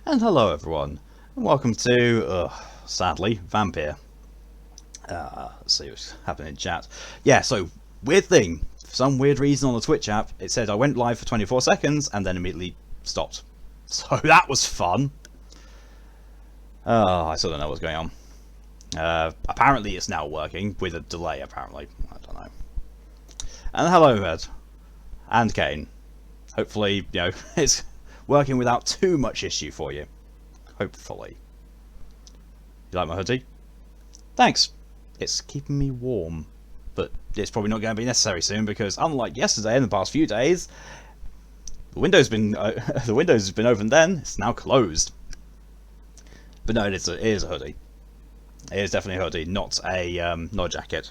And hello everyone, and welcome to, sadly, Vampyr. Let's see what's happening in chat. Yeah, so, weird thing, for some weird reason on the Twitch app, it said I went live for 24 seconds, and then immediately stopped. So that was fun. I still don't know what's going on. Apparently it's now working, with a delay apparently, I don't know. And hello Ed, and Kane. Hopefully, you know, it's working without too much issue for you. Hopefully. You like my hoodie? Thanks. It's keeping me warm. But it's probably not going to be necessary soon because unlike yesterday and the past few days, the window's been opened then, it's now closed. But no, it is a hoodie. It is definitely a hoodie, not a jacket.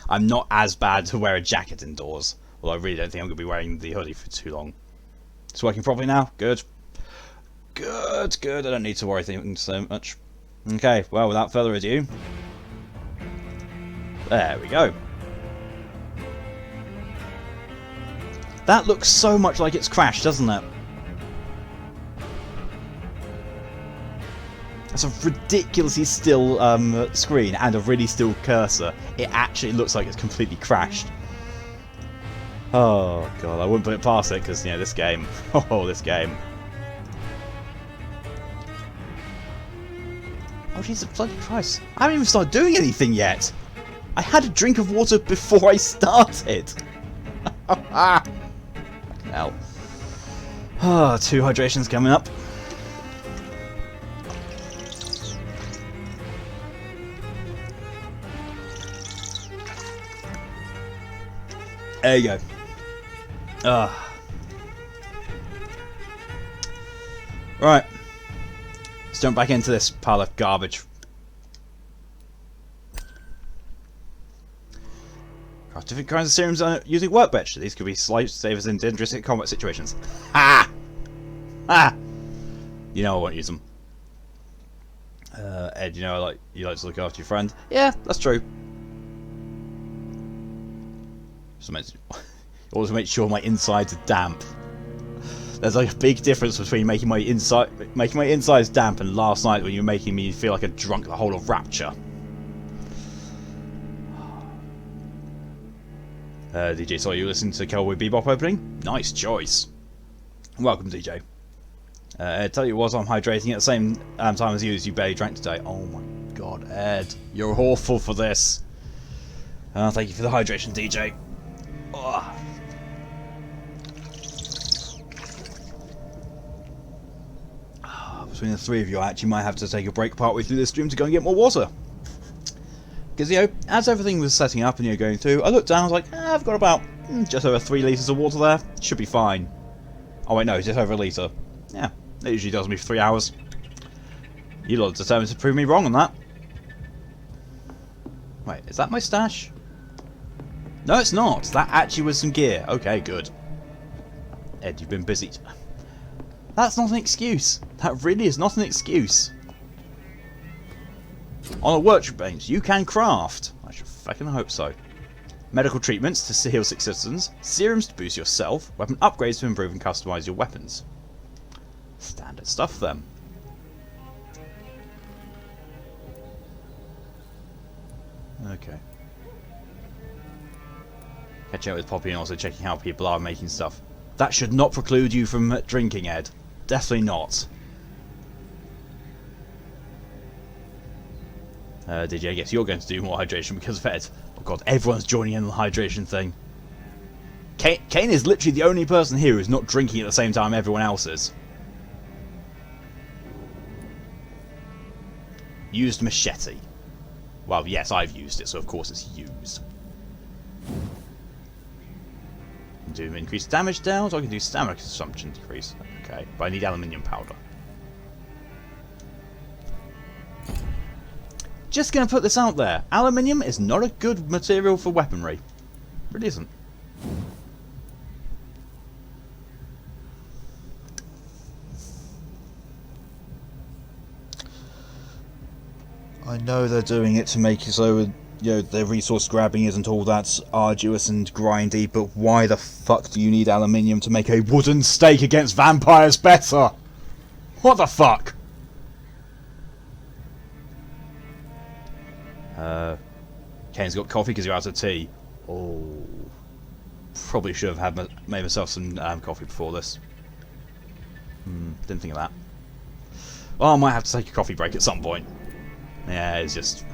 I'm not as bad to wear a jacket indoors, although I really don't think I'm going to be wearing the hoodie for too long. It's working properly now. Good. Good, good. I don't need to worry so much. Okay, well, without further ado. There we go. That looks so much like it's crashed, doesn't it? That's a ridiculously still screen and a really still cursor. It actually looks like it's completely crashed. Oh god, I wouldn't put it past it because, you know, this game. Oh, this game. Oh, Jesus bloody Christ. I haven't even started doing anything yet. I had a drink of water before I started. Hell. Ah, 2 hydrations coming up. There you go. Right. Let's jump back into this pile of garbage. Craft different kinds of serums using workbench. These could be lifesavers in dangerous combat situations. Ha! Ha! You know I won't use them. Ed, you know you like to look after your friend. Yeah, that's true. So always make sure my insides are damp. There's like a big difference between making my insides damp and last night when you were making me feel like a drunk the whole of Rapture. DJ, saw you listening to Cowboy Bebop opening? Nice choice. Welcome, DJ. Tell you what, I'm hydrating at the same time as you barely drank today. Oh my god, Ed, you're awful for this. Thank you for the hydration, DJ. Ugh. Between the three of you, I actually might have to take a break partway through this stream to go and get more water. Because, you know, as everything was setting up and you're going through, I looked down, I was like, I've got about just over 3 litres of water there. Should be fine. Oh wait, no, just over a litre. Yeah, it usually does me for 3 hours. You lot are determined to prove me wrong on that. Wait, is that my stash? No, it's not. That actually was some gear. Okay, good. Ed, you've been busy. That's not an excuse. That really is not an excuse. On a workbench, you can craft. I should fucking hope so. Medical treatments to heal sick citizens. Serums to boost yourself. Weapon upgrades to improve and customize your weapons. Standard stuff then. Okay. Catching up with Poppy and also checking how people are making stuff. That should not preclude you from drinking, Ed. Definitely not. DJ, I guess you're going to do more hydration because of Ed. Oh god, everyone's joining in on the hydration thing. Kane is literally the only person here who's not drinking at the same time everyone else is. Used machete. Well, yes, I've used it, so of course it's used. I can do increased damage down, or I can do stamina consumption decrease. Okay, but I need aluminium powder. Just gonna put this out there. Aluminium is not a good material for weaponry. It really isn't. I know they're doing it to make it so, you know, their resource grabbing isn't all that arduous and grindy, but why the fuck do you need aluminium to make a wooden stake against vampires better? What the fuck? Kane's got coffee because you're out of tea. Oh, probably should have made myself some coffee before this. Didn't think of that. Well, I might have to take a coffee break at some point. Yeah, it's just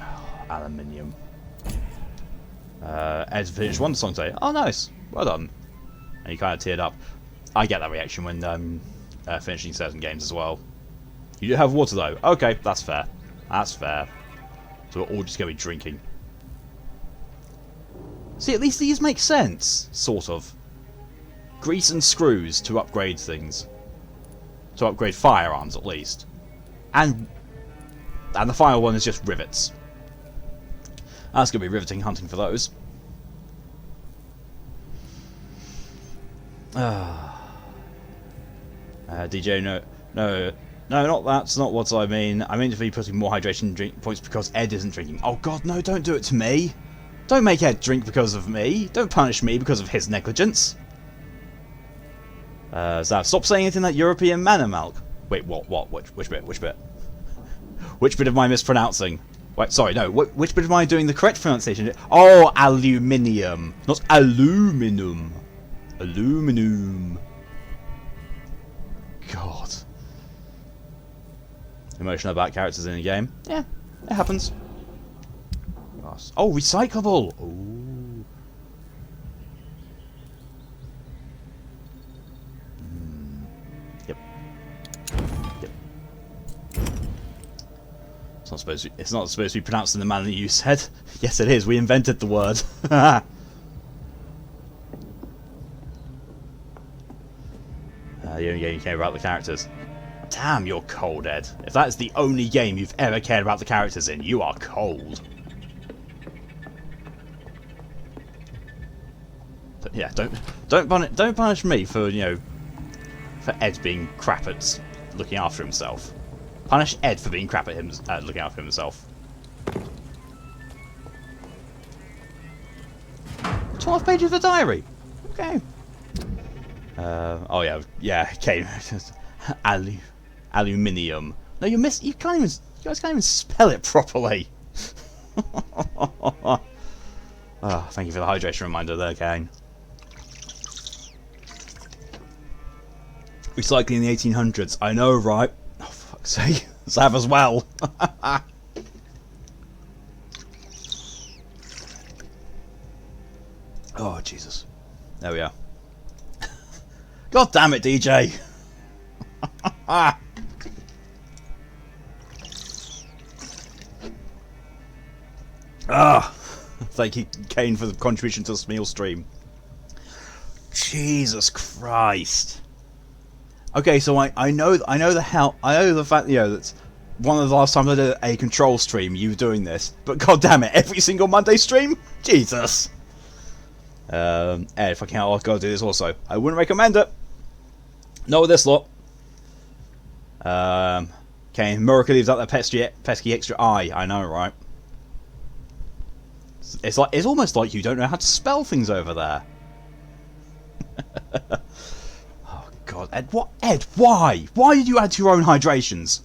aluminium. Ed's finished one song today. Oh, nice. Well done. And he kind of teared up. I get that reaction when finishing certain games as well. You do have water though. Okay, that's fair. That's fair. So we're all just going to be drinking. See, at least these make sense. Sort of. Grease and screws to upgrade things. To upgrade firearms, at least. And the final one is just rivets. That's going to be riveting hunting for those. DJ, no, not that's not what I mean. I mean to be putting more hydration drink points because Ed isn't drinking. Oh god, no, don't do it to me. Don't make Ed drink because of me. Don't punish me because of his negligence. Zav, stop saying it in that European manner, Malk. Wait, what? Which bit? Which bit? Which bit am I mispronouncing? Wait, sorry, no. Which bit am I doing the correct pronunciation? Oh, aluminium. Not aluminum. Aluminum. God. Emotional about characters in a game. Yeah, it happens. Oh, recyclable. Ooh. Yep. Yep. It's not supposed to be pronounced in the manner you said. Yes, it is. We invented the word. The only game you care about the characters. Damn, you're cold, Ed. If that's the only game you've ever cared about the characters in, you are cold. But yeah, don't punish me for, you know, for Ed being crap at looking after himself. Punish Ed for being crap at him looking after himself. 12 pages of a diary. Okay. Oh yeah, Kane. Aluminium. No, you guys can't even spell it properly. Oh, thank you for the hydration reminder there, Kane. Recycling in the 1800s. I know, right? Oh, fuck's sake. Zav as well. Oh, Jesus. There we are. God damn it, DJ. Thank you, Kane, for the contribution to the meal stream. Jesus Christ. Okay, so I know the fact, you know, that's one of the last times I did a control stream, you were doing this, but god damn it, every single Monday stream? Jesus. If I can't, I've got to do this also. I wouldn't recommend it. Not with this lot. Okay, Murica leaves out that pesky extra I. I know, right? It's almost like you don't know how to spell things over there. Oh God, Ed, what? Ed, why? Why did you add to your own hydrations?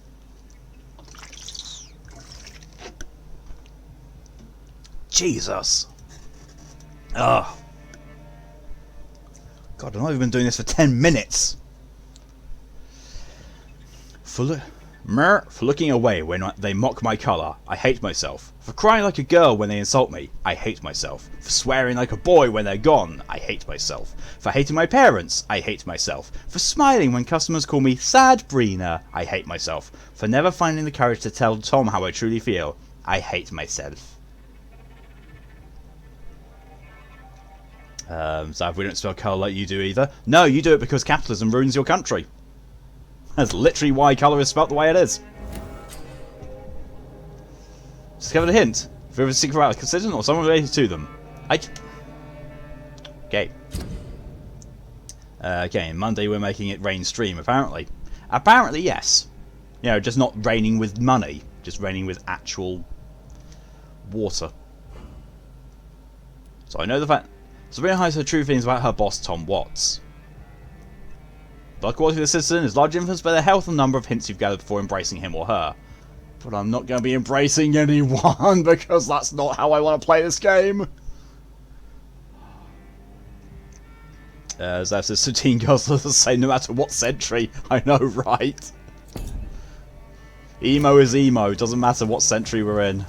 Jesus. Ugh. God, I've only been doing this for 10 minutes. For looking away when they mock my colour, I hate myself. For crying like a girl when they insult me, I hate myself. For swearing like a boy when they're gone, I hate myself. For hating my parents, I hate myself. For smiling when customers call me Sad Brina, I hate myself. For never finding the courage to tell Tom how I truly feel, I hate myself. So we don't spell colour like you do either. No, you do it because capitalism ruins your country. That's literally why colour is spelt the way it is. Discovered a hint. If you're a secret about a constituent or someone related to them. Okay. Okay, Monday we're making it rain stream, apparently. Apparently, yes. You know, just not raining with money. Just raining with actual water. So I know the fact... Sabrina hides her true feelings about her boss, Tom Watts. The quality of the citizen is largely influenced by the health and number of hints you've gathered before embracing him or her. But I'm not going to be embracing anyone because that's not how I want to play this game. As says, 13 girls are the same no matter what century. I know, right? Emo is emo. Doesn't matter what century we're in.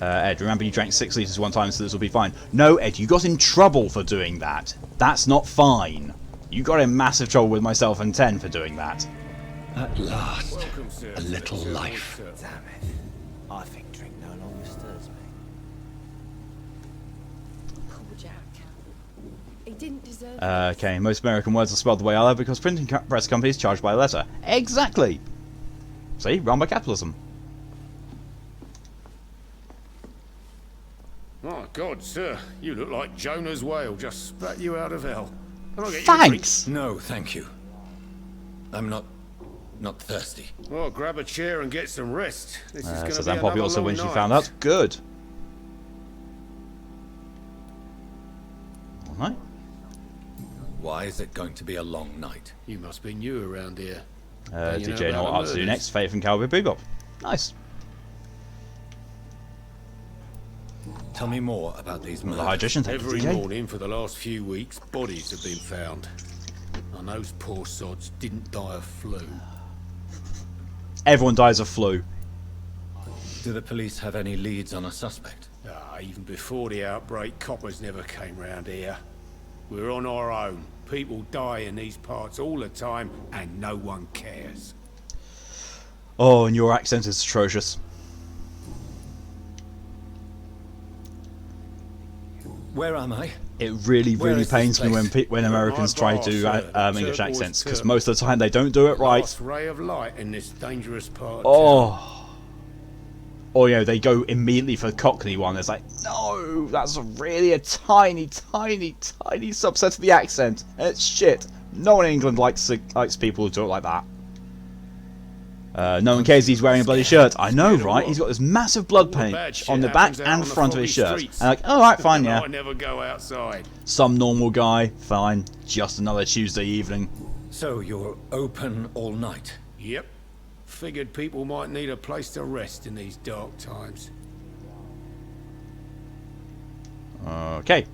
Ed, remember you drank 6 litres one time, so this will be fine. No, Ed, you got in trouble for doing that. That's not fine. You got in massive trouble with myself and 10 for doing that. At last, a little life. Damn it. I think drink no longer stirs me. Poor Jack. He didn't deserve Okay, most American words are spelled the way I love because printing press companies charge by letter. Exactly! See? Run by capitalism. My God, sir, you look like Jonah's whale just spat you out of hell. Can I get you a Thanks! No, thank you. I'm not thirsty. drink? Well, grab a chair and get some rest. This is going So to be then Poppy another also long when she night. found out. Good. Alright. Why is it going to be a long night? You must be new around here. You know DJ know about what the to do murders? next. Faith and Cowboy Bebop. Nice. Tell me more about these The murders. hydration, thank you, Every DJ. morning for the last few weeks, bodies have been found. And those poor sods didn't die of flu. Everyone dies of flu. Do the police have any leads on a suspect? Even before the outbreak, coppers never came round here. We're on our own. People die in these parts all the time, and no one cares. Oh, and your accent is atrocious. Where am I? It really, Where really is this pains me place? when You're Americans my try boss, to sir. English Turquoise accents, because turtle. most of the time they don't do it right. Last ray of light in this dangerous part of town. Oh. Or, you know, they go immediately for the Cockney one. It's like, no, that's really a tiny, tiny, tiny subset of the accent. And it's shit. No one in England likes people who talk like that. No one cares he's wearing a bloody shirt. I know, right? He's got this massive blood paint on the back and front of his shirt. And like, alright, fine, yeah. I never go outside. Some normal guy, fine. Just another Tuesday evening. So you're open all night? Yep. Figured people might need a place to rest in these dark times. Okay.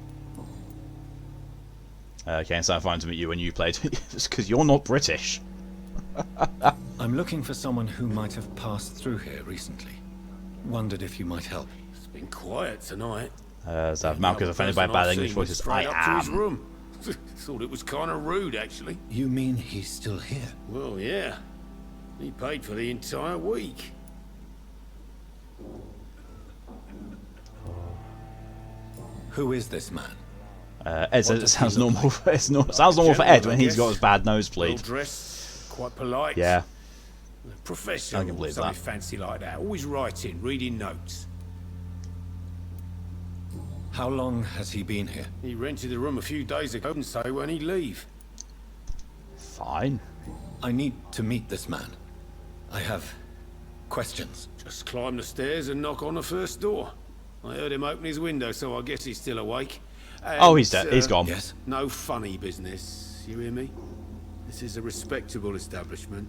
Okay, so I find to meet you when you played. It's because you're not British. I'm looking for someone who might have passed through here recently. Wondered if you might help. It's been quiet tonight. So Malcolm's offended by bad English voices. I Up to his am. room. Thought it was kind of rude, actually. You mean he's still here? Well, yeah. He paid for the entire week. Who is this man? Ed says it does he sounds look normal. Sounds normal for Ed when he's got his bad Well nosebleed. dressed, quite polite. Yeah. Professional. I can believe something that. fancy like that. Always writing, reading notes. How long has he been here? He rented the room a few days ago and say when he'd leave. Fine. I need to meet this man. I have questions. Just climb the stairs and knock on the first door. I heard him open his window, so I guess he's still awake. And, Oh, he's dead. He's gone. Yes? No funny business. You hear me? This is a respectable establishment.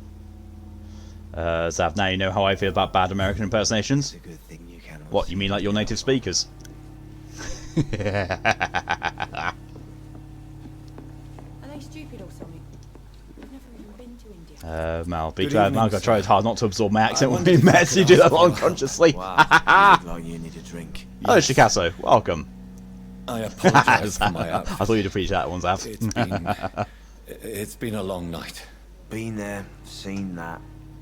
Zav, now you know how I feel about bad American impersonations. It's a good thing you can. What, you mean like your native speakers? Are they stupid or something? I've never even been to India. Mal, be Good glad evening, Malcolm sir. tried hard not to absorb my accent when wondered we if I met. could You do that ask for your unconsciously. Wow, you look like you need a drink. Hello, Chicasso. Welcome. I apologize for my I outfit. thought you'd appreciate that one, Zav. It's been a long night. Been there, seen that.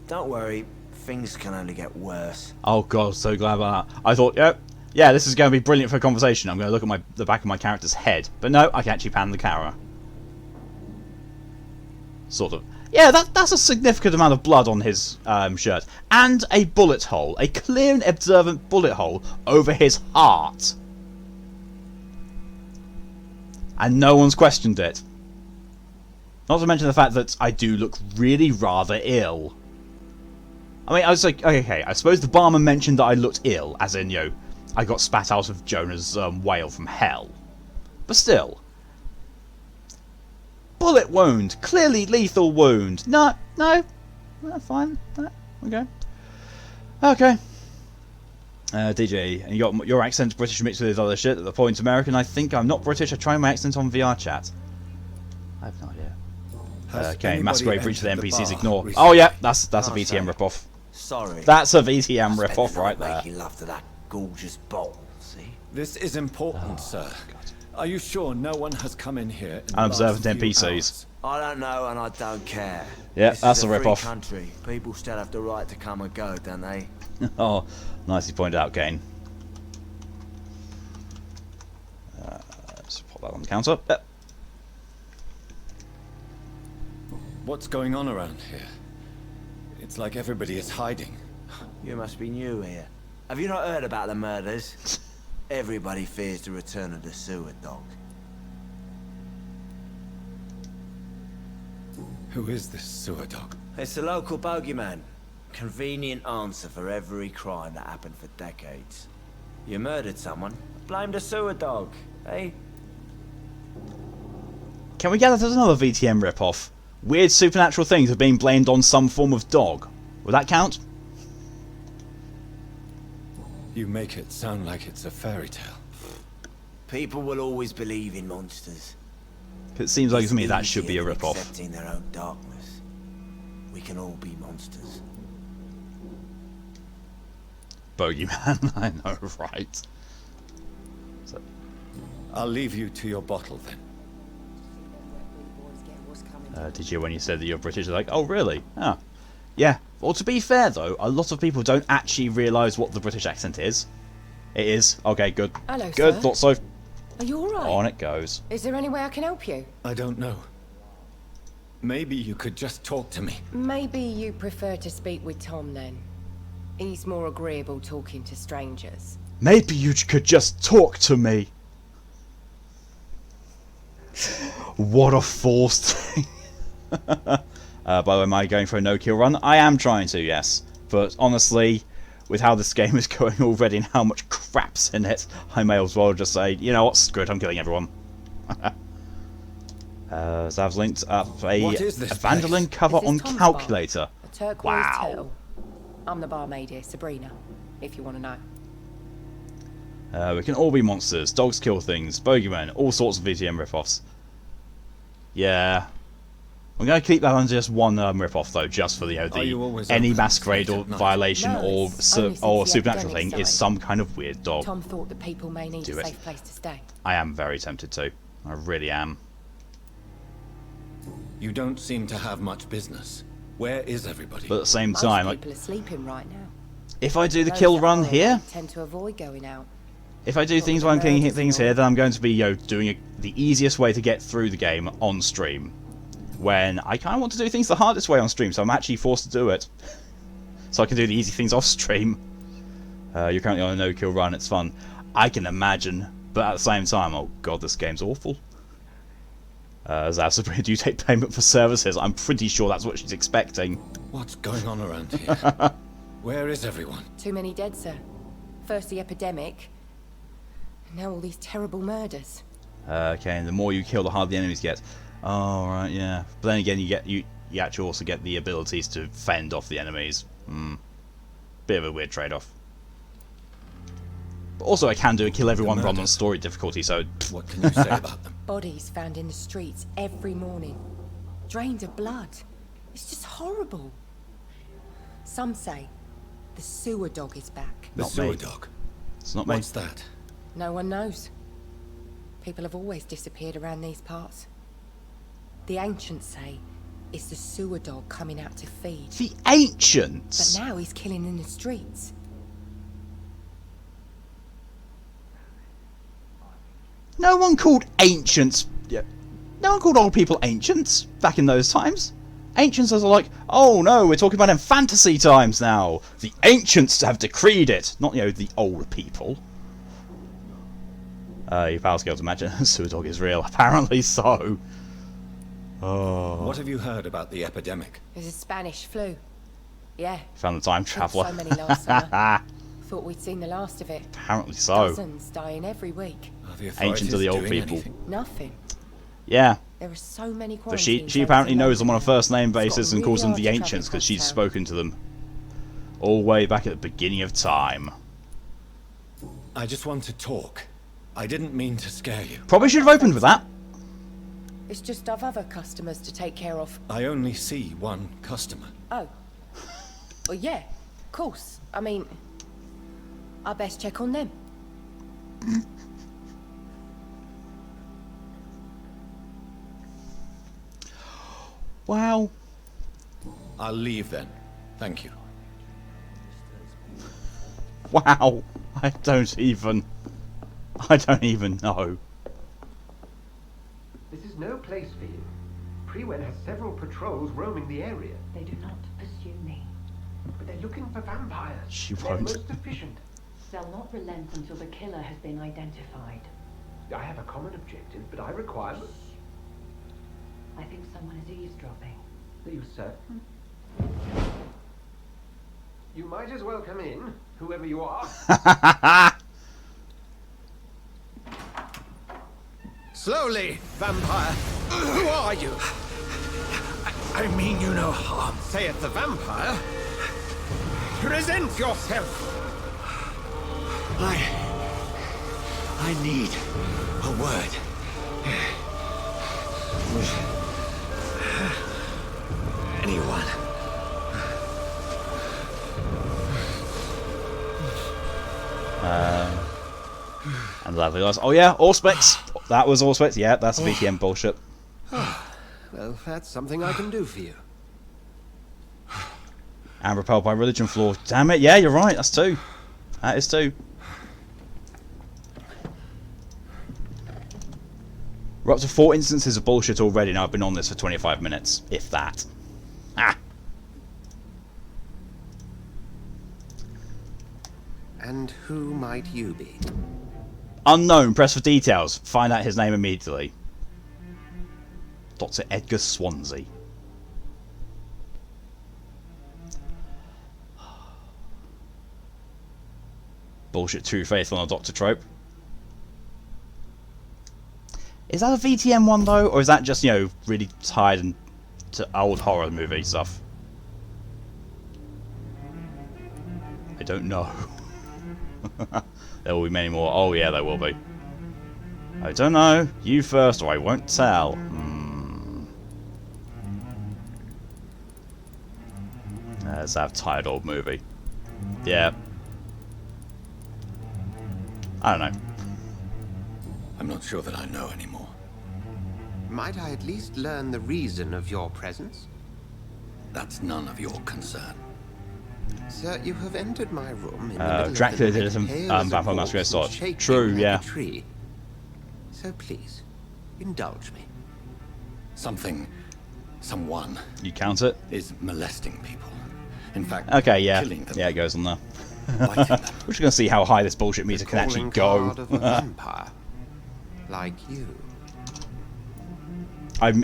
Don't worry, things can only get worse. Oh god, so glad about that. I thought, yep, yeah, this is going to be brilliant for a conversation. I'm going to look at the back of my character's head. But no, I can actually pan the camera. Sort of. Yeah, that's a significant amount of blood on his shirt. And a bullet hole. A clear and observant bullet hole over his heart. And no one's questioned it. Not to mention the fact that I do look really rather ill. I mean, I was like, okay, I suppose the barman mentioned that I looked ill, as in, you know, I got spat out of Jonah's whale from hell. But still. bullet wound. Clearly lethal wound. No. Fine. No, okay. Okay. DJ, and you got your accent's British mixed with other shit. At the point American, I think I'm not British. I try my accent on VR chat. I have no idea. Okay, Masquerade breach the NPCs ignore. recently? Oh yeah, that's a Oh, VTM sorry. ripoff. Sorry. That's a VTM Spent ripoff the night right there. making love to that gorgeous bowl, see? This is important, sir. Are you sure no one has come in here in the Unobservant last few NPCs. hours? I don't know and I don't care. Yeah, This that's is a free rip-off. country. People still have the right to come and go, don't they? Oh, nicely pointed out, Kane. Let's put that on the counter. Yep. What's going on around here? It's like everybody is hiding. You must be new here. Have you not heard about the murders? Everybody fears the return of the sewer dog. Who is this sewer dog? It's the local bogeyman. Convenient answer for every crime that happened for decades. You murdered someone, blame the sewer dog, eh? Can we gather there's another VTM ripoff? Weird supernatural things are being blamed on some form of dog. Would that count? You make it sound like it's a fairy tale. People will always believe in monsters. It seems like It's to me that should be a easier than ripoff. accepting their own darkness. We can all be monsters. Bogeyman, I know, right? So, I'll leave you to your bottle then. did you, when you said that you're British, you're like, oh really? Oh. Yeah. Well, to be fair though, a lot of people don't actually realise what the British accent is. It is. Okay, good. Hello, Good, sir. thought so. Are you alright? On it goes. Is there any way I can help you? I don't know. Maybe you could just talk to me. Maybe you prefer to speak with Tom then. He's more agreeable talking to strangers. Maybe you could just talk to me. What a forced thing. By the way, am I going for a no-kill run? I am trying to, yes. But honestly, with how this game is going already and how much crap's in it, I may as well just say, you know what, screw it, I'm killing everyone. So I've linked up a What is this Vandalin place? cover This is on Tom's calculator. bar, a turquoise Wow. turtle. I'm the barmaid here, Sabrina, if you want to know. We can all be monsters, dogs kill things, bogeymen, all sorts of VTM ripoffs. Yeah. I'm going to keep that on just one ripoff though, just for the Are you always any open masquerade or late at night? violation No, or it's only since the supernatural epidemic thing is started. some kind of weird dog. Tom thought that people may need Do a it. safe place to stay. I am very tempted to. I really am. You don't seem to have much business. Where is everybody? But at the same Most time, like, people are sleeping right now. if I do the Those kill that run are here, awake tend to avoid going out. if I do Not things with while I'm the cleaning murders things and all. here, then I'm going to be, doing the easiest way to get through the game on stream. When I kind of want to do things the hardest way on stream, so I'm actually forced to do it. So I can do the easy things off stream. You're currently on a no-kill run, it's fun. I can imagine, but at the same time, oh god, this game's awful. Sabrina, do you take payment for services? I'm pretty sure that's what she's expecting. What's going on around here? Where is everyone? Too many dead, sir. First the epidemic, and now all these terrible murders. Okay, and the more you kill, the harder the enemies get. Oh, right, yeah. But then again, you actually also get the abilities to fend off the enemies. Bit of a weird trade-off. But also, I can do a kill everyone run on murders. story difficulty, so What can you say about them? Bodies found in the streets every morning, drained of blood. It's just horrible. Some say the sewer dog is back. The Not sewer me. dog. it's not me. What's that? No one knows. People have always disappeared around these parts. The ancients say it's the sewer dog coming out to feed. The But ancients. now he's killing in the streets. No one called ancients. Yeah. No one called old people ancients back in those times. Ancients are like, oh no, we're talking about in fantasy times now. The ancients have decreed it, not the old people. Your power scale to imagine sewer dog is real. Apparently so. Oh. What have you heard about the epidemic? There's a Spanish flu. Yeah. Found the time killed traveller. So many last summer. Thought we'd seen the last of it. Apparently so. Dozens dying every week. Are the Ancient to the authorities old doing people. anything? Nothing. Yeah, There are so many But quarantine she apparently centres knows them on a locally. first name It's got basis and really calls them the large traffic Ancients because she's cross town. spoken to them all the way back at the beginning of time. I just want to talk. I didn't mean to scare you. Probably should have opened with that. It's just I've other customers to take care of. I only see one customer. Oh. Well, yeah, of course. I mean, I best check on them. Wow. I'll leave then. Thank you. Wow. I don't even know. This is no place for you. Prewen has several patrols roaming the area. They do not pursue me. But they're looking for vampires. She They're won't. most efficient. They'll not relent until the killer has been identified. I have a common objective, but I require... I think someone is eavesdropping. Are you certain? You might as well come in, whoever you are. Slowly, vampire. Who are you? I mean you no harm. Saith the vampire. Present yourself. I need a word. Anyone. And lovely guys. Oh yeah, Auspex. That was Auspex. Yeah, that's VTM bullshit. Well, that's something I can do for you. And repelled by religion flaw. Damn it, yeah, you're right, that's 2. That is 2. We're up to 4 instances of bullshit already, and I've been on this for 25 minutes. If that. Ah! And who might you be? Unknown, press for details. Find out his name immediately. Dr. Edgar Swansea. Bullshit too faithful on a Doctor trope. Is that a VTM one though, or is that just, you know, really tied into old horror movie stuff? I don't know. There will be many more. Oh yeah, there will be. I don't know. You first, or I won't tell. There's that tired old movie. Yeah. I don't know. I'm not sure that I know anymore. Might I at least learn the reason of your presence? That's none of your concern. Sir, you have entered my room in the middle Dracula of the did night, some pale as a Vampire corpse Masquerade and start. shaking True, like yeah. a tree. So please, indulge me. Someone You count it? is molesting people. In fact, Okay, yeah. killing them. Yeah, it goes on there. Biting them. We're just going to see how high this bullshit meter can actually Calling go. card of a vampire, like you. I'm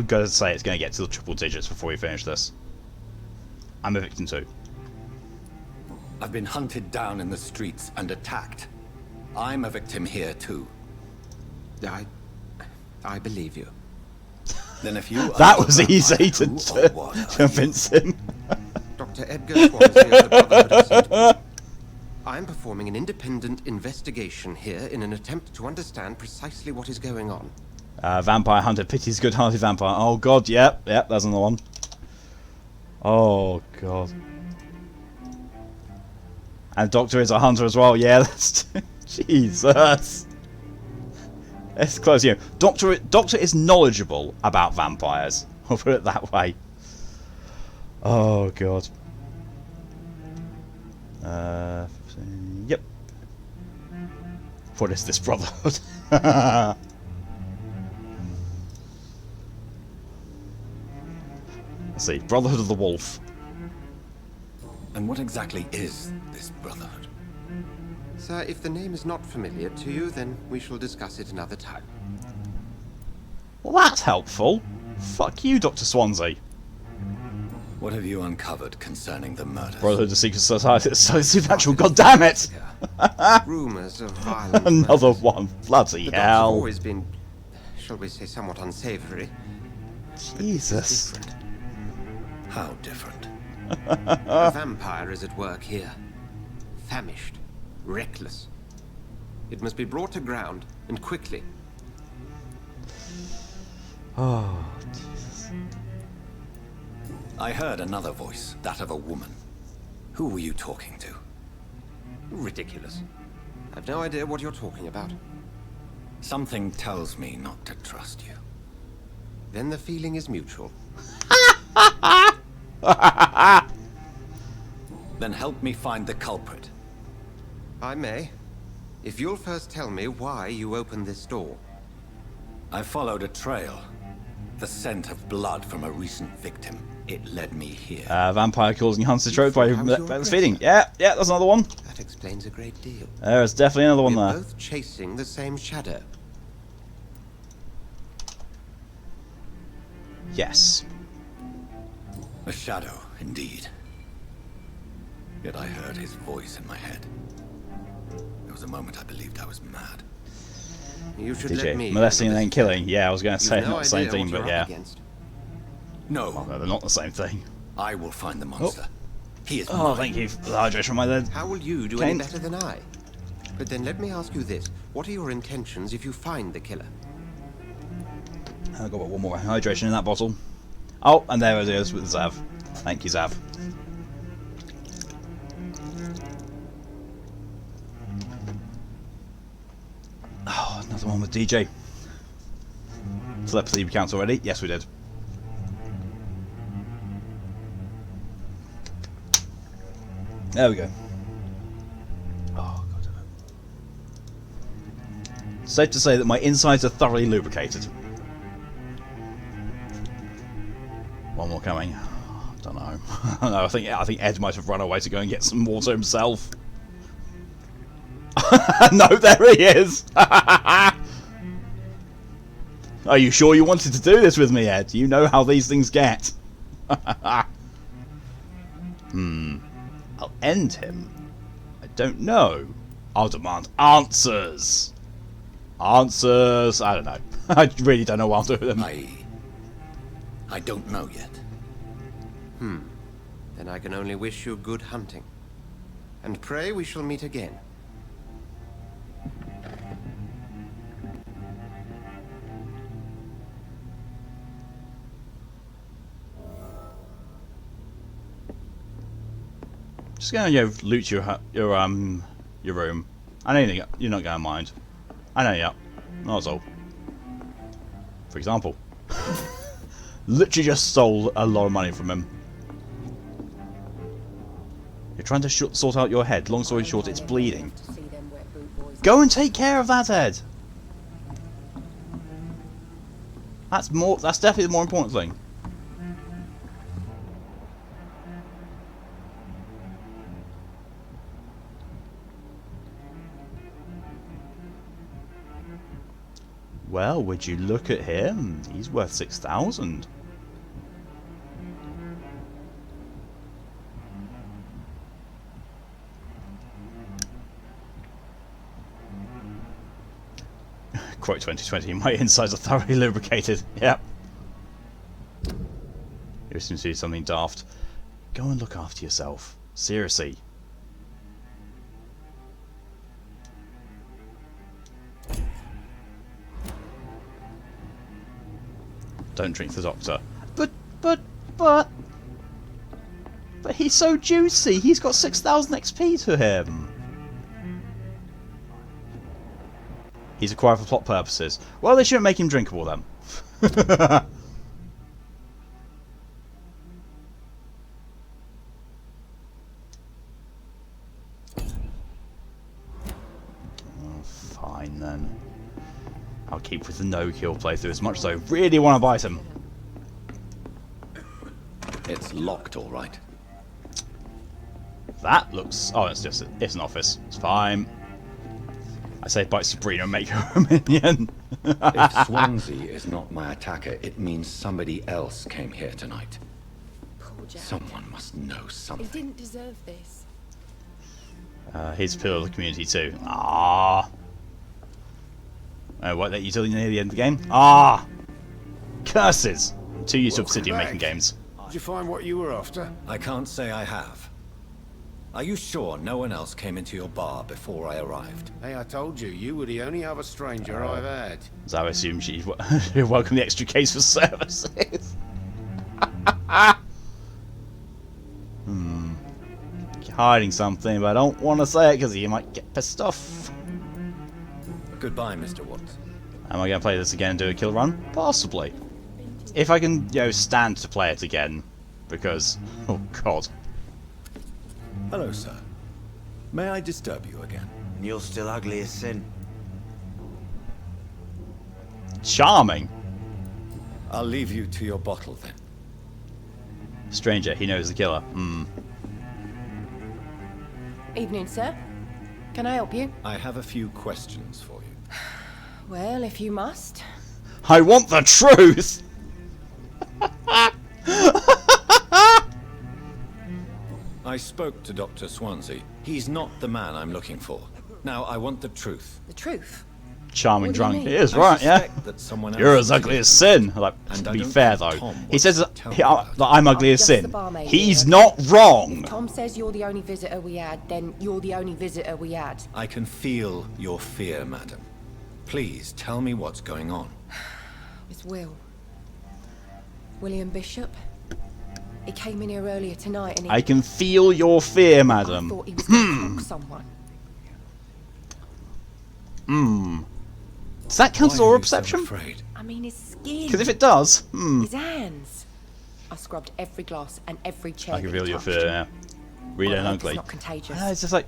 going to say it's going to get to the triple digits before we finish this. I'm a victim too. I've been hunted down in the streets and attacked. I'm a victim here too. I believe you. Then if you That are was the easy vampire, to who or what are convince him. Dr. Edgar Swansea of the Brotherhood of St. Paul. I am performing an independent investigation here in an attempt to understand precisely what is going on. Vampire hunter pities good-hearted vampire. Oh god, yep, that's another one. Oh god. And Doctor is a hunter as well. Yeah, that's Jesus. It's close. You know, Doctor is knowledgeable about vampires. I'll put it that way. Oh god. Yep. What is this brotherhood? Let's see. Brotherhood of the Wolf. And what exactly is this brotherhood? Sir, if the name is not familiar to you, then we shall discuss it another time. Well, that's helpful. Fuck you, Dr. Swansea. What have you uncovered concerning the murders? Brotherhood of Secret Society. It's so supernatural. God damn it! Rumors of violence. Another murders. one. Bloody The dogs have hell. always been, shall we say, somewhat unsavory. Jesus. Different. How different? A vampire is at work here. Famished. Reckless. It must be brought to ground, and quickly. Oh. I heard another voice, that of a woman. Who were you talking to? Ridiculous. I've no idea what you're talking about. Something tells me not to trust you. Then the feeling is mutual. Then help me find the culprit. I may. If you'll first tell me why you opened this door. I followed a trail. The scent of blood from a recent victim. It led me here. Vampire causing hunters tropes by How's your balance feeding. Yeah, that's another one. That explains a great deal. There's definitely another one We're there. both chasing the same shadow. Yes. A shadow, indeed. Yet I heard his voice in my head. There was a moment I believed I was mad. You should Did let you? me. Molesting and handle then this. killing. Yeah, I was going to say You've no not the same idea thing, what but you're yeah. up against. No, No, they're not the same thing. I will find the monster. He is Oh, mine. thank you for the hydration from my head. How will you do Kane. any better than I? But then let me ask you this. What are your intentions if you find the killer? I've got one more hydration in that bottle. Oh, and there it is with Zav. Thank you, Zav. Oh, another one with DJ. Telepathy counts already? Yes, we did. There we go. Oh, God. Safe to say that my insides are thoroughly lubricated. One more coming. Don't know. No, I think Ed might have run away to go and get some water himself. No, there he is. Are you sure you wanted to do this with me, Ed? You know how these things get. I'll end him. I don't know. I'll demand answers. Answers. I don't know. I really don't know what I'll do with them. I don't know yet. Then I can only wish you good hunting. And pray we shall meet again. Just gonna loot your room. I know you're not gonna mind. I know you. Not at all. For example, literally just stole a lot of money from him. You're trying to sort out your head. Long story short, it's bleeding. Go and take care of that, Ed. That's definitely the more important thing. Well, would you look at him? He's worth 6,000. Quote 2020, my insides are thoroughly lubricated. Yep. You seem to do something daft. Go and look after yourself. Seriously. Don't drink the doctor. But he's so juicy. He's got 6,000 XP to him. He's acquired for plot purposes. Well, they shouldn't make him drinkable then. Fine then. I'll keep with the no-kill playthrough as much as I really want to bite him. It's locked, all right. That looks... Oh, it's an office. It's fine. I say bite Sabrina and make her a minion. If Swansea is not my attacker, it means somebody else came here tonight. Poor Jack. Someone must know He something. didn't deserve this. He's a pillar of the community too. Ah. Won't let you till near the end of the game. Ah! Curses! I'm too used to Welcome Obsidian back. making games. Did you find what you were after? I can't say I have. Are you sure no one else came into your bar before I arrived? Hey, I told you, you were the only other stranger I've had. So I assume she'd welcome the extra case for services. Hiding something, but I don't want to say it because you might get pissed off. Goodbye, Mr. Watts. Am I going to play this again and do a kill run? Possibly. If I can, stand to play it again. Because, oh god. Hello, sir. May I disturb you again? You're still ugly as sin. Charming. I'll leave you to your bottle then. Stranger, he knows the killer. Evening, sir. Can I help you? I have a few questions for you. Well, if you must. I want the truth! I spoke to Dr. Swansea. He's not the man I'm looking for. Now, I want the truth. The truth. Charming What do you drunk. mean? He is I right, yeah. suspect that someone You're else as ugly did. as sin. Like, And to I be don't fair think though, Tom he says wants to tell me that I'm ugly as just sin. the barmaid He's here. not wrong. Tom says you're the only visitor we had, then you're the only visitor we had. I can feel your fear, madam. Please tell me what's going on. It's Will. William Bishop. He came in here earlier tonight and he... I can feel your fear, I madam. thought he was going to talk someone. Does that count as Why are aura you so perception? afraid? I mean, his skin. Because if it does, His hands. I scrubbed every glass and every chair. I can that he feel your touched. fear. Yeah. Read I and hope ugly. It's not contagious. It's just like,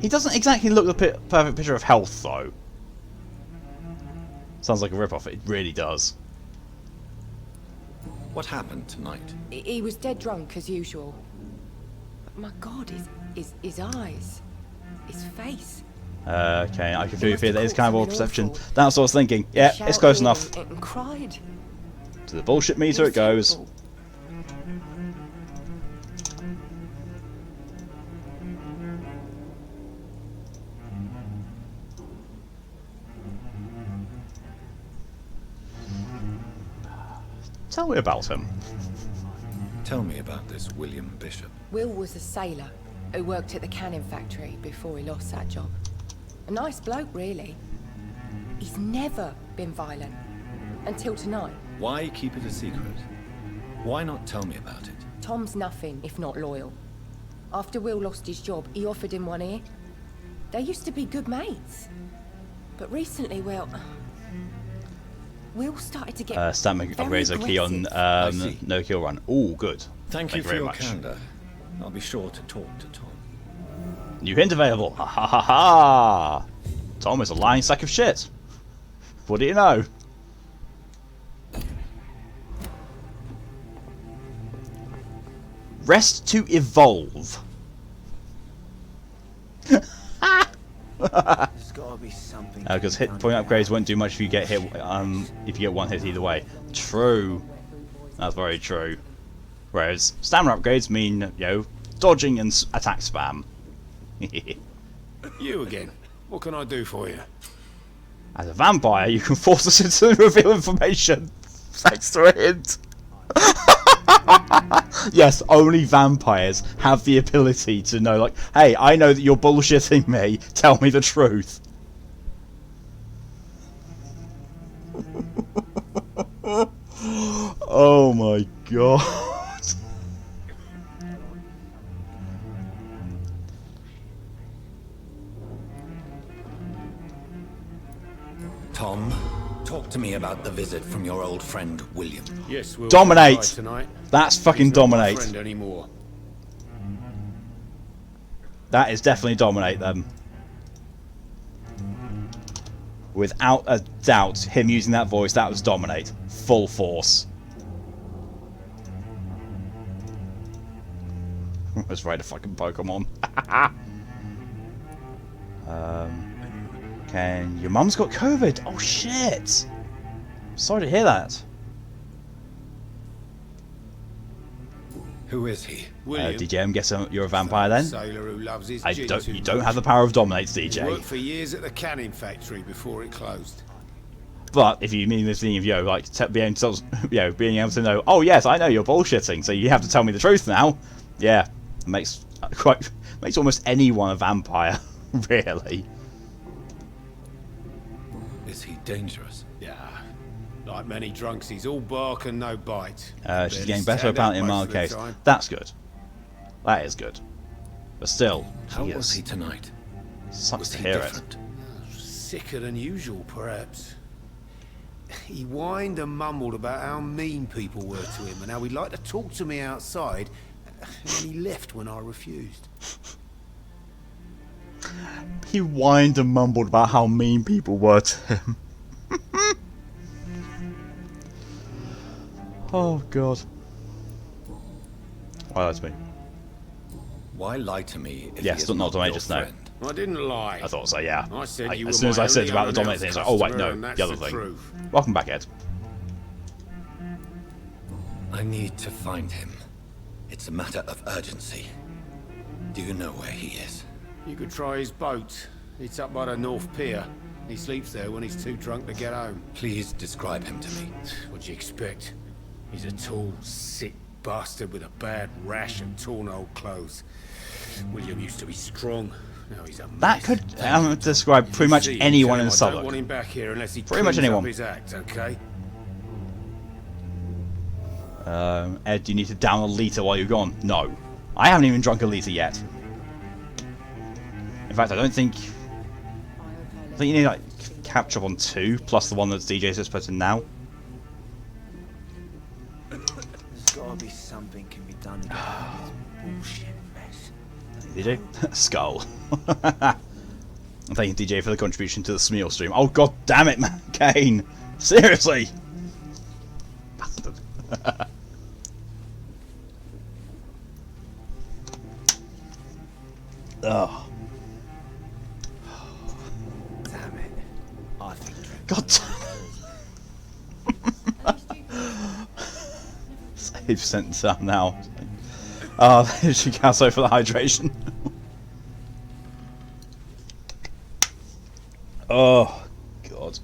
He doesn't exactly look the perfect picture of health, though. Sounds like a ripoff. It really does. What happened tonight? He was dead drunk as usual. But my God, his eyes, his face. Okay, I can feel He your fear. must That have is caught kind of aura something perception. awful. That's what I was thinking. Yeah, He it's close shouted enough. and cried. To the bullshit meter He it goes. terrible. Tell me about him. Tell me about this William Bishop. Will was a sailor who worked at the canning factory before he lost that job. A nice bloke, really. He's never been violent. Until tonight. Why keep it a secret? Why not tell me about it? Tom's nothing if not loyal. After Will lost his job, he offered him one ear. They used to be good mates. But recently, well... Will started to get Stamina very upgrades are key on I see. no kill run. Ooh, good. Thank you for very your much. candor. I'll be sure to talk to Tom. New hint available. Ha ha ha ha! Tom is a lying sack of shit. What do you know? Rest to evolve. There's gotta be something. Because hit point upgrades won't do much if you get hit. If you get one hit either way. True. That's very true. Whereas stamina upgrades mean, dodging and attack spam. You again. What can I do for you? As a vampire, you can force us to reveal information. Thanks to a hint. Yes, only vampires have the ability to know, like, hey, I know that you're bullshitting me. Tell me the truth. Oh my god. Tom, talk to me about the visit from your old friend William. Yes, we'll Dominate. try tonight. That's fucking He's not my dominate. friend anymore. That is definitely dominate them. Without a doubt, him using that voice, that was dominate. Full force. Let's ride a fucking Pokemon. Can your mum's got COVID? Oh shit! Sorry to hear that. Who is he? William. DJ, I'm guessing you're a vampire then? Sailor who loves his You gin don't too have the much. power of dominate, He DJ. worked for years at the canning factory before it closed. But if you mean this thing of, like being able to know, oh yes, I know you're bullshitting, so you have to tell me the truth now. Yeah, makes almost anyone a vampire, really. Is he dangerous? Yeah. Like many drunks, he's all bark and no bite. She's Barely getting better stand apparently up in most my of the case. time. That's good. That is good. But still, How was he tonight? sucks Was to he hear different? Sicker than usual, perhaps. He whined and mumbled about how mean people were to him and how he'd like to talk to me outside, and then he left when I refused. it. He whined and mumbled about how mean people were to him. Oh god. Why that's me? Why lie to me if Yes, he is not not dominate your just now. friend? I didn't lie. I thought so, yeah. I said you As were soon as my I said only about the dominate thing, it's like, oh wait, customer, no, and that's the other the thing. truth. Welcome back, Ed. I need to find him. It's a matter of urgency. Do you know where he is? You could try his boat. It's up by the North Pier. He sleeps there when he's too drunk to get home. Please describe him to me. What'd you expect? He's a tall, sick bastard with a bad rash and torn old clothes. William used to be strong. Now he's a That mess. could describe pretty much See, anyone tell in him I don't want Southwark. him back here unless he Pretty much cleans up anyone. his act, okay? Ed, do you need to down a litre while you're gone? No. I haven't even drunk a litre yet. In fact, I think you need like catch up on 2 plus the one that DJ's just put in now. There's gotta be something can be done to get out of this bullshit mess. DJ? Skull. I'm thanking DJ for the contribution to the Smeal stream. Oh god damn it, man, Kane! Seriously! Bastard. Ugh. Damn it. I think God damn it. Save sentence out now. There's your Casso for the hydration. Oh, God.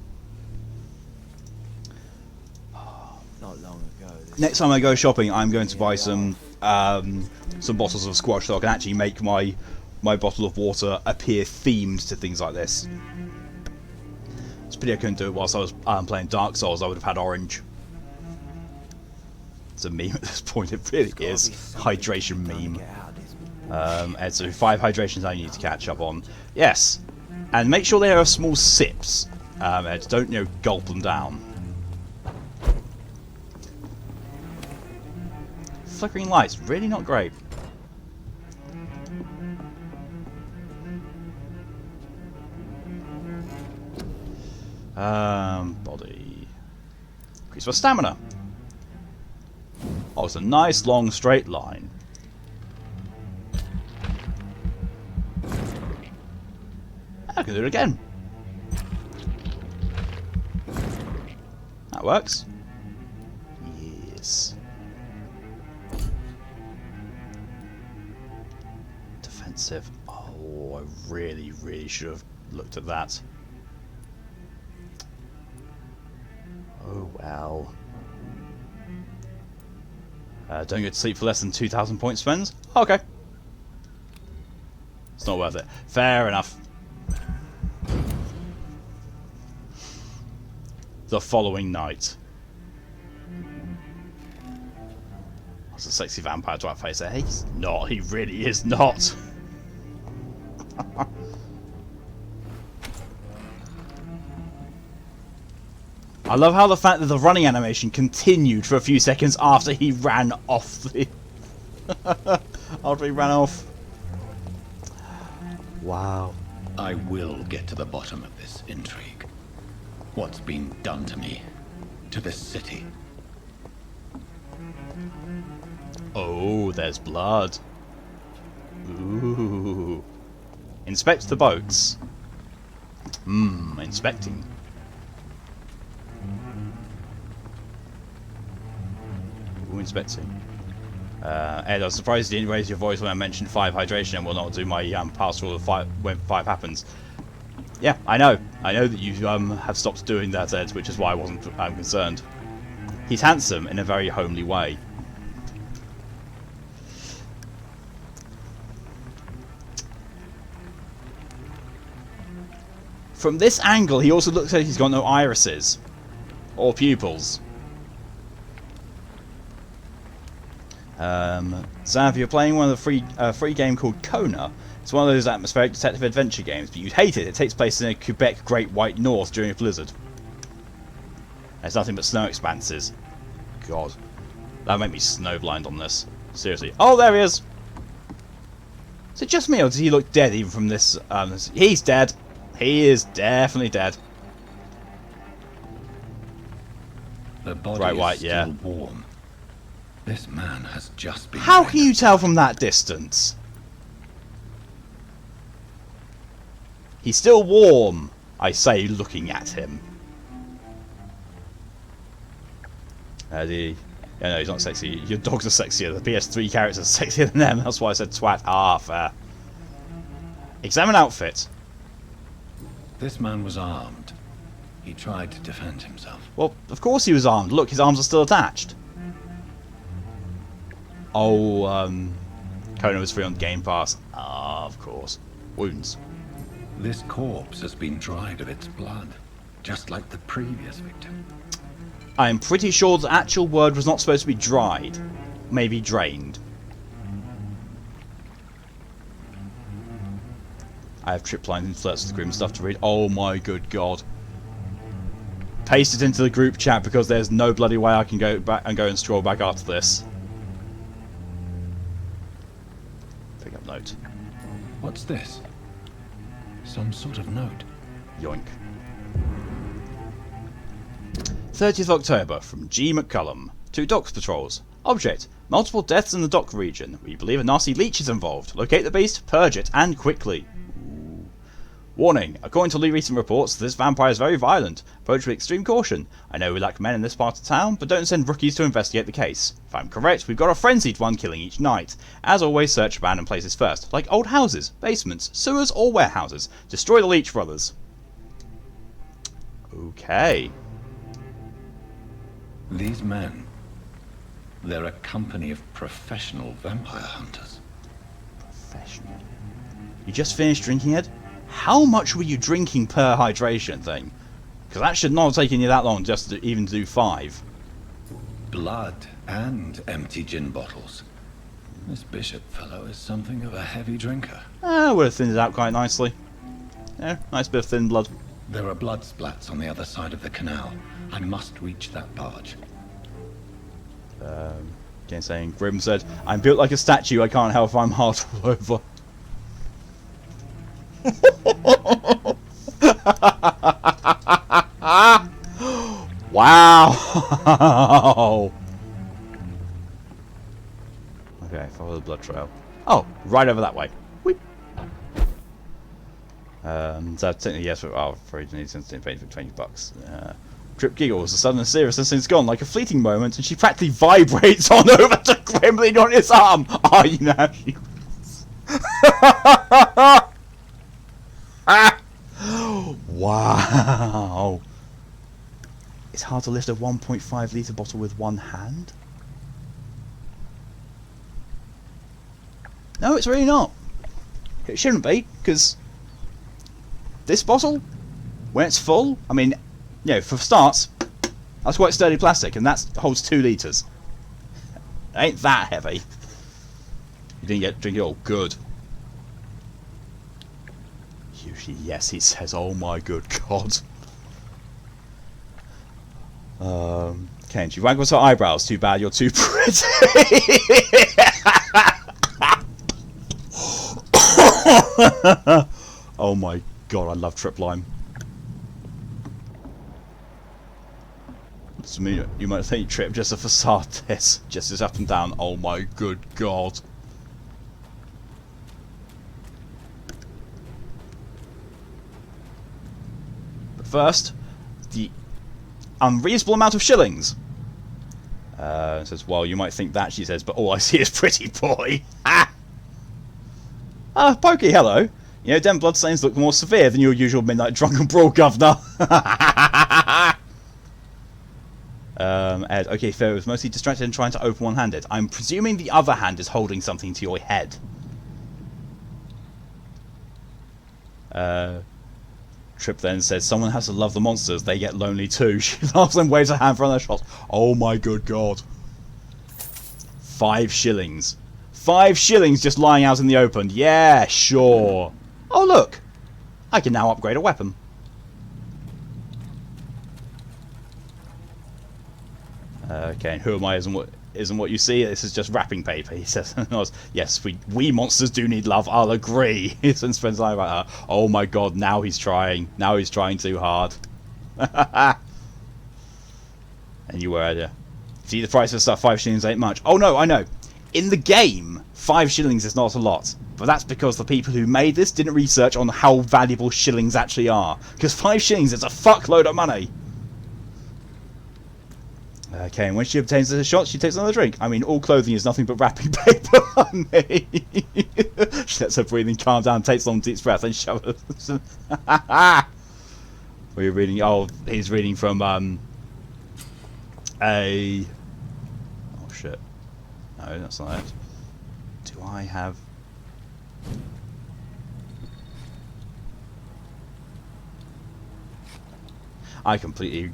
not long ago. Next time I go shopping, I'm going to buy some bottles of squash so I can actually make my bottle of water appear themed to things like this. It's a pity I couldn't do it whilst I was playing Dark Souls. I would have had orange. It's a meme at this point. It really is. Hydration meme. And so 5 hydrations I need to catch up on. Yes. And make sure they are small sips. Ed, don't, gulp them down. Flickering lights, really not great. Body. Increase my stamina. Oh, it's a nice long straight line. I can do it again. That works. Yes. Defensive. Oh, I really, really should have looked at that. Oh well. Don't go to sleep for less than 2,000 points spends? Okay. It's not worth it. Fair enough. The following night. That's a sexy vampire to our face there. He's not. He really is not. I love how the fact that the running animation continued for a few seconds after he ran off the... after he ran off. Wow. I will get to the bottom of this intrigue. What's been done to me? To this city? Oh, there's blood. Ooh. Inspect the boats. Inspecting. Ooh, inspecting. Ed, I was surprised you didn't raise your voice when I mentioned 5 hydration and will not do my pass rule of 5 when 5 happens. Yeah, I know. I know that you have stopped doing that, Ed, which is why I wasn't concerned. He's handsome in a very homely way. From this angle, he also looks like he's got no irises. Or pupils. Zav, you're playing one of the free game called Kona. It's one of those atmospheric detective adventure games, but you'd hate it. It takes place in a Quebec Great White North during a blizzard. There's nothing but snow expanses. God. That made me snowblind on this. Seriously. Oh, there he is! Is it just me, or does he look dead even from this? He's dead. He is definitely dead. The body Right, is white, still yeah. warm. This man has just been... How can you tell from that distance? He's still warm, I say, looking at him. No, he's not sexy. Your dogs are sexier. The PS3 characters are sexier than them. That's why I said twat. Ah, fair. Examine outfit. This man was armed. He tried to defend himself. Well, of course he was armed. Look, his arms are still attached. Oh, Kona was free on Game Pass. Ah, of course. Wounds. This corpse has been dried of its blood, just like the previous victim. I'm pretty sure the actual word was not supposed to be dried. Maybe drained. I have trip lines and flirts with the grim stuff to read. Oh my good god. Paste it into the group chat because there's no bloody way I can go back and scroll back after this. Pick up note. What's this? Some sort of note. Yoink. 30th of October from G. McCullum. 2 docks patrols. Object. Multiple deaths in the dock region. We believe a nasty leech is involved. Locate the beast, purge it, and quickly. Ooh. Warning. According to recent reports, this vampire is very violent. Approach with extreme caution. I know we lack men in this part of town, but don't send rookies to investigate the case. If I'm correct, we've got a frenzied one killing each night. As always, search abandoned places first, like old houses, basements, sewers, or warehouses. Destroy the Leech Brothers. Okay. These men, they're a company of professional vampire hunters. Professional. You just finished drinking it? How much were you drinking per hydration thing? Because that should not have taken you that long just to even do 5. Blood and empty gin bottles. This bishop fellow is something of a heavy drinker. Would have thinned it out quite nicely. Yeah, nice bit of thin blood. There are blood splats on the other side of the canal. I must reach that barge. Again saying, Grim said, I'm built like a statue, I can't help if I'm hard all over. Wow! Okay, follow the blood trail. Oh, right over that way. Weep. So technically yes, for needs instant paid for $20. Trip giggles, the sudden seriousness is gone like a fleeting moment, and she practically vibrates on over to Gremlin on his arm. Oh, you know she was. Wow. It's hard to lift a 1.5 litre bottle with one hand? No, it's really not. It shouldn't be, because this bottle, when it's full, I mean, you know, for starts, that's quite sturdy plastic, and that holds 2 litres. It ain't that heavy. You didn't drink it all. Good. Usually, yes, he says, oh my good god. Kenji, you waggle her eyebrows. Too bad, you're too pretty. Oh my god, I love Trip Lime. To me, you might think Trip just a facade test, just as up and down. Oh my good god. But first, the unreasonable amount of shillings. Says, well, you might think that, she says, but all I see is pretty boy. Ah! Pokey, hello. You know, dem bloodstains look more severe than your usual midnight drunken brawl, governor. Ed, okay, Phil was mostly distracted and trying to open one-handed. I'm presuming the other hand is holding something to your head. Trip then says, someone has to love the monsters, they get lonely too. She laughs and waves her hand for another shot. Oh my good god. 5 shillings. 5 shillings just lying out in the open. Yeah, sure. Oh look, I can now upgrade a weapon. Okay, and who am I isn't what you see. This is just wrapping paper. He says, yes, we monsters do need love, I'll agree. He spends time about her. Oh my god, now he's trying. Now he's trying too hard. And you were, yeah. See, the price of stuff, 5 shillings ain't much. Oh no, I know. In the game, 5 shillings is not a lot. But that's because the people who made this didn't research on how valuable shillings actually are. Because 5 shillings is a fuckload of money. Okay, and when she obtains a shot, she takes another drink. I mean, all clothing is nothing but wrapping paper, honey. She lets her breathing calm down, takes a long deep breath, and shoves. What are you reading? Oh, he's reading from a. Oh shit! No, that's not it. Do I have? I completely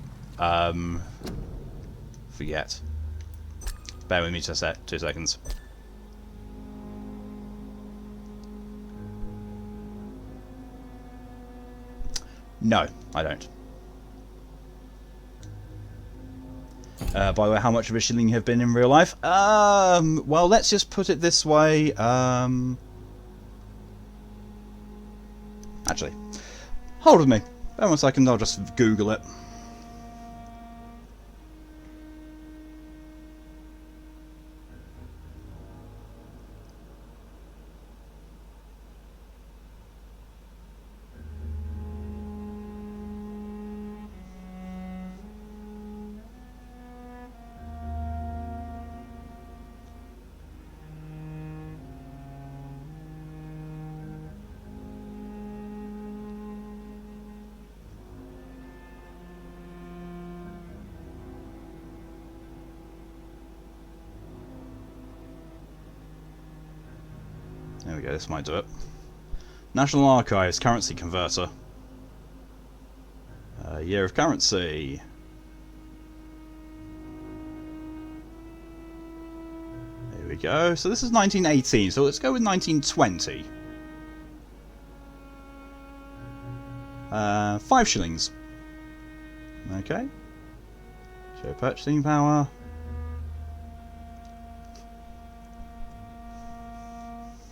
forget. Bear with me just a 2 seconds. No, I don't. By the way, how much of a shilling you have been in real life? Well, let's just put it this way. Actually, hold with me. Bear 1 second, I'll just Google it. There we go, this might do it. National Archives, currency converter. Year of currency. There we go. So this is 1918, so let's go with 1920. 5 shillings. Okay. Show purchasing power.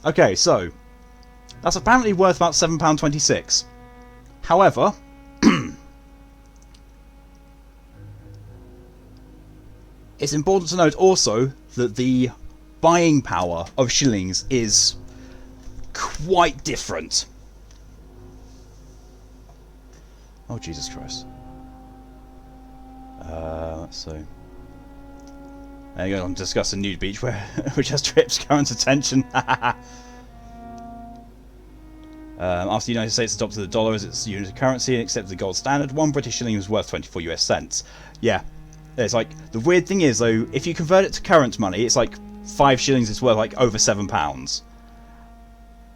Okay, so that's apparently worth about £7.26. However, it's important to note also that the buying power of shillings is quite different. Oh, Jesus Christ. Let's see. There you go, I'm discussing Nude Beach, which has Trip's current attention. After the United States adopted the dollar as its unit of currency and accepted the gold standard, 1 British shilling was worth 24 US cents. Yeah, it's like, the weird thing is though, if you convert it to current money, it's like 5 shillings is worth like over £7.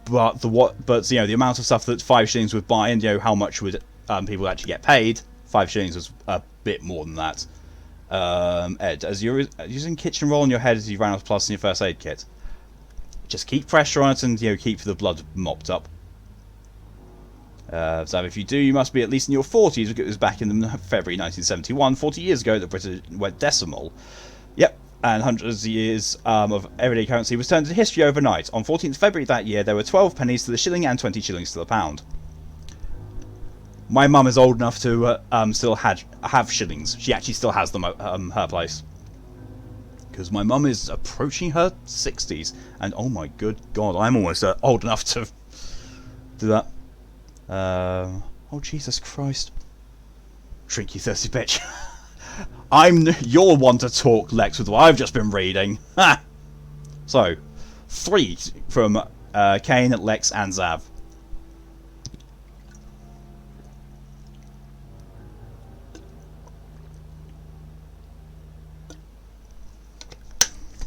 But you know, the amount of stuff that 5 shillings would buy, and you know how much would people actually get paid, 5 shillings was a bit more than that. Ed, as you're using kitchen roll on your head as you ran off plus in your first aid kit, just keep pressure on it and keep the blood mopped up. So if you do, you must be at least in your 40s, because it was back in February 1971, 40 years ago, that Britain went decimal. Yep, and hundreds of years of everyday currency was turned to history overnight. On 14th February that year, there were 12 pennies to the shilling and 20 shillings to the pound. My mum is old enough to still have shillings. She actually still has them at her place. Because my mum is approaching her 60s. And oh my good god, I'm almost old enough to do that. Oh Jesus Christ. Shrink, you thirsty bitch. You're one to talk, Lex, with what I've just been reading. Ha! So, 3 from Kane, Lex, and Zav.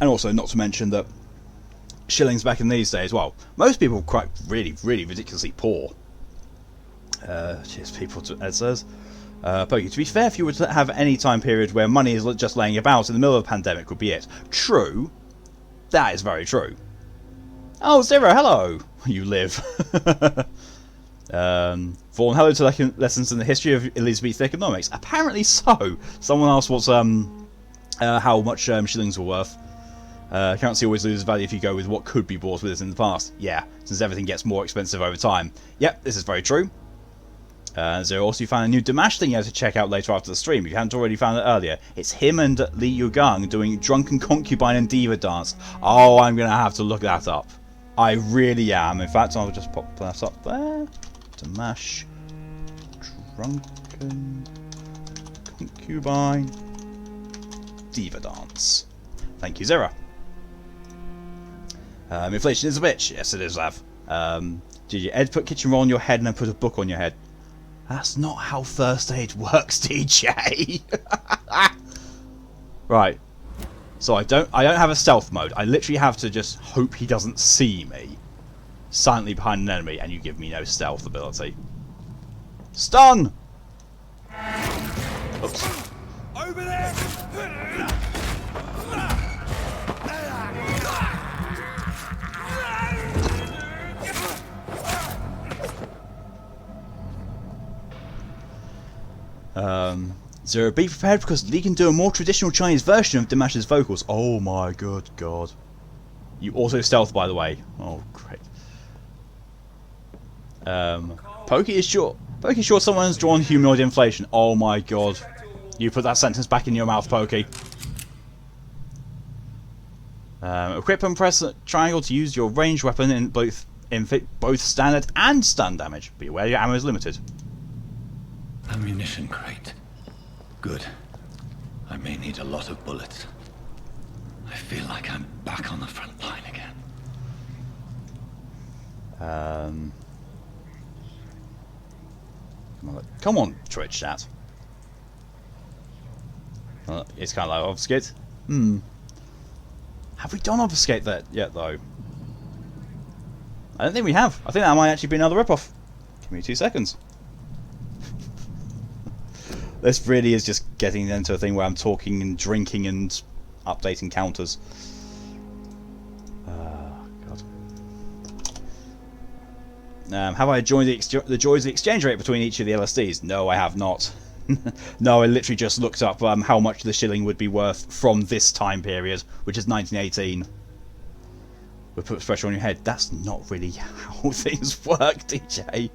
And also, not to mention that shillings back in these days, well, most people were quite really ridiculously poor. Cheers, people, Ed says. Pokey, to be fair, if you were to have any time period where money is just laying about in the middle of a pandemic would be it. True. That is very true. Oh, Zero, hello. You live. Vaughan, hello to lessons in the history of Elizabethan economics. Apparently so. Someone asked what's how much shillings were worth. Currency always loses value if you go with what could be bought with it in the past. Yeah, since everything gets more expensive over time. Yep, this is very true. Zero, also you found a new Dimash thing you have to check out later after the stream. If you hadn't already found it earlier. It's him and Li Yugang doing Drunken Concubine and Diva Dance. Oh, I'm going to have to look that up. I really am. In fact, I'll just pop that up there. Dimash. Drunken Concubine. Diva Dance. Thank you, Zero. Inflation is a bitch. Yes, it is, Lav. Did you Ed put kitchen roll on your head and then put a book on your head? That's not how first aid works, DJ. Right. So I don't have a stealth mode. I literally have to just hope he doesn't see me silently behind an enemy, and you give me no stealth ability. Stun. Oops. Over there. Zero, be prepared because Lee can do a more traditional Chinese version of Dimash's vocals. Oh my good god. You auto stealth, by the way. Oh, great. Pokey is sure someone's drawn humanoid inflation. Oh my god. You put that sentence back in your mouth, Pokey. Equip and press triangle to use your ranged weapon in both standard and stun damage. Be aware your ammo is limited. Ammunition crate. Good. I may need a lot of bullets. I feel like I'm back on the front line again. Come on, Twitch chat. It's kind of like obfuscate. Have we done obfuscate that yet, though? I don't think we have. I think that might actually be another ripoff. Give me 2 seconds. This really is just getting into a thing where I'm talking and drinking and updating counters. God. Have I joined the joys of the exchange rate between each of the LSDs? No, I have not. No, I literally just looked up how much the shilling would be worth from this time period, which is 1918. We put pressure on your head. That's not really how things work, DJ.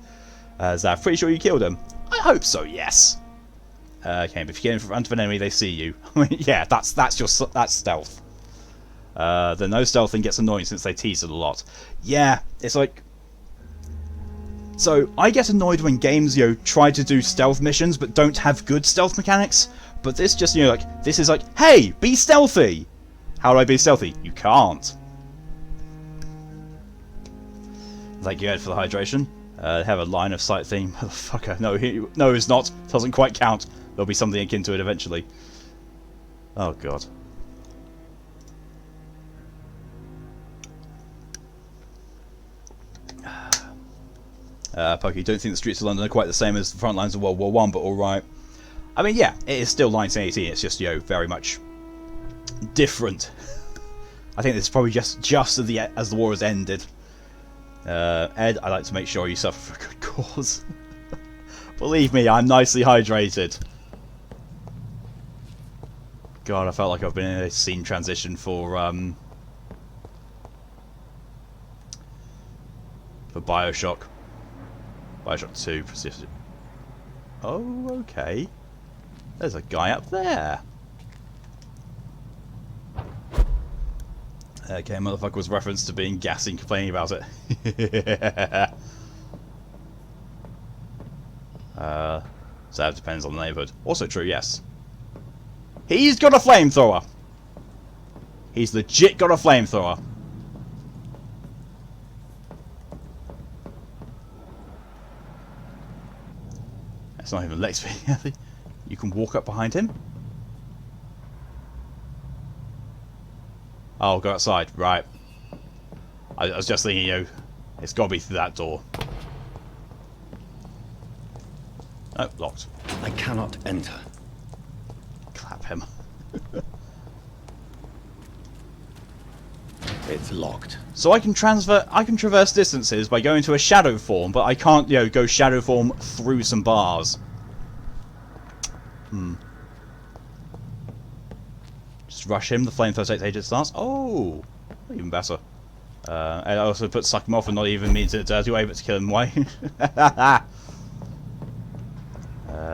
Zav, pretty sure you killed him. I hope so, yes. Okay, but if you get in front of an enemy, they see you. I mean, yeah, that's stealth. The no stealth thing gets annoying since they tease it a lot. Yeah, it's like. So I get annoyed when games, try to do stealth missions but don't have good stealth mechanics. But this just, this is like, hey, be stealthy. How do I be stealthy? You can't. Thank you, Ed, for the hydration. Have a line of sight theme. Motherfucker. No, it's not. Doesn't quite count. There'll be something akin to it eventually. Oh, God. Pokey, don't think the streets of London are quite the same as the front lines of World War I, but alright. I mean, yeah, it is still 1918. It's just, very much different. I think this is probably just as the war has ended. Ed, I like to make sure you suffer for a good cause. Believe me, I'm nicely hydrated. God, I felt like I've been in a scene transition for Bioshock. Bioshock 2. Oh, okay. There's a guy up there. Okay, motherfucker was referenced to being gassy and complaining about it. So that depends on the neighborhood. Also true, yes. He's got a flamethrower. He's legit got a flamethrower. That's not even Lex. You can walk up behind him. Oh, go outside. Right. I was just thinking, you know, it's got to be through that door. Oh, locked. I cannot enter. Clap him. It's locked. So I can traverse distances by going to a shadow form, but I can't, you know, go shadow form through some bars. Just rush him, the flamethrower takes ages starts. Oh, even better. And I also put suck him off and not even mean to dirty way, but to kill him away.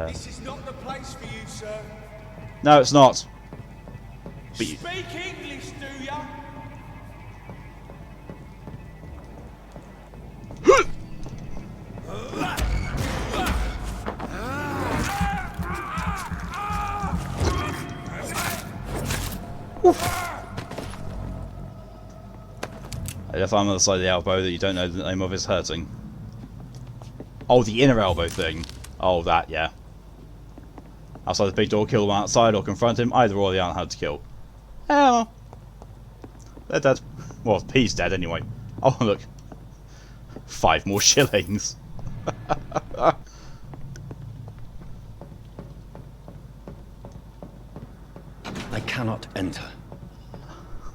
This is not the place for you, sir. No, it's not. But you... Speak English, do ya? I just found on the side of the elbow that you don't know the name of is hurting. Oh, the inner elbow thing. Oh, that, yeah. Outside the big door, kill him outside or confront him. Either or, they aren't hard to kill. Oh. They're dead. Well, he's dead anyway. Oh, look. 5 more shillings. I cannot enter.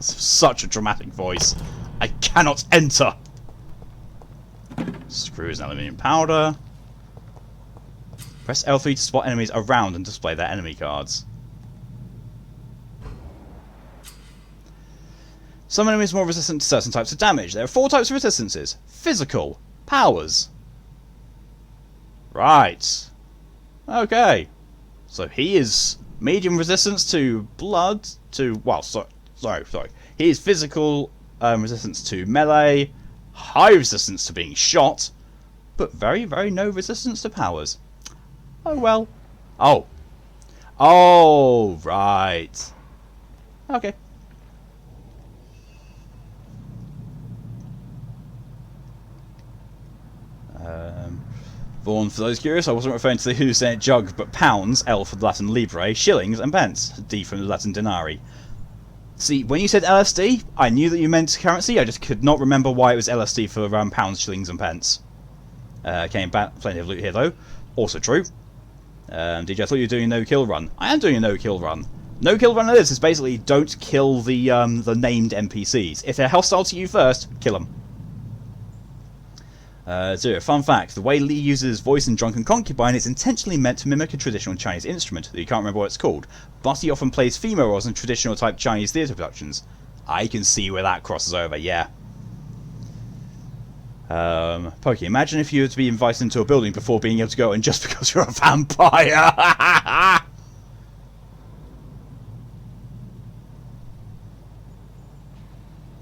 Such a dramatic voice. I cannot enter. Screws and aluminium powder. Press L3 to spot enemies around and display their enemy cards. Some enemies are more resistant to certain types of damage. There are 4 types of resistances. Physical. Powers. Right. Okay. So he is medium resistance to blood, to... Well, sorry. He is physical resistance to melee, high resistance to being shot, but very, very no resistance to powers. Oh well. Oh. Oh, right. Okay. Vaughan, for those curious, I wasn't referring to the Hussein jug, but pounds, L for the Latin libre, shillings, and pence, D from the Latin denari. See, when you said LSD, I knew that you meant currency, I just could not remember why it was LSD for pounds, shillings, and pence. Came back, plenty of loot here though. Also true. DJ, I thought you were doing a no-kill run. I am doing a no-kill run. No-kill run of this is basically don't kill the named NPCs. If they're hostile to you first, kill them. 0. Fun fact, the way Lee uses his voice in Drunken Concubine is intentionally meant to mimic a traditional Chinese instrument that you can't remember what it's called, but he often plays female roles in traditional type Chinese theatre productions. I can see where that crosses over, yeah. Pokey, imagine if you were to be invited into a building before being able to go in just because you're a vampire!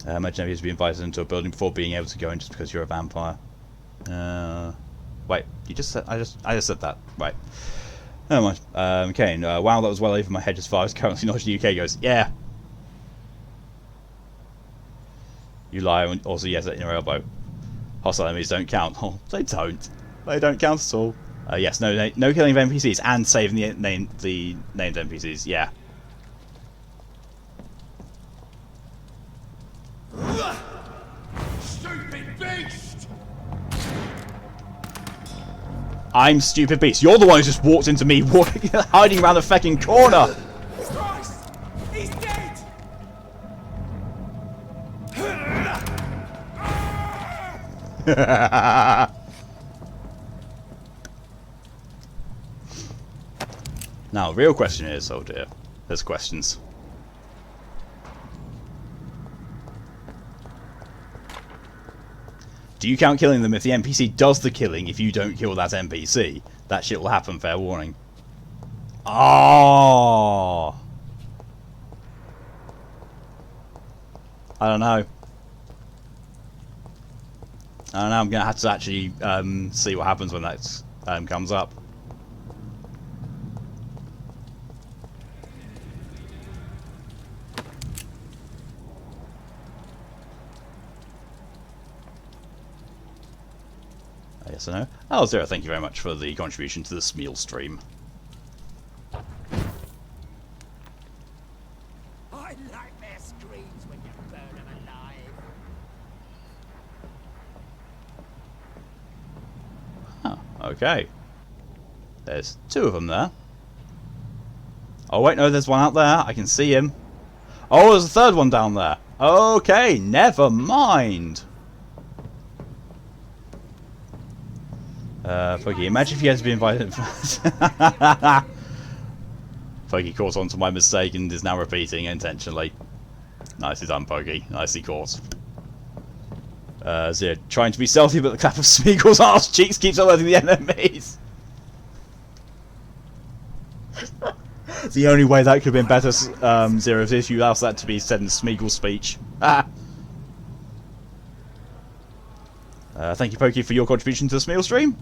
Imagine if you were to be invited into a building before being able to go in just because you're a vampire. Wait, you just said... I just said that. Right. Never mind. Kane, wow, that was well over my head as far as currency knowledge in the UK goes. Yeah. You lie, also yes, in your elbow. Hostile enemies don't count. Oh, they don't. They don't count at all. Yes, no killing of NPCs and saving the named NPCs. Yeah. Stupid beast! I'm stupid beast. You're the one who just walked into me hiding around the fucking corner. Christ! He's dead! Now, real question is, oh dear, there's questions. Do you count killing them if the NPC does the killing if you don't kill that NPC? That shit will happen, fair warning. Oh! I don't know. I'm gonna have to actually see what happens when that comes up. Yes or no? Oh, Zero, thank you very much for the contribution to this meal stream. I like their screams when you burn them alive. Oh, okay. There's 2 of them there. Oh wait, no, there's one out there. I can see him. Oh, there's a 3rd one down there. Okay, never mind. Foggy, imagine if you had to be invited. Foggy caught on to my mistake and is now repeating intentionally. Nicely done, Foggy. Nicely caught. Zero, trying to be stealthy, but the clap of Smeagol's arse cheeks keeps alerting the enemies. The only way that could have been better, Zero, is if you asked that to be said in Smeagol's speech. Thank you, Pokey, for your contribution to this meal stream.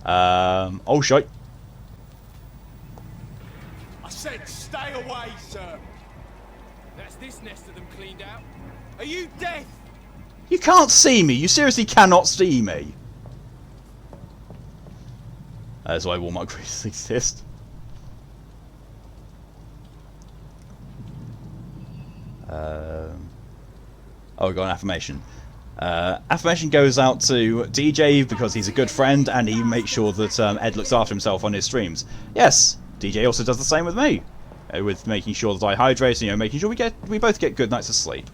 Oh, shite. I said stay away, sir. That's this nest of them cleaned out. Are you deaf? You can't see me. You seriously cannot see me. That's why Walmart creators exist. Oh, we got an affirmation. Affirmation goes out to DJ because he's a good friend and he makes sure that Ed looks after himself on his streams. Yes, DJ also does the same with me, with making sure that I hydrate, and, making sure we both get good nights of sleep.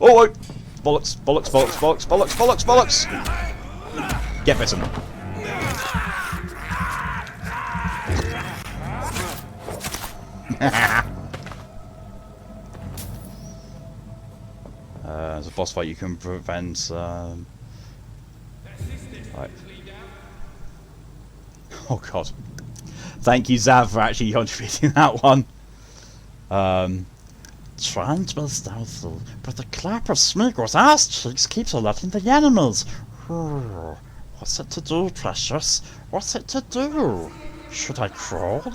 Oh, bollocks, bollocks, bollocks, bollocks, bollocks, bollocks, bollocks! Get bitten. As a boss fight, you can prevent. Right. Oh god! Thank you, Zav, for actually contributing that one. Trying to be stealthy, but the clap of Smeagol's ass cheeks keeps alerting the animals. What's it to do, precious? What's it to do? Should I crawl?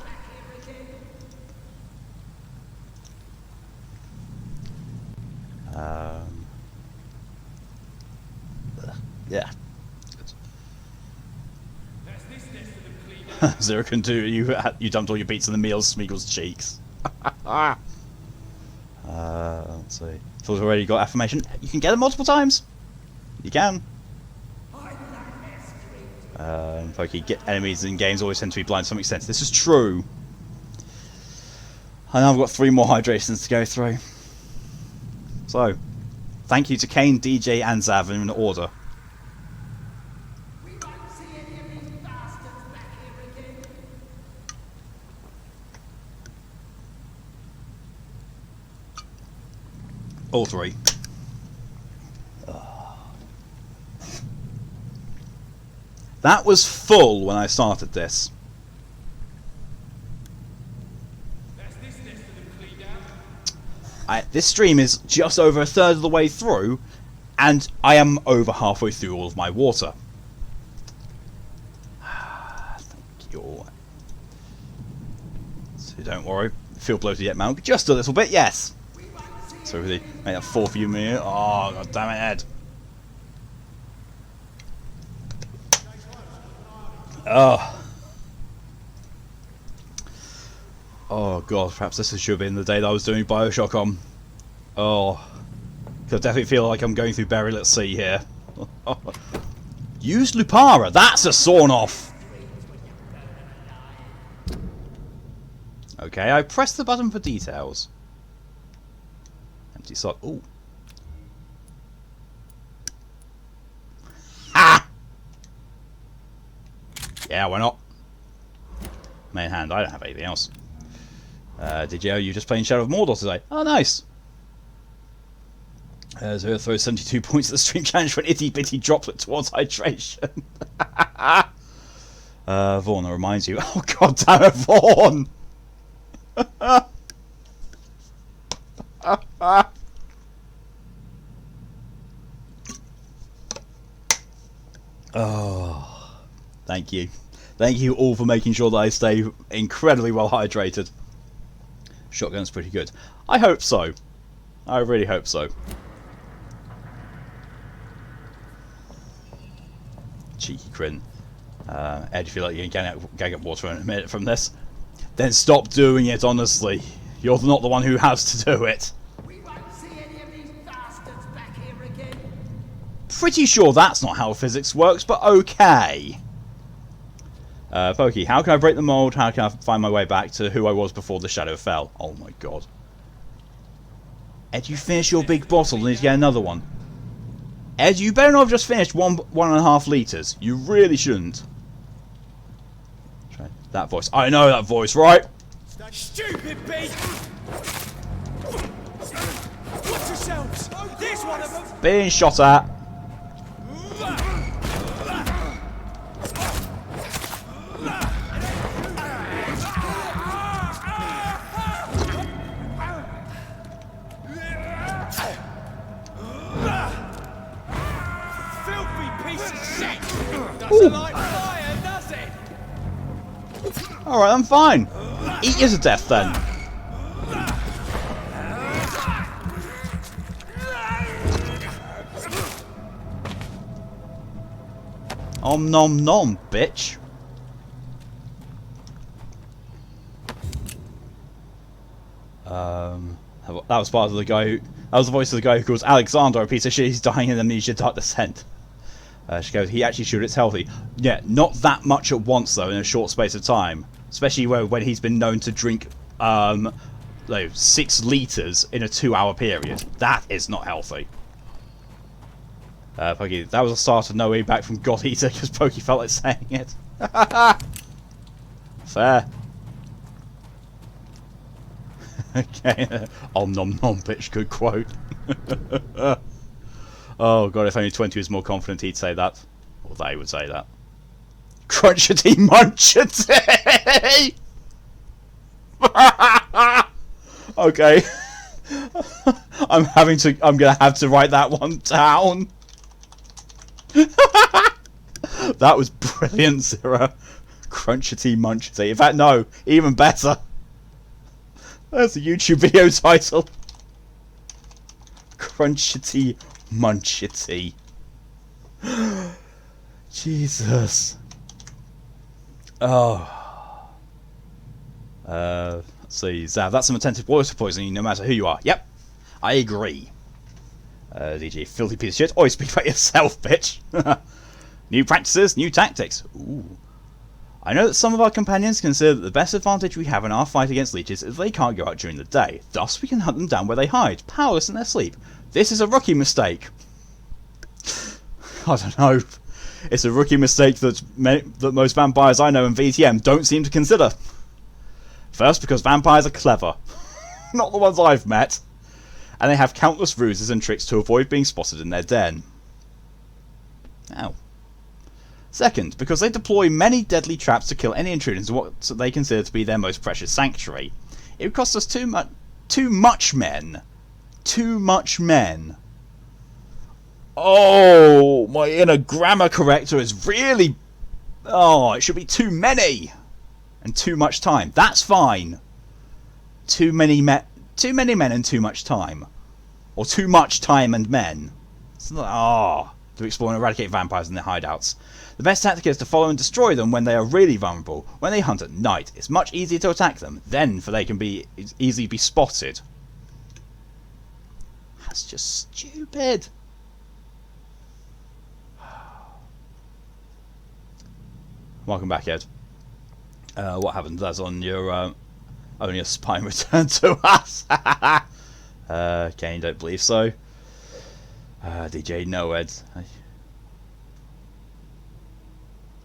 Yeah. Zero can do. You dumped all your beats in the meals, Smeagol's cheeks. Let's see. Phil's already got affirmation. You can get it multiple times. You can. Pokey, enemies in games always tend to be blind to some extent. This is true. And I've got 3 more hydrations to go through. So, thank you to Kane, DJ, and Zav in order. All 3. That was full when I started this. This stream is just over 1/3 of the way through, and I am over halfway through all of my water. Thank you. So don't worry, feel bloated yet, Mount. Just a little bit, yes. So really make that 4 for you, me. Oh, god damn it, Ed. Oh. Oh god, perhaps this should have been the day that I was doing Bioshock on. Oh. I definitely feel like I'm going through Burial at Sea here. Use Lupara, that's a sawn off! Okay, I pressed the button for details. Empty slot. Ooh. Ah! Yeah, why not? Main hand, I don't have anything else. Did you just playing Shadow of Mordor today? Oh, nice. Zero throws 72 points at the stream challenge for an itty bitty droplet towards hydration. Vaughn, that reminds you. Oh, god damn it, Vaughn! Oh, thank you. Thank you all for making sure that I stay incredibly well hydrated. Shotgun's pretty good. I hope so. I really hope so. cheeky grin. Ed, if you like, you're gonna get water in a minute from this. Then stop doing it, honestly. You're not the one who has to do it. We won't see any of these bastards back here again. Pretty sure that's not how physics works, but okay. Pokey, how can I break the mold? How can I find my way back to who I was before the shadow fell? Oh my god. Ed, you finished your big bottle and need to get another one. Ed, you better not have just finished 1.5 litres. You really shouldn't. Try that voice. I know that voice, right? Stupid beast! Watch yourselves! There's one of them! Being shot at. Filthy piece of shit! Doesn't like fire, does it? Alright, I'm fine. Eat you to death then. Om nom nom, bitch. That was part of the guy who... That was the voice of the guy who calls Alexander a piece of shit. He's dying in amnesia dark descent. She goes, he actually should, it's healthy. Yeah, not that much at once though, in a short space of time. Especially when he's been known to drink 6 litres in a 2-hour period. That is not healthy. Pokey, that was a start of no way back from God Eater because Pokey felt like saying it. Fair. Okay. Om nom nom, bitch. Good quote. Oh god, if only 20 was more confident he'd say that. Or they would say that. Crunchity Munchity! Okay. I'm gonna have to write that one down. That was brilliant, Zira. Crunchity Munchity. In fact, no, even better. That's a YouTube video title. Crunchity Munchity. Jesus. Oh. Let's see. Zav, that's some attentive water poisoning no matter who you are. Yep. I agree. DJ, filthy piece of shit. Always speak about yourself, bitch. New practices, new tactics. Ooh. I know that some of our companions consider that the best advantage we have in our fight against leeches is they can't go out during the day. Thus, we can hunt them down where they hide, powerless in their sleep. This is a rookie mistake. I don't know. It's a rookie mistake that most vampires I know in VTM don't seem to consider. First, because vampires are clever. Not the ones I've met. And they have countless ruses and tricks to avoid being spotted in their den. Ow. Second, because they deploy many deadly traps to kill any intruders in what they consider to be their most precious sanctuary. It would cost us too much men. Too much men. Oh, my inner grammar corrector is really... Oh, it should be too many. And too much time. That's fine. Too many men and too much time. Or too much time and men. It's not... to explore and eradicate vampires in their hideouts. The best tactic is to follow and destroy them when they are really vulnerable. When they hunt at night, it's much easier to attack them. Then, for they can easily be spotted. That's just stupid. Welcome back, Ed. What happened? That's on your only a spine returned to us. Kane, don't believe so. DJ, no, Ed.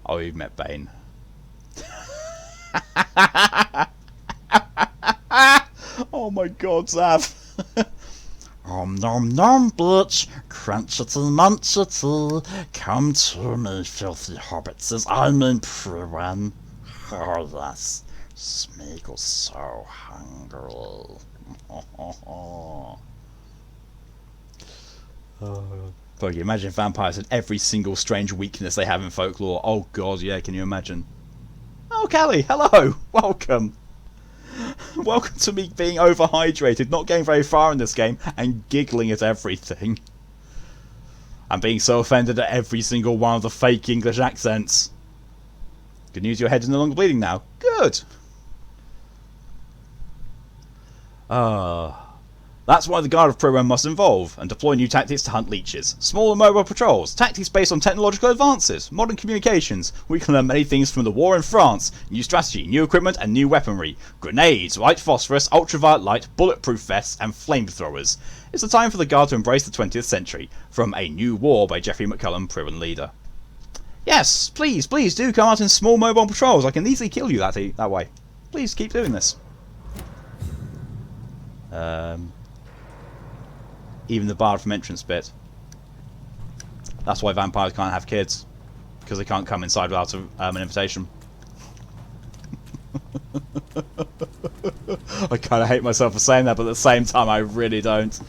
Oh, you've met Bane. Oh my god, Zav. Om nom nom, bitch. Crunchity Munchity. Come to me, filthy hobbits, as I'm in prison. Oh yes, Smeagol's so hungry. But you imagine vampires had every single strange weakness they have in folklore. Oh god, yeah, can you imagine? Oh, Callie, hello! Welcome! Welcome to me being overhydrated, not getting very far in this game, and giggling at everything. I'm being so offended at every single one of the fake English accents. Good news, your head is no longer bleeding now. Good. That's why the Guard of Program must evolve and deploy new tactics to hunt leeches. Smaller mobile patrols, tactics based on technological advances, modern communications. We can learn many things from the war in France. New strategy, new equipment and new weaponry. Grenades, white phosphorus, ultraviolet light, bulletproof vests and flamethrowers. It's the time for the Guard to embrace the 20th century. From A New War by Jeffrey McCullum, Proven Leader. Yes, please do come out in small mobile patrols. I can easily kill you that way. Please keep doing this. Even the barred from entrance bit. That's why vampires can't have kids. Because they can't come inside without an invitation. I kind of hate myself for saying that, but at the same time I really don't.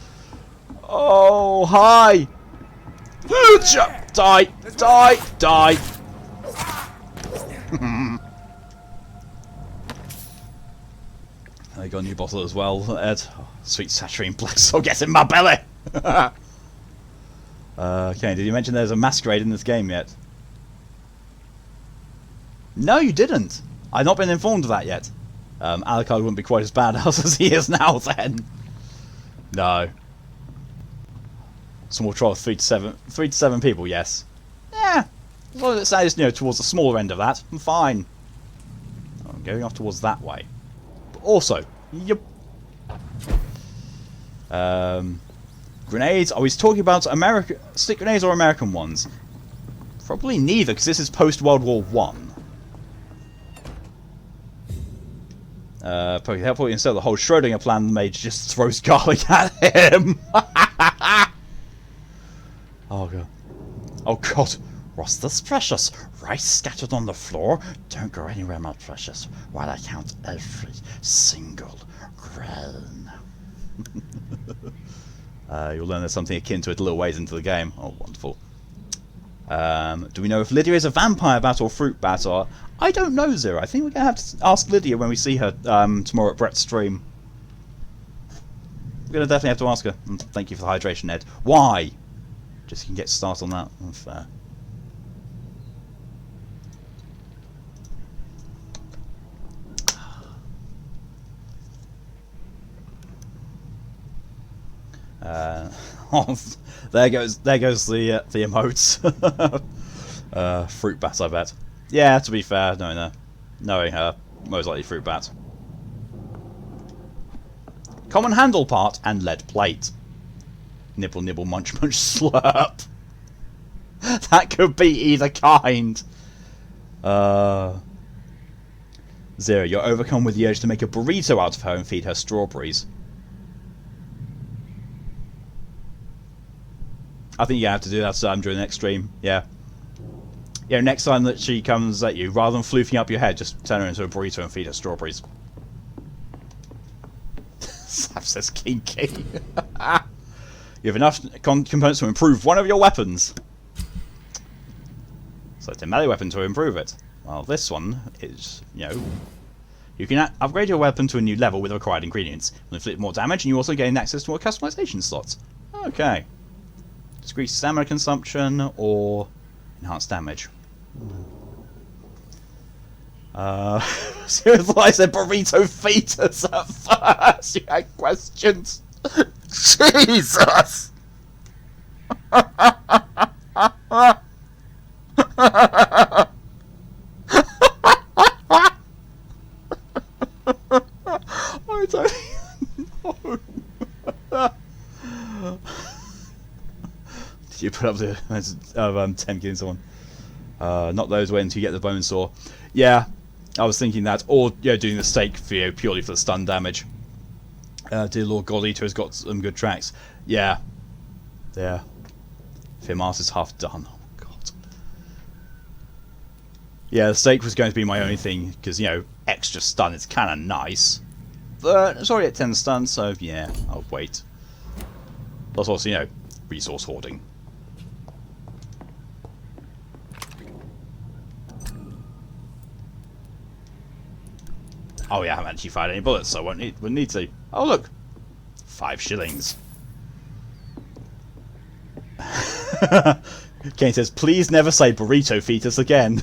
Oh, hi! Die! Die! Die! I got a new bottle as well, Ed. Oh, sweet saturine black soul gets in my belly! Okay, did you mention there's a Masquerade in this game yet? No, you didn't! I've not been informed of that yet. Alucard wouldn't be quite as badass as he is now then. No. Small trial of 3 to 7 people, yes. Yeah, as long as it stays, you know, towards the smaller end of that, I'm fine. I'm going off towards that way. But also, yep. Grenades, are we talking about stick grenades or American ones? Probably neither, because this is post-World War One. Probably helpful instead of the whole Schrodinger plan, the mage just throws garlic at him. Oh god. Oh god. What's this, precious? Rice scattered on the floor? Don't go anywhere, my precious, while I count every single grain. You'll learn there's something akin to it a little ways into the game. Oh, wonderful. Do we know if Lydia is a vampire bat or fruit bat? Or I don't know, Zero. I think we're going to have to ask Lydia when we see her tomorrow at Brett's stream. We're going to definitely have to ask her. And thank you for the hydration, Ed. Why? Just so you can get started on that. Unfair. Oh, there goes the emotes. Fruit bat, I bet. Yeah, to be fair, knowing her, most likely fruit bat. Common handle part and lead plate. Nibble, nibble, munch, munch, slurp. That could be either kind. Zero, you're overcome with the urge to make a burrito out of her and feed her strawberries. I think you have to do that during the next stream. Yeah. Yeah, next time that she comes at you, rather than floofing up your head, just turn her into a burrito and feed her strawberries. Sav says kinky. You have enough components to improve one of your weapons. So it's a melee weapon to improve it. Well, this one is, you can upgrade your weapon to a new level with the required ingredients. You'll inflict more damage, and you also gain access to more customization slots. Okay. Decreased stamina consumption or enhanced damage. Seriously, I said burrito fetus at first. You had questions. Jesus. I don't know. You put up the 10 killing someone. Not those way until you get the bone saw. Yeah, I was thinking that, or doing the stake for purely for the stun damage. Dear Lord God Eater has got some good tracks. Yeah. Firmas is half done. Oh god. Yeah, the stake was going to be my only thing because extra stun is kind of nice, but it's already at 10 stun, so yeah, I'll wait. Plus also resource hoarding. Oh yeah, I haven't actually fired any bullets, so I wouldn't need to. Oh look! 5 shillings. Kane says, please never say burrito fetus again.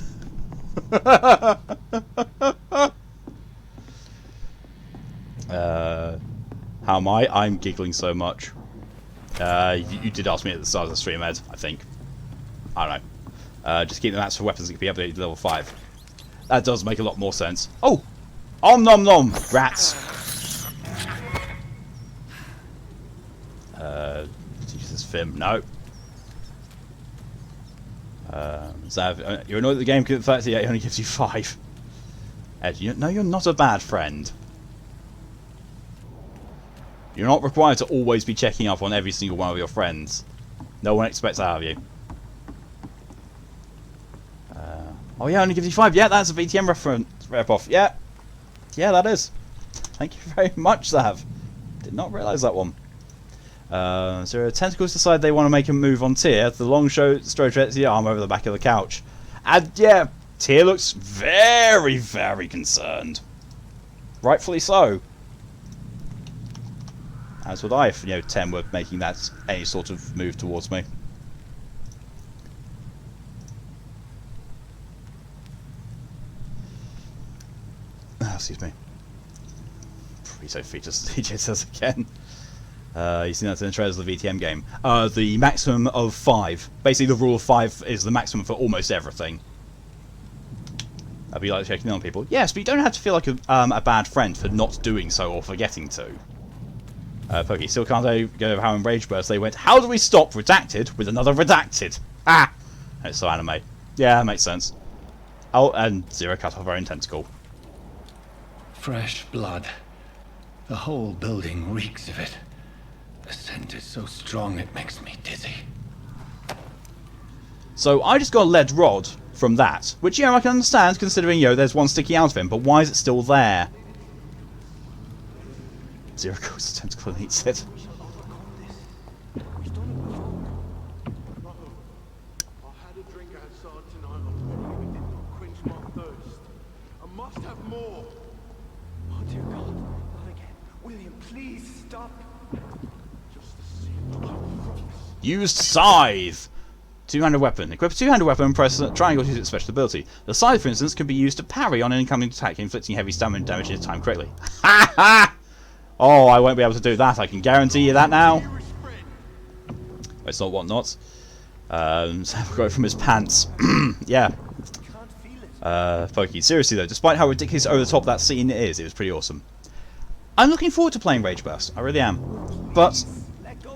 How am I? I'm giggling so much. You did ask me at the start of the stream, Ed, I think. I don't know. Just keep the mats for weapons that can be updated to level 5. That does make a lot more sense. Oh! Om nom nom! Rats! Jesus, Fim. No. Zav, you're annoyed that the game gives 38 only gives you 5. Ed, no, you're not a bad friend. You're not required to always be checking up on every single one of your friends. No one expects that of you. Oh yeah, only gives you 5. Yeah, that's a VTM reference. Ripoff. Yeah. Yeah, that is. Thank you very much, Zav. Did not realise that one. So tentacles decide they want to make a move on Tyr. The long stretches the arm over the back of the couch. And yeah, Tyr looks very, very concerned. Rightfully so. As would I if, 10 were making that any sort of move towards me. Excuse me. Burrito fetus, DJ says again. You see that's in the trailers of the VTM game. The maximum of 5. Basically, the rule of 5 is the maximum for almost everything. I'd be like checking in on people. Yes, but you don't have to feel like a bad friend for not doing so or forgetting to. Pokey, still can't go over how in Rage Burst they went, how do we stop Redacted with another Redacted? Ah! It's so anime. Yeah, that makes sense. Oh, and Zero cut off her own tentacle. Fresh blood. The whole building reeks of it. The scent is so strong it makes me dizzy. So I just got a lead rod from that, which I can understand considering there's one sticking out of him, but why is it still there? Zero goes to tentacle and eats it. Used scythe! Two-handed weapon. Equip a two-handed weapon and press triangle to use its special ability. The scythe, for instance, can be used to parry on an incoming attack, inflicting heavy stamina damage if timed correctly. Ha ha! Oh, I won't be able to do that, I can guarantee you that now. It's not whatnot. So I've got it from his pants. Yeah. Pokey. Seriously though, despite how ridiculous over the top that scene is, it was pretty awesome. I'm looking forward to playing Rage Burst. I really am. But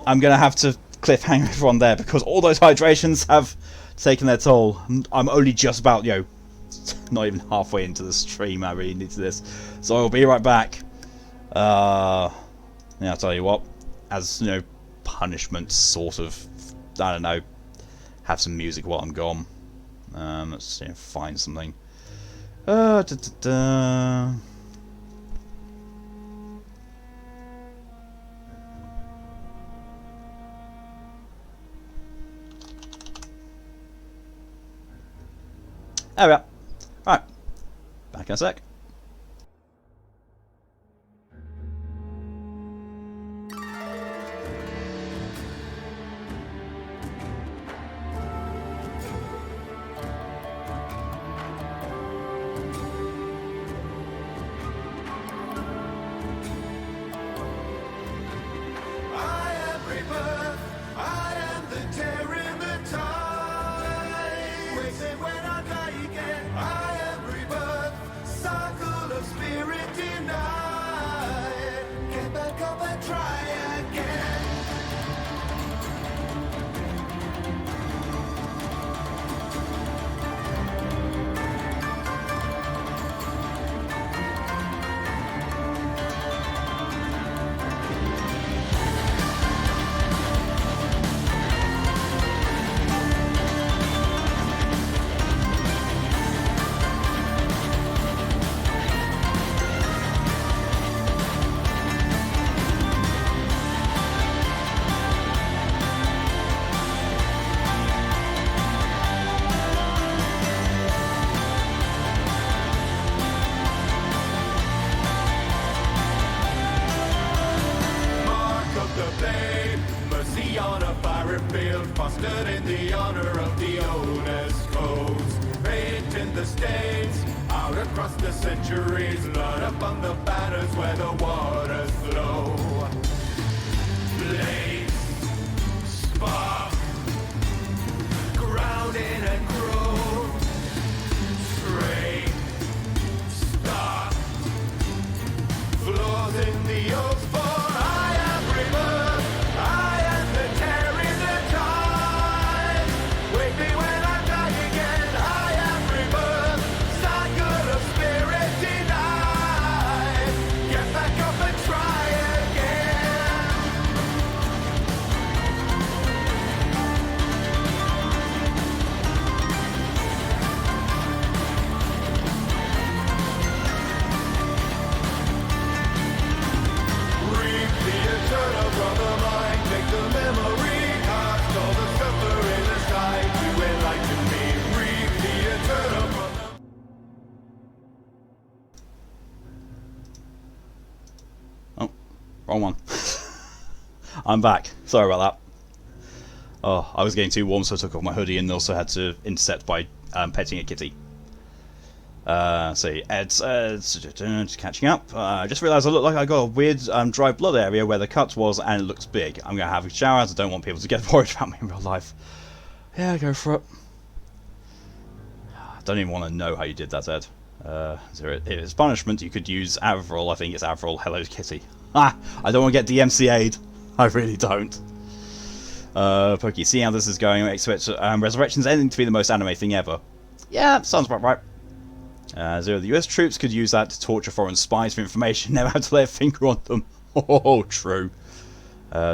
I'm going to have to cliffhanger everyone there because all those hydrations have taken their toll. I'm only just about, not even halfway into the stream I really need to this. So I'll be right back. Yeah, I'll tell you what. As, punishment, sort of, I don't know, have some music while I'm gone. Let's find something. There we are. Right. Back in a sec. When I die again, I am rebirth. Son stood in the honor of the owner's codes. Painting the stains out across the centuries. Blood upon the banners where the waters flow. Blaze, spark, ground in and grow. Train, start, flows in the oaks for I am river. I am the tearing the tide. Wake me when I die again. I am river. Cycle of spirit denied. Get back up and try again. Reap the eternal from the mind. Take the memory. Cast all the suffering aside to enlighten me. Reap the eternal from the Oh, wrong one. I'm back. Sorry about that. Oh, I was getting too warm, so I took off my hoodie and also had to intercept by petting a kitty. See, Ed's catching up. I just realised I look like I got a weird dry blood area where the cut was, and it looks big. I'm going to have a shower as I don't want people to get worried about me in real life. Yeah, go for it. I don't even want to know how you did that, Ed. As punishment, you could use Avril. I think it's Avril. Hello, Kitty. Ah, I don't want to get DMCA'd. I really don't. Pokey, see how this is going. I expect Resurrection's ending to be the most anime thing ever. Yeah, sounds about right. Zero, the US troops could use that to torture foreign spies for information, never have to lay a finger on them. Oh, true.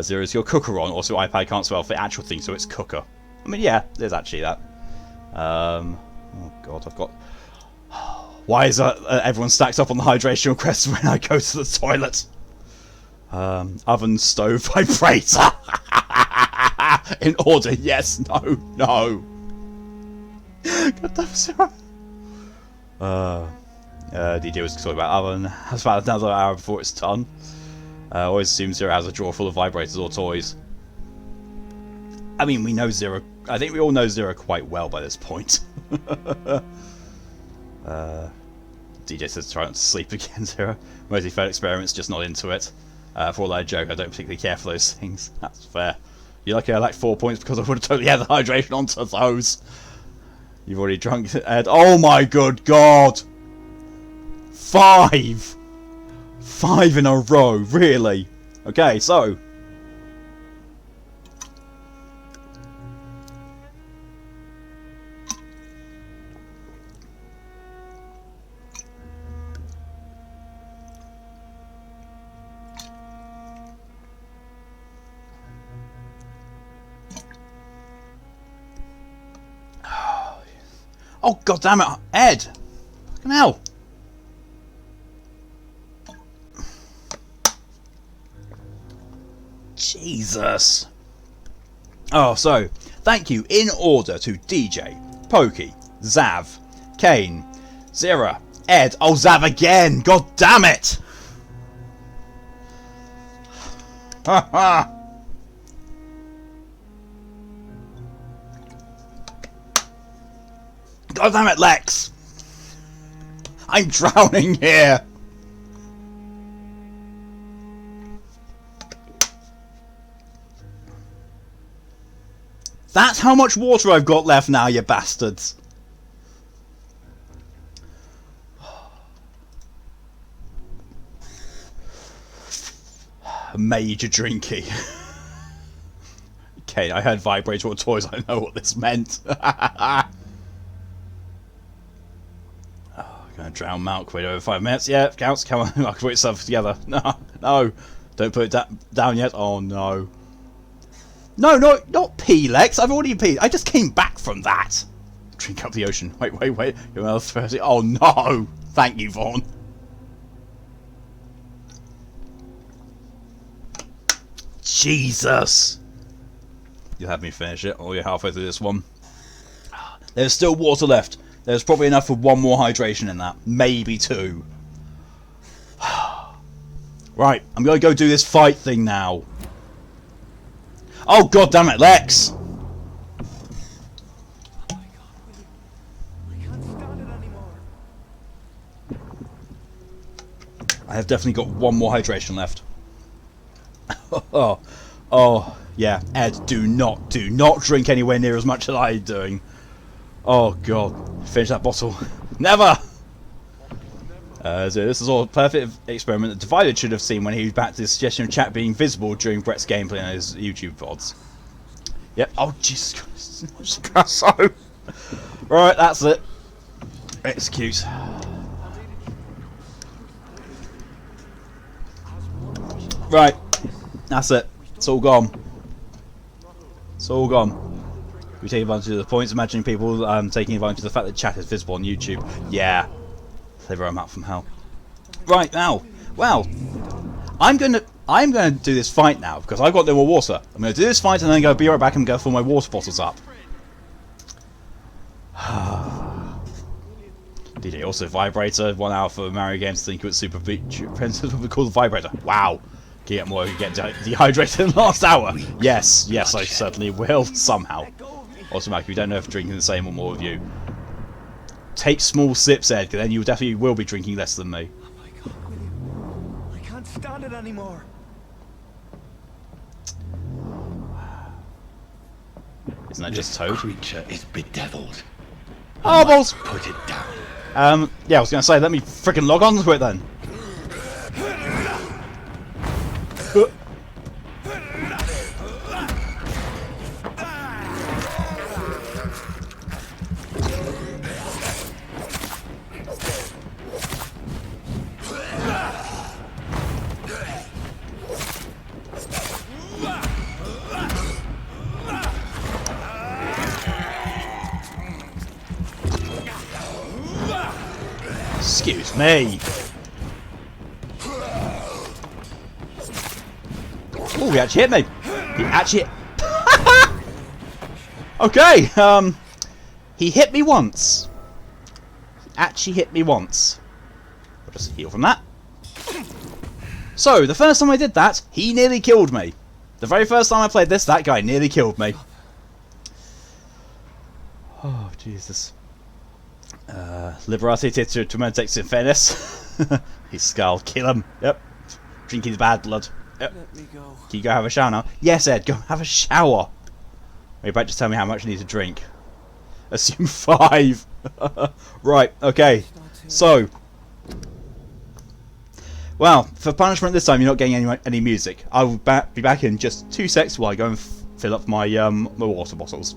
Zero, is your cooker on? Also, iPad can't spell for actual thing, so it's cooker. I mean, yeah, there's actually that. Oh god, I've got... Why is everyone stacked up on the hydration requests when I go to the toilet? Oven, stove, vibrator. In order, yes, no, no. God damn, Zero. DJ was talking about oven. Has about another hour before it's done. Always assume Zero has a drawer full of vibrators or toys. I mean, we know Zero. I think we all know Zero quite well by this point. DJ says try not to sleep again, Zero. Mostly failed experiments, just not into it. For all that joke, I don't particularly care for those things. That's fair. You're lucky I like 4 points because I would have totally had the hydration onto those. You've already drunk Ed. Oh my good god! 5! 5 in a row, really? Okay, so... Oh god damn it, Ed! Fucking hell! Jesus! Oh, so, thank you in order to DJ, Pokey, Zav, Kane, Zira, Ed, oh Zav again! God damn it! Ha ha! God damn it, Lex! I'm drowning here! That's how much water I've got left now, you bastards! Major drinky. Okay, I heard vibrator or toys, I know what this meant. Gonna drown Malk, wait over 5 minutes. Yeah, counts, come on, I can put yourself together. No, no, don't put it down yet. Oh no. No, no, not pee, Lex. I've already peed. I just came back from that. Drink up the ocean. Wait. You're else thirsty. Oh no. Thank you, Vaughn. Jesus. You'll have me finish it, or you're halfway through this one. There's still water left. There's probably enough for one more hydration in that. Maybe 2. Right, I'm going to go do this fight thing now. Oh, god damn it, Lex! I have definitely got one more hydration left. Oh, yeah. Ed, do not drink anywhere near as much as I'm doing. Oh god, finish that bottle. Never! So this is all a perfect experiment that Divided should have seen when he backed his suggestion of chat being visible during Brett's gameplay on his YouTube VODs. Yep, oh Jesus Christ, so... Right, that's it. Execute. Right, that's it. It's all gone. It's all gone. We take advantage of the points, imagining people taking advantage of the fact that chat is visible on YouTube. Yeah. Save our map from hell. Right now, well, I'm gonna do this fight now because I've got no more water. I'm gonna do this fight and then be right back and go fill my water bottles up. DJ also vibrator. 1 hour for Mario games. Think it was super expensive. What we call the vibrator. Wow. Can you get more? You get dehydrated in the last hour. Yes, I certainly will somehow. Automatically, we don't know if drinking the same or more of you. Take small sips, Ed, then you definitely will be drinking less than me. Oh my god, William. I can't stand it anymore. Isn't that just Toad? Creature is bedeviled. Oh, balls! Put it down. Yeah, I was going to say, let me frickin' log on to it then. Excuse me. Oh, he actually hit me. He actually... Okay, he hit me once. He actually hit me once. I'll just heal from that. So, the first time I did that, he nearly killed me. The very first time I played this, that guy nearly killed me. Oh, Jesus. Liberate to Tormentex in fairness. He's Skal. Kill him. Yep. Drink his bad blood. Yep. Let me go. Can you go have a shower now? Yes, Ed. Go have a shower. Are you about to tell me how much I need to drink? Assume 5. Right. Okay. So. Well, for punishment this time, you're not getting any music. I'll be back in just 2 seconds while I go and fill up my my water bottles.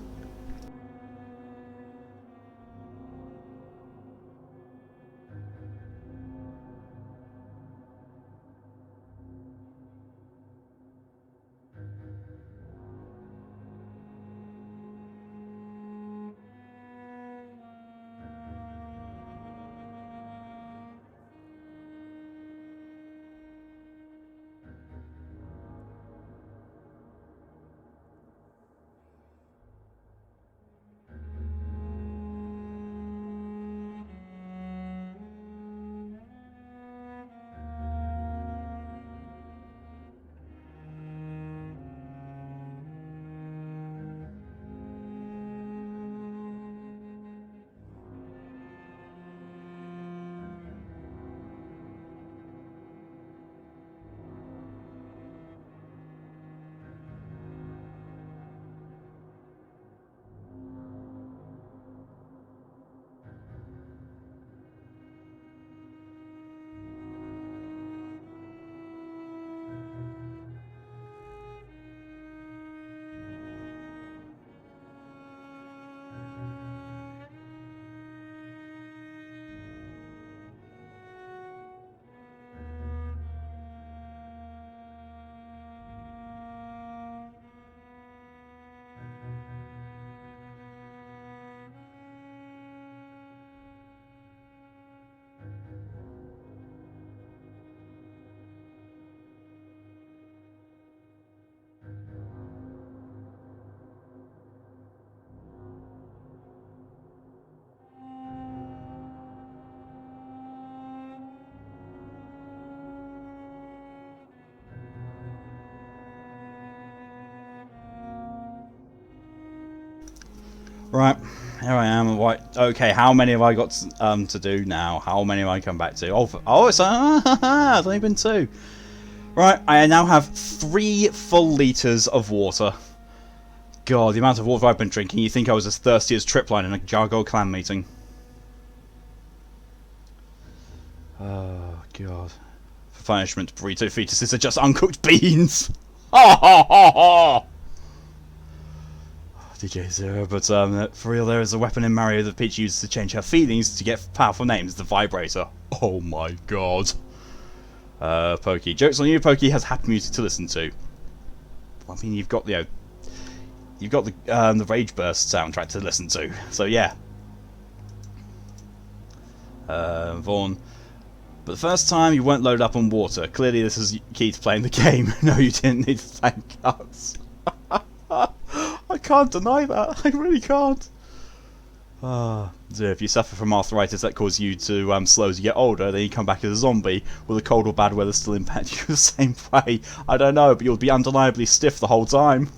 Right, Here I am. Right. Okay, how many have I got to do now? How many have I come back to? Oh, it's only been 2. Right, I now have 3 full litres of water. God, the amount of water I've been drinking, you think I was as thirsty as Tripline in a Jargo clan meeting. Oh, God. For punishment, burrito fetuses are just uncooked beans! Ha ha ha ha! DJ Zero, but for real, there is a weapon in Mario that Peach uses to change her feelings to get powerful names, the Vibrator. Oh my God. Pokey. Joke's on you, Pokey has happy music to listen to. I mean, you've got the Rage Burst soundtrack to listen to, so yeah. Vaughn. But the first time you weren't loaded up on water. Clearly this is key to playing the game. No, you didn't need to thank us. I can't deny that. I really can't. So if you suffer from arthritis that causes you to slow as you get older, then you come back as a zombie. Will the cold or bad weather still impact you the same way? I don't know, but you'll be undeniably stiff the whole time.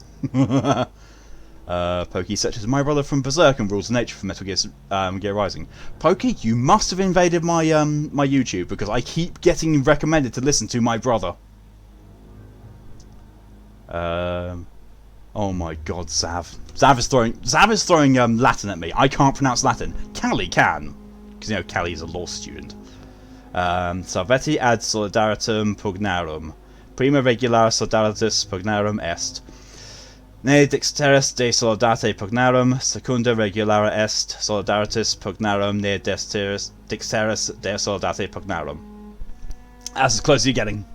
Pokey such as my brother from Berserk and Rules of Nature from Metal Gear Rising. Pokey, you must have invaded my my YouTube because I keep getting recommended to listen to my brother. Oh my God, Zav. Zav is throwing Latin at me. I can't pronounce Latin. Callie can, because you know Callie is a law student. Salvetti ad solidaritum pugnarum. Prima regular solidaritas pugnarum est. Ne dexteris de solidate pugnarum, secunda regulara est solidaritas pugnarum ne dexteris de solidate pugnarum. That's as close as you're getting.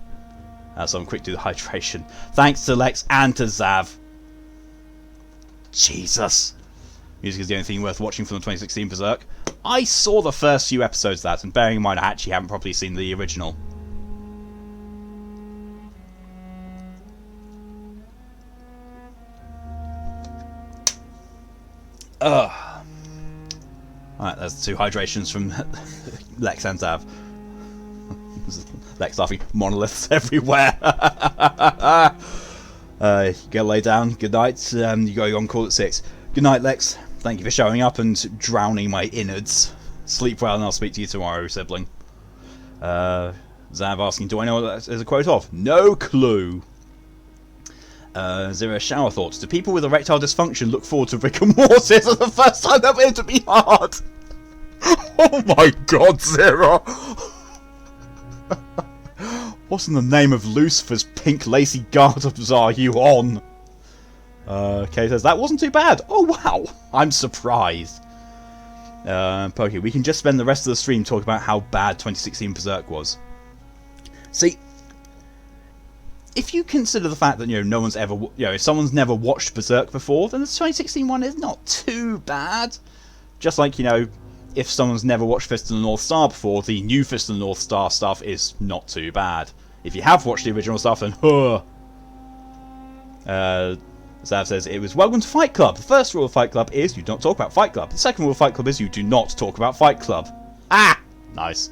So I'm quick to the hydration. Thanks to Lex and to Zav. Jesus. Music is the only thing worth watching from the 2016 Berserk. I saw the first few episodes of that, and bearing in mind I actually haven't probably seen the original. Ugh. Alright, there's 2 hydrations from Lex and Zav. Lex laughing, monoliths everywhere. You gotta lay down. Good night. You go on call at 6. Good night, Lex. Thank you for showing up and drowning my innards. Sleep well, and I'll speak to you tomorrow, sibling. Zav asking, do I know what that is a quote of? No clue. Zero shower thoughts. Do people with erectile dysfunction look forward to Rick and Morty? This is the first time they'll be able to be hard. Oh my God, Zero. What in the name of Lucifer's pink lacy garters are you on? Kay says, that wasn't too bad. Oh wow, I'm surprised. Pokey, we can just spend the rest of the stream talking about how bad 2016 Berserk was. See, if you consider the fact that, you know, no one's ever, you know, if someone's never watched Berserk before, then the 2016 one is not too bad. Just like, you know, if someone's never watched Fist of the North Star before, the new Fist of the North Star stuff is not too bad. If you have watched the original stuff, then Zav says, it was welcome to Fight Club. The first rule of Fight Club is you don't talk about Fight Club. The second rule of Fight Club is you do not talk about Fight Club. Ah! Nice.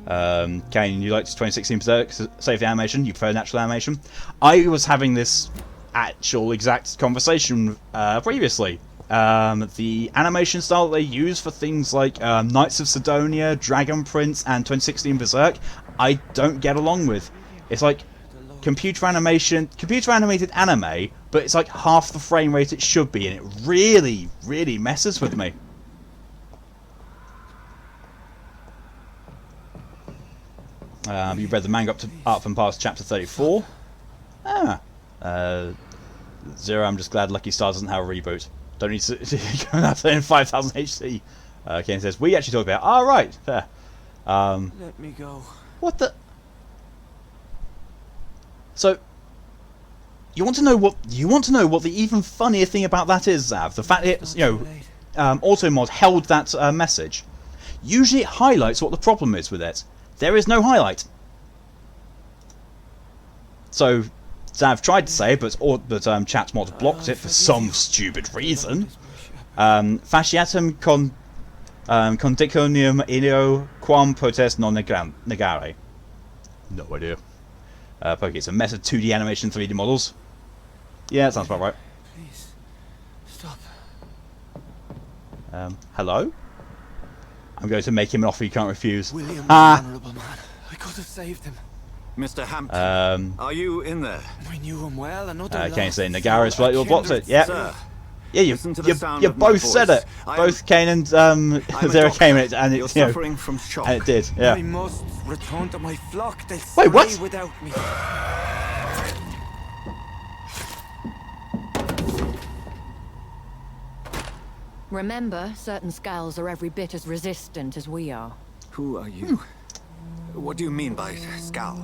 Kane, you liked 2016 Berserk? Save the animation? You prefer natural animation? I was having this actual exact conversation previously. The animation style that they use for things like Knights of Sidonia, Dragon Prince, and 2016 Berserk, I don't get along with. It's like computer animated anime, but it's like half the frame rate it should be, and it really, really messes with me. You've read the manga up and past chapter 34. Zero, I'm just glad Lucky Star doesn't have a reboot. Don't need to go out there in 5000 HC. Kane says, we actually talked about it. Ah, right, fair. Let me go. What the? So, you want to know what the even funnier thing about that is, Zav? The fact it's, you know, Automod held that message. Usually it highlights what the problem is with it. There is no highlight. So, Zav tried to say, but Chatmod blocked it for some stupid reason. Fasciatum condiconium inio quam potest non negare. No idea. Pokey, it's a meta 2D animation 3D models. Yeah, that sounds about right. Please, stop. Hello? I'm going to make him an offer he can't refuse. William, Ah! honourable man. I could have saved him. Mr. Hampton, are you in there? I knew him well. Another Kane's laugh in the garage, for right? You'll box it. Yeah. Sir, Yeah, you listen to the sound of my both said voice. it. Both Kane and Zero came in it, and You're it, you know, suffering from shock. and it did. Yeah. I must return to my flock. They'll Wait, what? stray without me. Remember, certain Skals are every bit as resistant as we are. Who are you? What do you mean by Skal?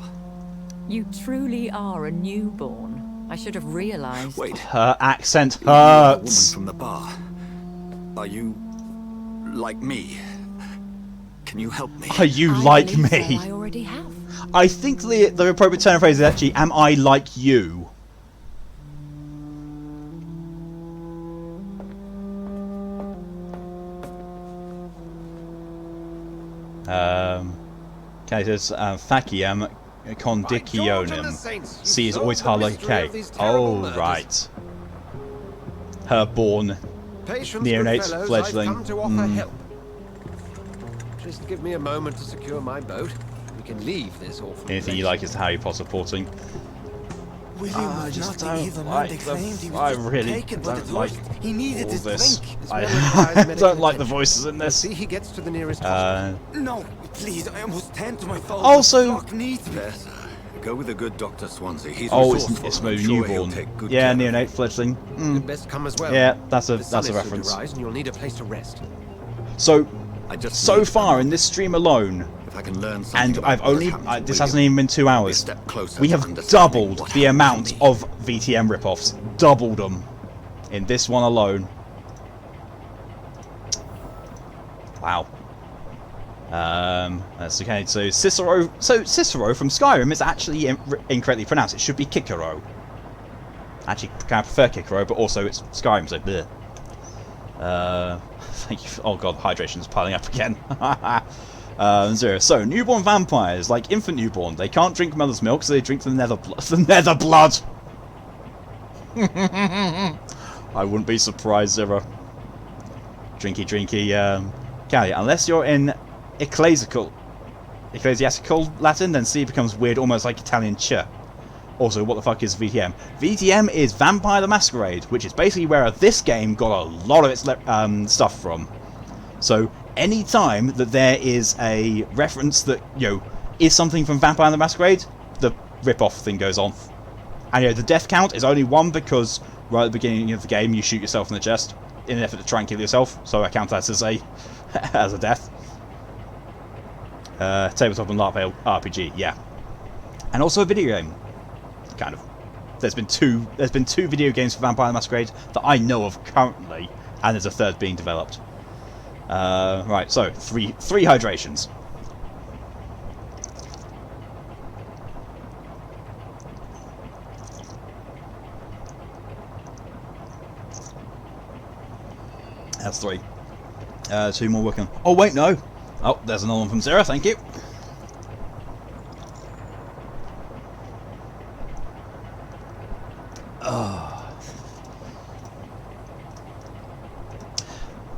You truly are a newborn. I should have realized. Wait, Her accent you're a woman hurts. from the bar. Are you like me? Can you help me? Are you I like believe so, me? I already have. I think the appropriate turn of phrase is actually, am I like you? Okay, it says, Faciam conditionem. C is always hard like a K. Oh, right. Her born Patience, neonate good fellows, fledgling. I've come to offer help. Just give me a moment to secure my boat. We can leave this awful Anything place. you like is Harry Potter porting. William I was just not the don't evil man like they the claimed. He was I just really taken by the don't like thirst. He needed all his this. drink. This man I requires medical don't like the attention. voices in this. See, he gets to the nearest hospital. No, please, I must tend to my fault. Also- The flock needs me. Yes, sir. Go with the good Dr. Swansea. He's Oh, it's resourceful. it's I'm maybe sure he'll newborn. take good Yeah, care of neonate fledgling. You'd best come as well. Yeah, that's a The sun is soon to reference. rise and you'll need a place to rest. So, I just so need far to in know this stream alone, if I can learn something and about I've what only happens to this William. hasn't even been 2 hours. Step closer We to have understanding doubled what the happened amount to me. of VTM ripoffs. Doubled them in this one alone. Wow. That's okay. So Cicero. So Cicero from Skyrim is actually incorrectly pronounced. It should be Kikero. Actually, I prefer Kikero, but also it's Skyrim, so bleh. Thank you. Oh god, hydration's piling up again. Zero. So, newborn vampires, like infant newborn, they can't drink mother's milk, so they drink the nether blood. I wouldn't be surprised, Zero. Drinky, Callie. Unless you're in ecclesiastical Latin, then C becomes weird, almost like Italian ch. Also, what the fuck is VTM? VTM is Vampire the Masquerade, which is basically where this game got a lot of its stuff from. So, any time that there is a reference that, you know, is something from Vampire the Masquerade, the rip-off thing goes on. And, you know, the death count is only 1 because right at the beginning of the game you shoot yourself in the chest in an effort to try and kill yourself, so I count that as a as a death. Tabletop and LARP RPG, yeah. And also a video game. Kind of. There's been two video games for Vampire the Masquerade that I know of currently, and there's a third being developed. Right, so three hydrations. That's 3. 2 more working. Oh wait, no. Oh, there's another one from Sarah. Thank you.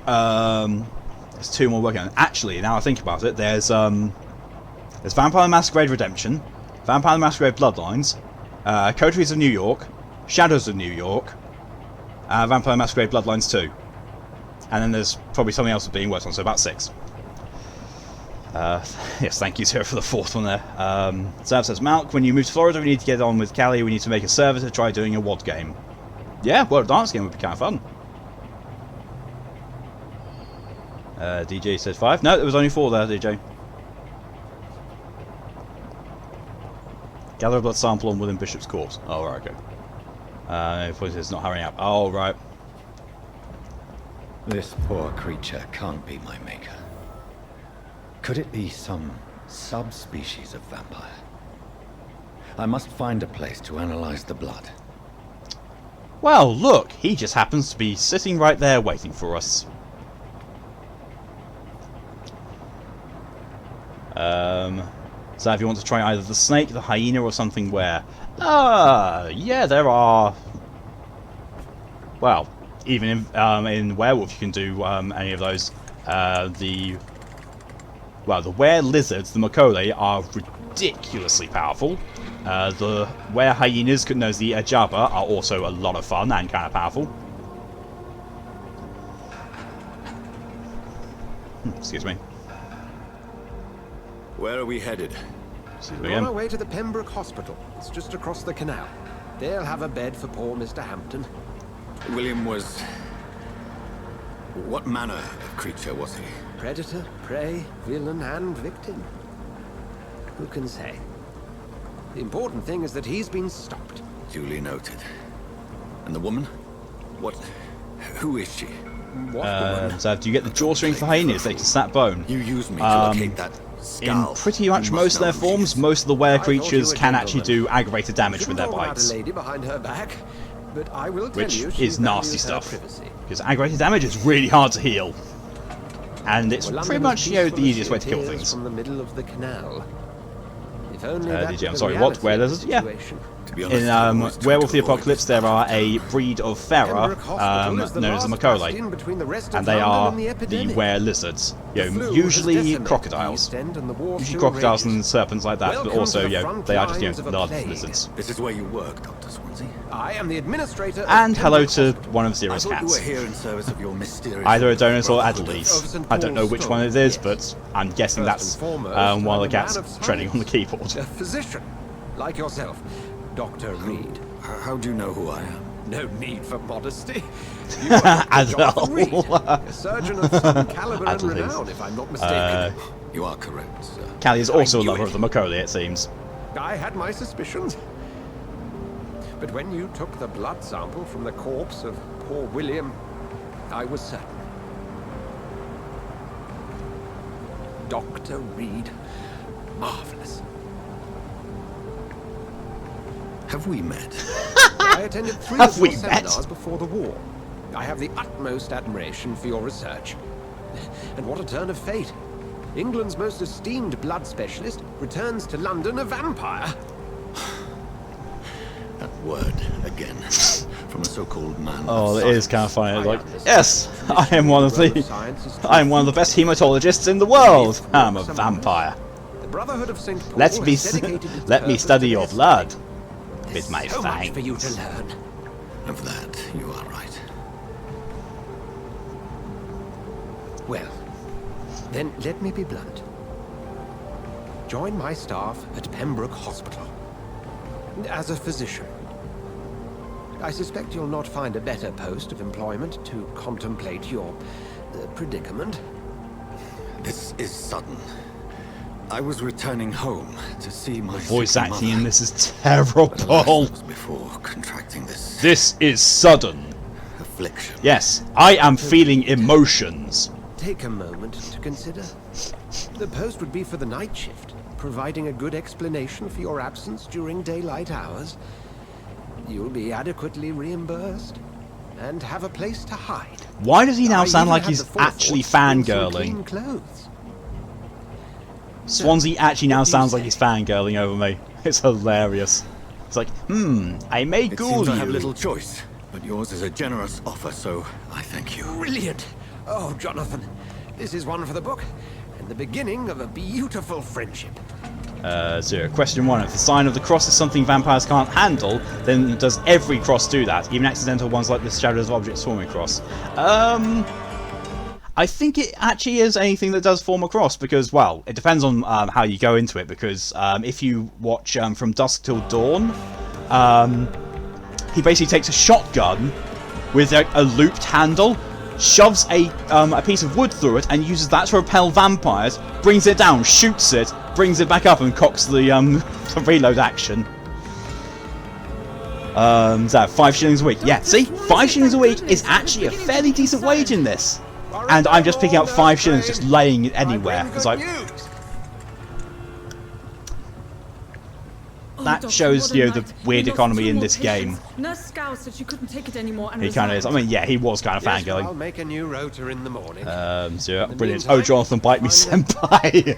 There's 2 more working on. Actually, now I think about it, there's Vampire the Masquerade Redemption, Vampire the Masquerade Bloodlines, Coteries of New York, Shadows of New York, Vampire the Masquerade Bloodlines 2. And then there's probably something else being worked on, so about 6. Yes, thank you, Sarah, for the 4th one there. Sav says, Malk, when you move to Florida, we need to get on with Callie. We need to make a server to try doing a WOD game. Yeah, well, a dance game would be kind of fun. DJ says 5. No, there was only 4 there, DJ. Gather a blood sample on William Bishop's corpse. Oh, right, okay. Point is not hurrying up. Oh, right. This poor creature can't be my maker. Could it be some subspecies of vampire? I must find a place to analyze the blood. Well, look, he just happens to be sitting right there waiting for us. So if you want to try either the snake, the hyena, or something where... yeah, there are... Well, even in Werewolf you can do any of those. The were-lizards, the Macaulay, are ridiculously powerful. The were-hyenas, the Ajaba, are also a lot of fun and kind of powerful. Excuse me. Where are we headed? We're on our way to the Pembroke Hospital. It's just across the canal. They'll have a bed for poor Mr. Hampton. William was... What manner of creature was he? Predator, prey, villain, and victim. Who can say? The important thing is that he's been stopped. Duly noted. And the woman? What... Who is she? So do you get the jawstring for hyenas? They can snap bone. You used me to locate that Skal. In pretty much most of their forms, most of the were creatures can actually do aggravated damage with their bites. Lady behind her back, but I will tell which you is nasty stuff. Because aggravated damage is really hard to heal. And it's pretty much, the easiest way to kill things. From the middle of the canal. If only I'm sorry, what? Where there's... Yeah. In Werewolf the Apocalypse, there are a breed of Ferrer known as the Macaulay, and they are the were-lizards. Usually crocodiles. Usually crocodiles and serpents like that, but also, they are just, large lizards. This is where you work, Dr. Swansea. I am the administrator. And hello to one of Zero's cats. Here in service of your mysterious Either Adonis or Adelise. I don't know which one it is, but I'm guessing that's one of the cats treading on the keyboard. A physician, like yourself. Dr. Reed. How do you know who I am? No need for modesty. You are Dr. Reed, a surgeon of some caliber and renown, if I'm not mistaken. You are correct, sir. Callie is also a lover of the Macaulay, it seems. I had my suspicions. But when you took the blood sample from the corpse of poor William, I was certain. Dr. Reed. Marvelous. Have we met? I attended 3 of your seminars before the war. I have the utmost admiration for your research. And what a turn of fate. England's most esteemed blood specialist returns to London a vampire. That word, again, from a so-called man. Oh, it is kind of funny. Like, yes, I am one of the best hematologists in the world. I'm a vampire. The Brotherhood of St. Paul Let me study your blood. With my so fangs. Much for you to learn. Of that, you are right. Well, then let me be blunt. Join my staff at Pembroke Hospital. As a physician. I suspect you'll not find a better post of employment to contemplate your predicament. This is sudden. I was returning home to see my voice acting in this is terrible. Before contracting this. This is sudden. Affliction. Yes, I am feeling emotions. Take a moment to consider. The post would be for the night shift, providing a good explanation for your absence during daylight hours. You'll be adequately reimbursed and have a place to hide. Why does he now sound like he's actually fangirling? Swansea actually now sounds like he's fangirling over me. It's hilarious. It's like, I may ghoul you. It seems I have little choice, but yours is a generous offer, so I thank you. Brilliant! Oh, Jonathan, this is one for the book, and the beginning of a beautiful friendship. So, question 1. If the sign of the cross is something vampires can't handle, then does every cross do that? Even accidental ones like the shadows of objects forming cross? I think it actually is anything that does form a cross, because, well, it depends on how you go into it, because if you watch From Dusk Till Dawn, he basically takes a shotgun with a looped handle, shoves a piece of wood through it, and uses that to repel vampires, brings it down, shoots it, brings it back up, and cocks the reload action. So 5 shillings a week. Yeah, see? 5 shillings a week is actually a fairly decent wage in this. And I'm just picking up 5 shillings, just laying it anywhere. It's like... That shows, the weird economy in this game. Nurse Skal said she couldn't take it anymore and he kind of is. I mean, yeah, he was kind of fangirling. I'll make a new rota in the morning. So, brilliant. Oh, Jonathan, bite me, senpai.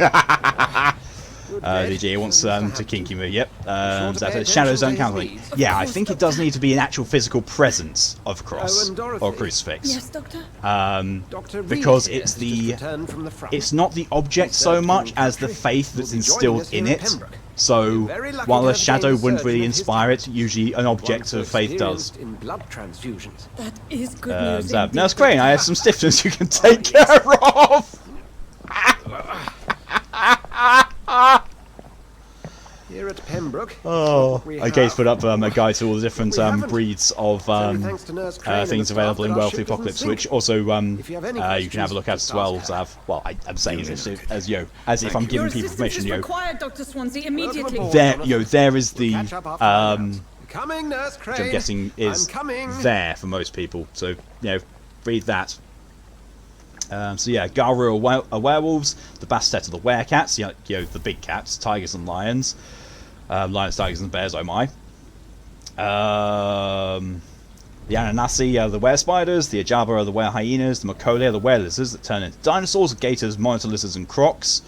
DJ wants to kinky me. Yep. So shadows don't count. Yeah, I think it does need to be an actual physical presence of cross or crucifix. Yes, Doctor. Because it's not the object so much as the faith that's instilled in it. So while a shadow wouldn't really inspire it, usually an object of faith does. That is good news. Nurse Crane, I have some stiffness you can take care of. Here at Pembroke. Oh, okay, put up a guide to all the different breeds of things available in Wealthy Apocalypse, which also you can have a look at as well. Well, I'm saying this as as if I'm giving people information. Dr. Swansea, immediately. There is the Coming, Nurse Crane. which I'm guessing is there for most people. So read that. So yeah, Garu are werewolves, the Bastet are the werecats, the big cats, tigers and lions. Lions, tigers and bears, oh my. The Ananasi are the were-spiders, the Ajaba are the were-hyenas, the Makole are the were-lizards that turn into dinosaurs, gators, monitor lizards and crocs,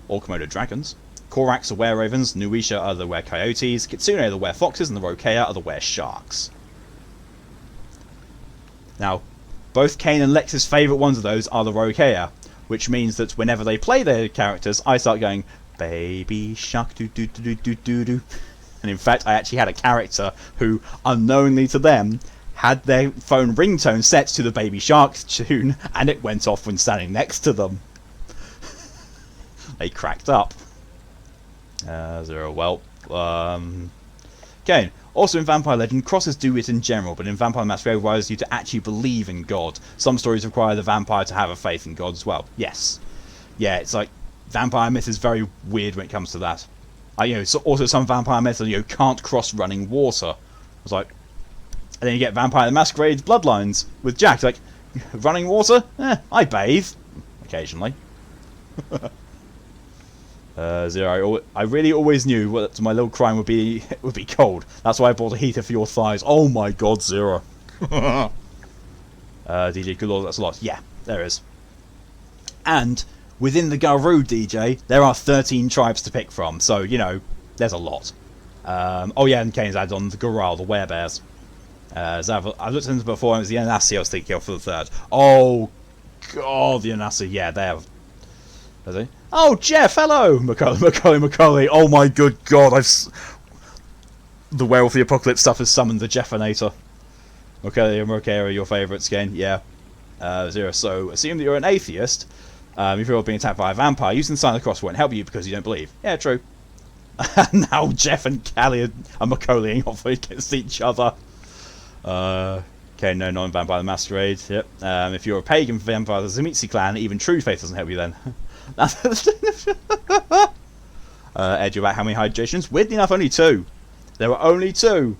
or Komodo dragons. Koraks are were-ravens, Nuisha are the were-coyotes, Kitsune are the were-foxes, and the Rokea are the were-sharks. Now, both Kane and Lex's favourite ones of those are the Rokea, which means that whenever they play their characters, I start going, baby shark do do do do do do. And in fact, I actually had a character who, unknowingly to them, had their phone ringtone set to the Baby Shark tune, and it went off when standing next to them. They cracked up. Okay. Also in Vampire Legend, crosses do it in general, but in Vampire Masquerade requires you to actually believe in God. Some stories require the vampire to have a faith in God as well. Yes. Yeah, it's like, vampire myth is very weird when it comes to that. So also some vampire myths can't cross running water. It's like, and then you get Vampire the Masquerade Bloodlines with Jack. It's like, running water? I bathe. Occasionally. Zero. I really always knew what my little crime would be cold. That's why I bought a heater for your thighs. Oh my god, Zero. DJ, good lord, that's a lot. Yeah, there is. And within the Garu, DJ, there are 13 tribes to pick from. So, there's a lot. Oh yeah, and Kane's added on the Goral, the werebears. Zav, I've looked into it before, and it was the Anasi I was thinking of for the third. Oh god, the Anasi, yeah, they're... Oh, Jeff, hello! Macaulay. Oh my good god, the Werewolf of the Apocalypse stuff has summoned the Jeffinator. Macaulay and Rokea are your favourites again, yeah. Zero, so assume that you're an atheist. If you're being attacked by a vampire, using the sign of the cross won't help you because you don't believe. Yeah, true. Now Jeff and Callie are Macaulaying off against each other. Okay, no, non-vampire the Masquerade. Yep. If you're a pagan vampire, the Zemitsi clan, even true faith doesn't help you then. Ed, you're about how many hydrations? Weirdly enough, only 2. There were only 2.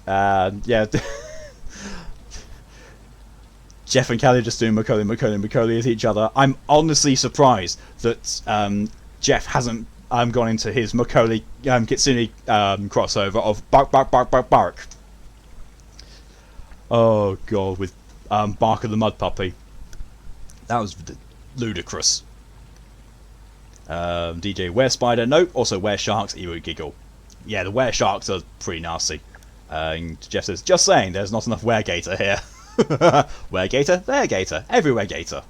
Yeah. Jeff and Callie just doing Macaulay at each other. I'm honestly surprised that Jeff hasn't gone into his Macaulay Kitsune crossover of bark. Oh god, with Barker the Mud Puppy. That was ludicrous. DJ Werespider, nope. Also Weresharks, you would giggle. Yeah, the Weresharks are pretty nasty. And Jeff says, just saying, there's not enough Weregator here. Weregator, there Gator, everywhere Gator.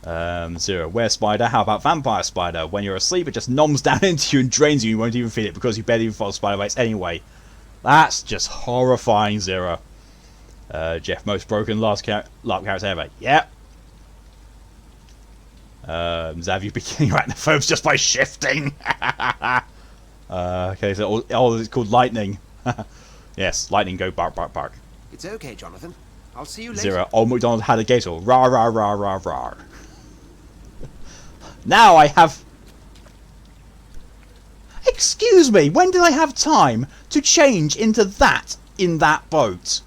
Zero, Werespider, how about Vampire Spider? When you're asleep, it just noms down into you and drains you, you won't even feel it because you barely even follow spider bites anyway. That's just horrifying, Zero. Jeff, most broken LARP character ever. Yep. Zav, you beginning arachnophobes just by shifting. Okay, so it's called lightning. Yes, lightning go bark. It's okay, Jonathan. I'll see you later. Zero, old MacDonald had a gator. Rah. Now I have... Excuse me, when did I have time to change into that in that boat?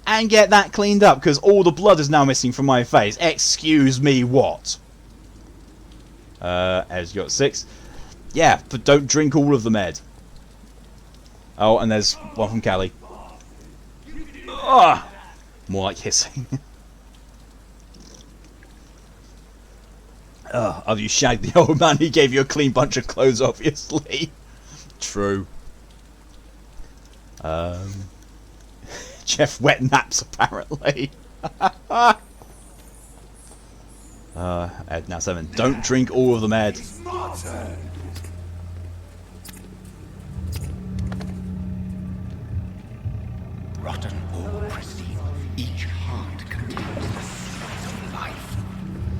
And get that cleaned up, because all the blood is now missing from my face. Excuse me, what? Ed's got 6. Yeah, but don't drink all of them, Ed. Oh, and there's one from Callie. Ugh! More like hissing. Have you shagged the old man? He gave you a clean bunch of clothes, obviously. True. Jeff wet naps, apparently. Ed, now 7. Don't drink all of them, Ed. Rotten or pristine, each heart contains the secret of life.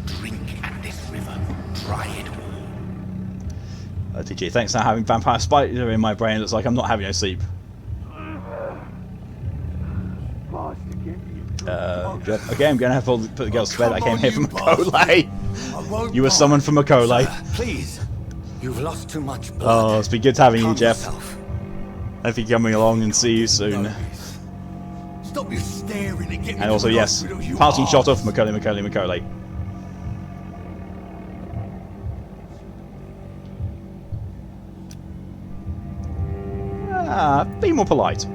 Drink at this river, try it all. DG, thanks for having Vampire Spider in my brain. It looks like I'm not having no sleep. Okay, I'm gonna have to put the girls to bed. I came here from Macaulay. You were summoned from Macaulay. Please, you've lost too much blood. Oh, it's been good having you, Jeff. Hope you're coming along and see you soon. Stop your staring and get me. And also, yes, passing shot off Macaulay. Be more polite.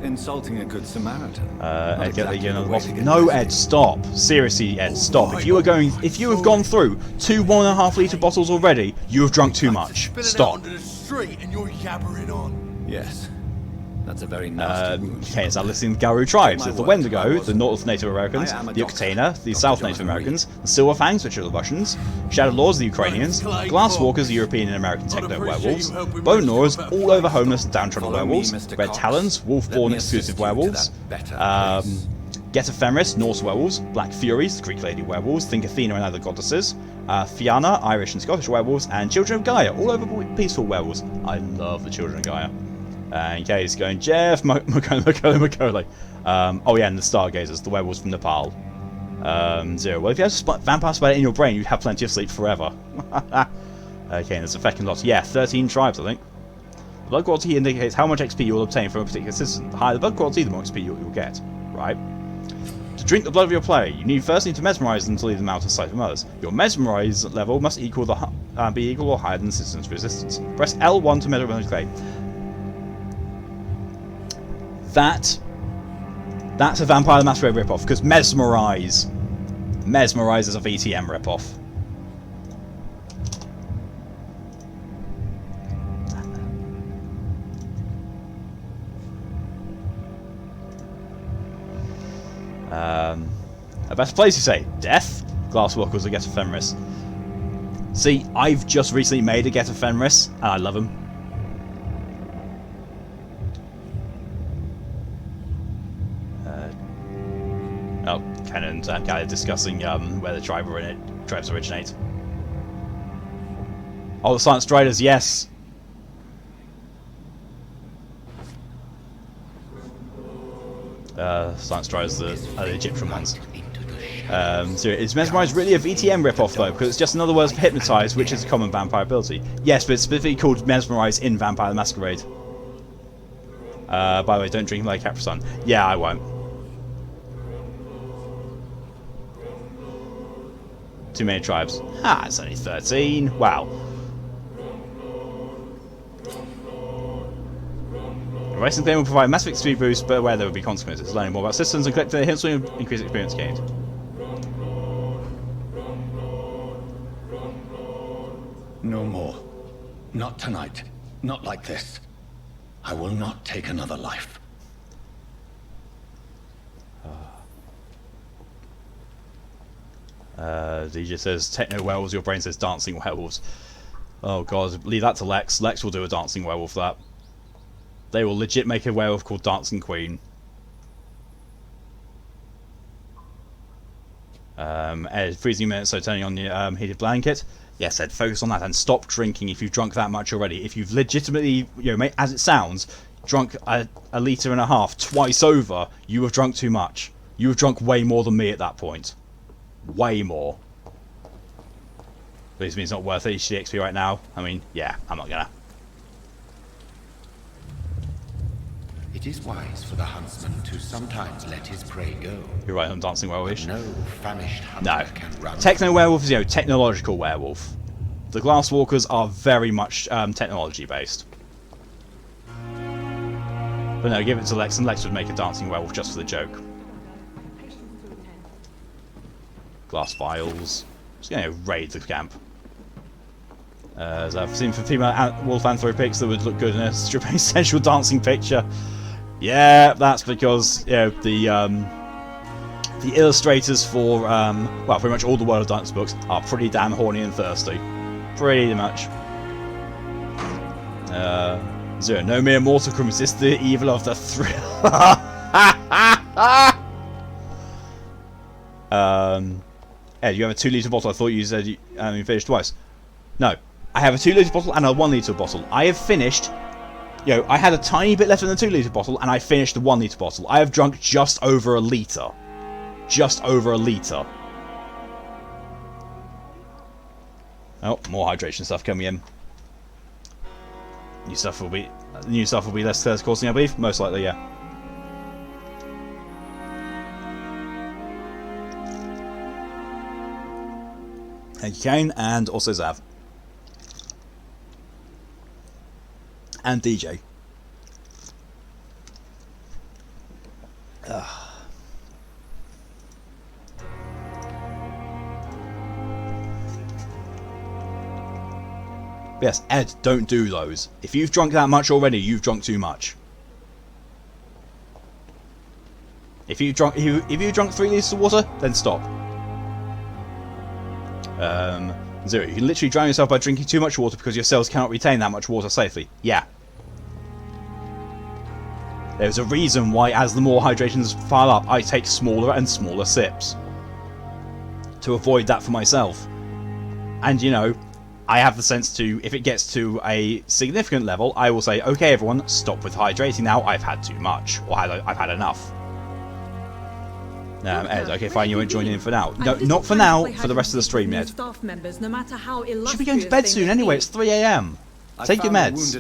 Insulting a good Samaritan. Ed, get another bottle. No, Ed, stop. Seriously, Ed, stop. If you have gone through 2 1.5 litre bottles already, you have drunk too much. Stop. Onto the street and you're yabbering on. Yes. That's a very nasty wound. Okay, it's our listing the Garou tribes. There's the Wendigo, the North Native Americans, the Yucatena, the South Native Americans, the Silverfangs, which are the Russians, Shadow Lords, the Ukrainians, Glasswalkers, the European and American techno werewolves, Bone Gnawers, all over homeless and downtrodden werewolves, Red Talons, Wolfborn exclusive werewolves, Get Ephemeris, Norse werewolves, Black Furies, the Greek lady werewolves, Think Athena and other goddesses, Fianna, Irish and Scottish werewolves, and Children of Gaia, all over peaceful werewolves. I love the Children of Gaia. In case going, Jeff, Macaulay. Oh yeah, and the Stargazers, the werewolves from Nepal. 0. Well, if you have Vampire Spider in your brain, you'd have plenty of sleep forever. Okay, and there's a second lot. Yeah, 13 tribes, I think. The blood quality indicates how much XP you will obtain from a particular citizen. The higher the blood quality, the more XP you'll get. Right? To drink the blood of your player, you first need to mesmerize them to leave them out of sight from others. Your mesmerize level must be equal or higher than the citizen's resistance. Press L1 to mesmerize clay. That's a Vampire the Masquerade ripoff, because Mesmerize is a VTM ripoff. A better place, you say? Death? Glasswalkers or Get Ephemeris? See, I've just recently made a Get Ephemeris, and I love him. Ken and Guy discussing where the tribes originate. Oh, the Silent Striders, yes. Silent Striders are the Egyptian ones. So is Mesmerize really a VTM ripoff though? Because it's just another word for Hypnotize, which is a common vampire ability. Yes, but it's specifically called Mesmerize in Vampire the Masquerade. By the way, don't drink like Capri-Sun. Yeah, I won't. Too many tribes. Ah, it's only 13. Wow. Racing claim will provide massive speed boost, but where there will be consequences. Learning more about systems and collecting the hints will increase experience gained. No more. Not tonight. Not like this. I will not take another life. DJ says, techno werewolves, your brain says dancing werewolves. Oh god, leave that to Lex. Lex will do a dancing werewolf for that. They will legit make a werewolf called Dancing Queen. Ed, freezing minutes, so turning on your heated blanket. Yes, Ed, focus on that and stop drinking if you've drunk that much already. If you've legitimately, as it sounds, drunk a litre and a half twice over, you have drunk too much. You have drunk way more than me at that point. Way more. Please mean it's not worth it XP right now. I mean, yeah, I'm not gonna. It is wise for the huntsman to sometimes let his prey go. You're right on dancing werewolf. No famished hunter can run. Techno werewolf is, technological werewolf. The Glasswalkers are very much technology based. But no, give it to Lex, and Lex would make a dancing werewolf just for the joke. Glass vials. Just gonna raid the camp. As I've seen for female wolf anthropics that would look good in a stripping sensual dancing picture. Yeah, that's because, you know, the illustrators for well, pretty much all the World of Darkness books are pretty damn horny and thirsty. Pretty much. Zero, no mere mortal can resist the evil of the thrill. Ed, you have a 2-litre bottle. I thought you said you finished twice. No, I have a 2-litre bottle and a 1-litre bottle. I have finished. You know, I had a tiny bit left in the 2-litre bottle, and I finished the 1-litre bottle. I have drunk just over a litre. Just over a litre. Oh, more hydration stuff coming in. New stuff will be less thirst causing, I believe. Most likely, yeah. Thank you, Kane, and also Zav. And DJ. Yes, Ed, don't do those. If you've drunk that much already, you've drunk too much. If you drunk 3 litres of water, then stop. Zero, you can literally drown yourself by drinking too much water because your cells cannot retain that much water safely. Yeah. There's a reason why, as the more hydrations pile up, I take smaller and smaller sips. To avoid that for myself. And, you know, I have the sense to, if it gets to a significant level, I will say, okay everyone, stop with hydrating now, I've had too much. Or I've had enough. Ed, okay, fine, you won't join in for now. No, not for now, for the rest of the stream, Ed. Staff members, no matter how should be going to bed soon anyway, it's 3 AM. Take your meds.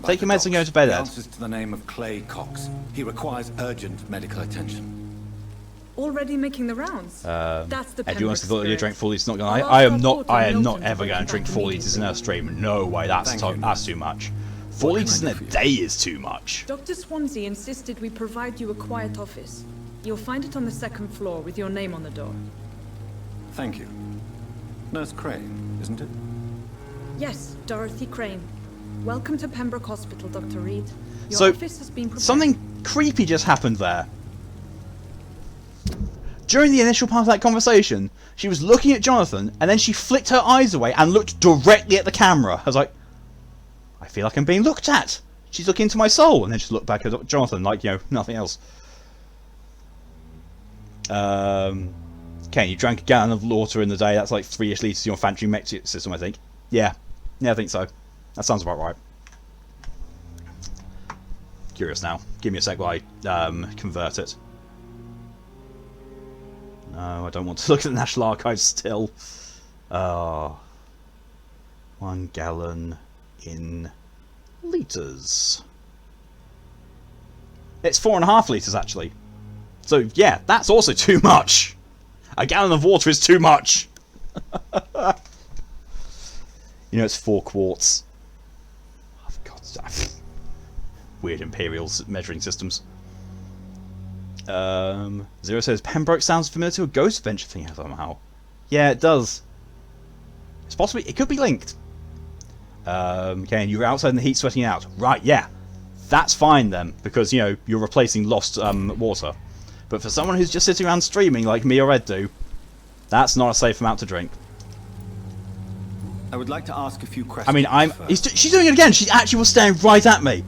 Take your meds and go to bed, Ed. Answers to the name of Clay Cox. He requires urgent medical attention. Already making the rounds. That's the Ed, you honestly thought you drank 4 litres? Not gonna lie. I am not ever going to drink 4 litres in a stream. No way, that's too much. 4 litres in a day is too much. Dr. Swansea insisted we provide you a quiet office. You'll find it on the 2nd floor with your name on the door. Thank you. Nurse Crane, isn't it? Yes, Dorothy Crane. Welcome to Pembroke Hospital, Dr. Reed. Your So, office has been prepared. something creepy just happened there. During the initial part of that conversation, she was looking at Jonathan, and then she flicked her eyes away and looked directly at the camera. I was like, I feel like I'm being looked at. She's looking into my soul. And then she looked back at Jonathan like, you know, nothing else. Ken, you drank a gallon of water in the day. That's like 3-ish litres in your factory mech system, I think. Yeah, I think so. That sounds about right. Curious now. Give me a sec while I convert it. No, I don't want to look at the National Archives still. 1 gallon in litres. It's 4.5 litres actually. So yeah, that's also too much. A gallon of water is too much. You know, it's 4 quarts. Oh, for God's sake. Weird Imperial measuring systems. Zero says, Pembroke sounds familiar to a Ghost Adventure thing somehow. Yeah, it does. It's possibly, it could be linked. Okay, you were outside in the heat sweating out. Right, yeah. That's fine then, because, you know, you're replacing lost water. But for someone who's just sitting around streaming like me or Ed do, that's not a safe amount to drink. I would like to ask a few questions. I mean, she's doing it again. She actually was staring right at me.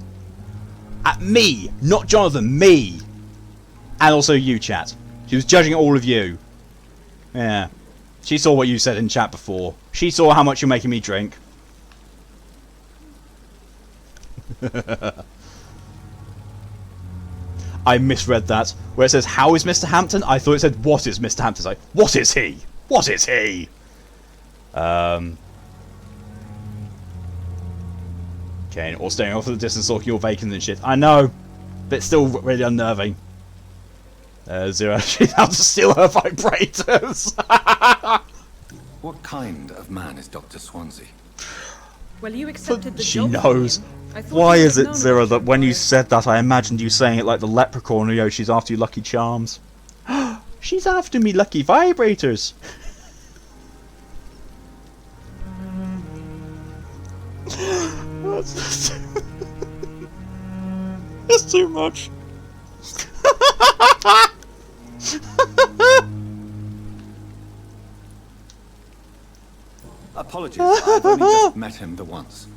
At me, not Jonathan, me. And also you, chat. She was judging all of you. Yeah. She saw what you said in chat before. She saw how much you're making me drink. I misread that. Where it says, how is Mr. Hampton? I thought it said, what is Mr. Hampton? Like, what is he? What is he? Okay, or staring off at the distance, talking all vacant and shit. I know, but it's still really unnerving. Zero, she's out to steal her vibrators. What kind of man is Dr. Swansea? Well, you accepted the She job knows. I thought Why you is had it, known Zero, about that when you it. said that, I imagined you saying it like the leprechaun, you know, she's after you Lucky Charms. She's after me Lucky Vibrators. It's too much. Apologies, I've only just met him the once.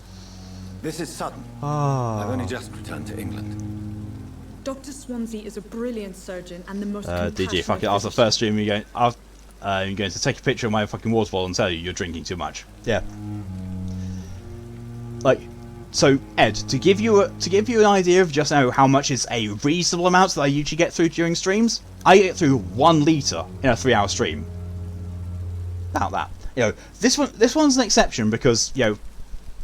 This is sudden. Ah. I've only just returned to England. Dr. Swansea is a brilliant surgeon and the most did you fucking after the first stream you're going to take a picture of my fucking water bottle and tell you you're drinking too much. Yeah. Like, so Ed, to give you an idea of just how much is a reasonable amount that I usually get through during streams, I get through 1 litre in a 3-hour stream. About that. You know, this one's an exception because, you know,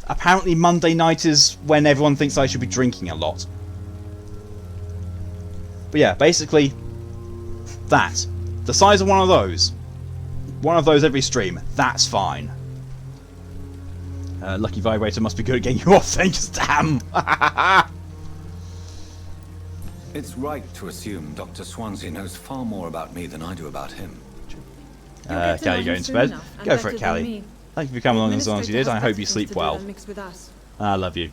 apparently Monday night is when everyone thinks I should be drinking a lot. But yeah, basically, that. The size of one of those every stream, that's fine. Lucky Vibrator must be good at getting you off things, damn! It's right to assume Dr. Swansea knows far more about me than I do about him. Callie, going to bed? Go for it, Callie. Thank you for coming along as long as you did. I hope you sleep well. I love you.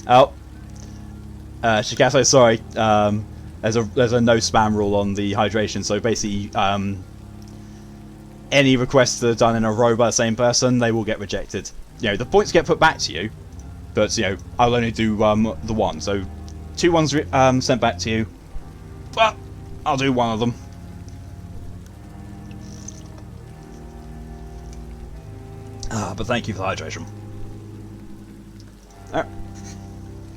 Oh. Shikato, sorry. There's a no spam rule on the hydration, so basically, any requests that are done in a row by the same person, they will get rejected. You know, the points get put back to you, but you know, I'll only do the one. So, 2 ones sent back to you, but I'll do one of them. But thank you for the hydration.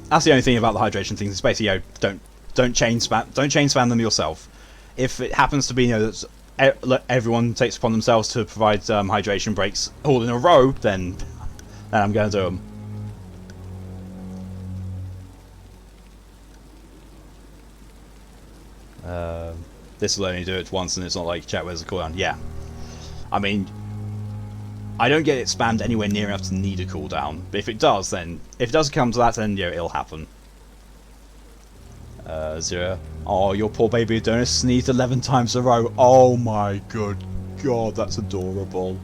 That's the only thing about the hydration things. It's basically, you know, don't chain spam them yourself. If it happens to be, you know, that everyone takes upon themselves to provide hydration breaks all in a row, then I'm going to do them. This will only do it once, and it's not like chat where's the cooldown. Yeah, I mean, I don't get it spammed anywhere near enough to need a cooldown. But if it does, then if it does come to that, then yeah, it'll happen. Zero. Oh, your poor baby Adonis sneezed 11 times in a row. Oh my good god, that's adorable.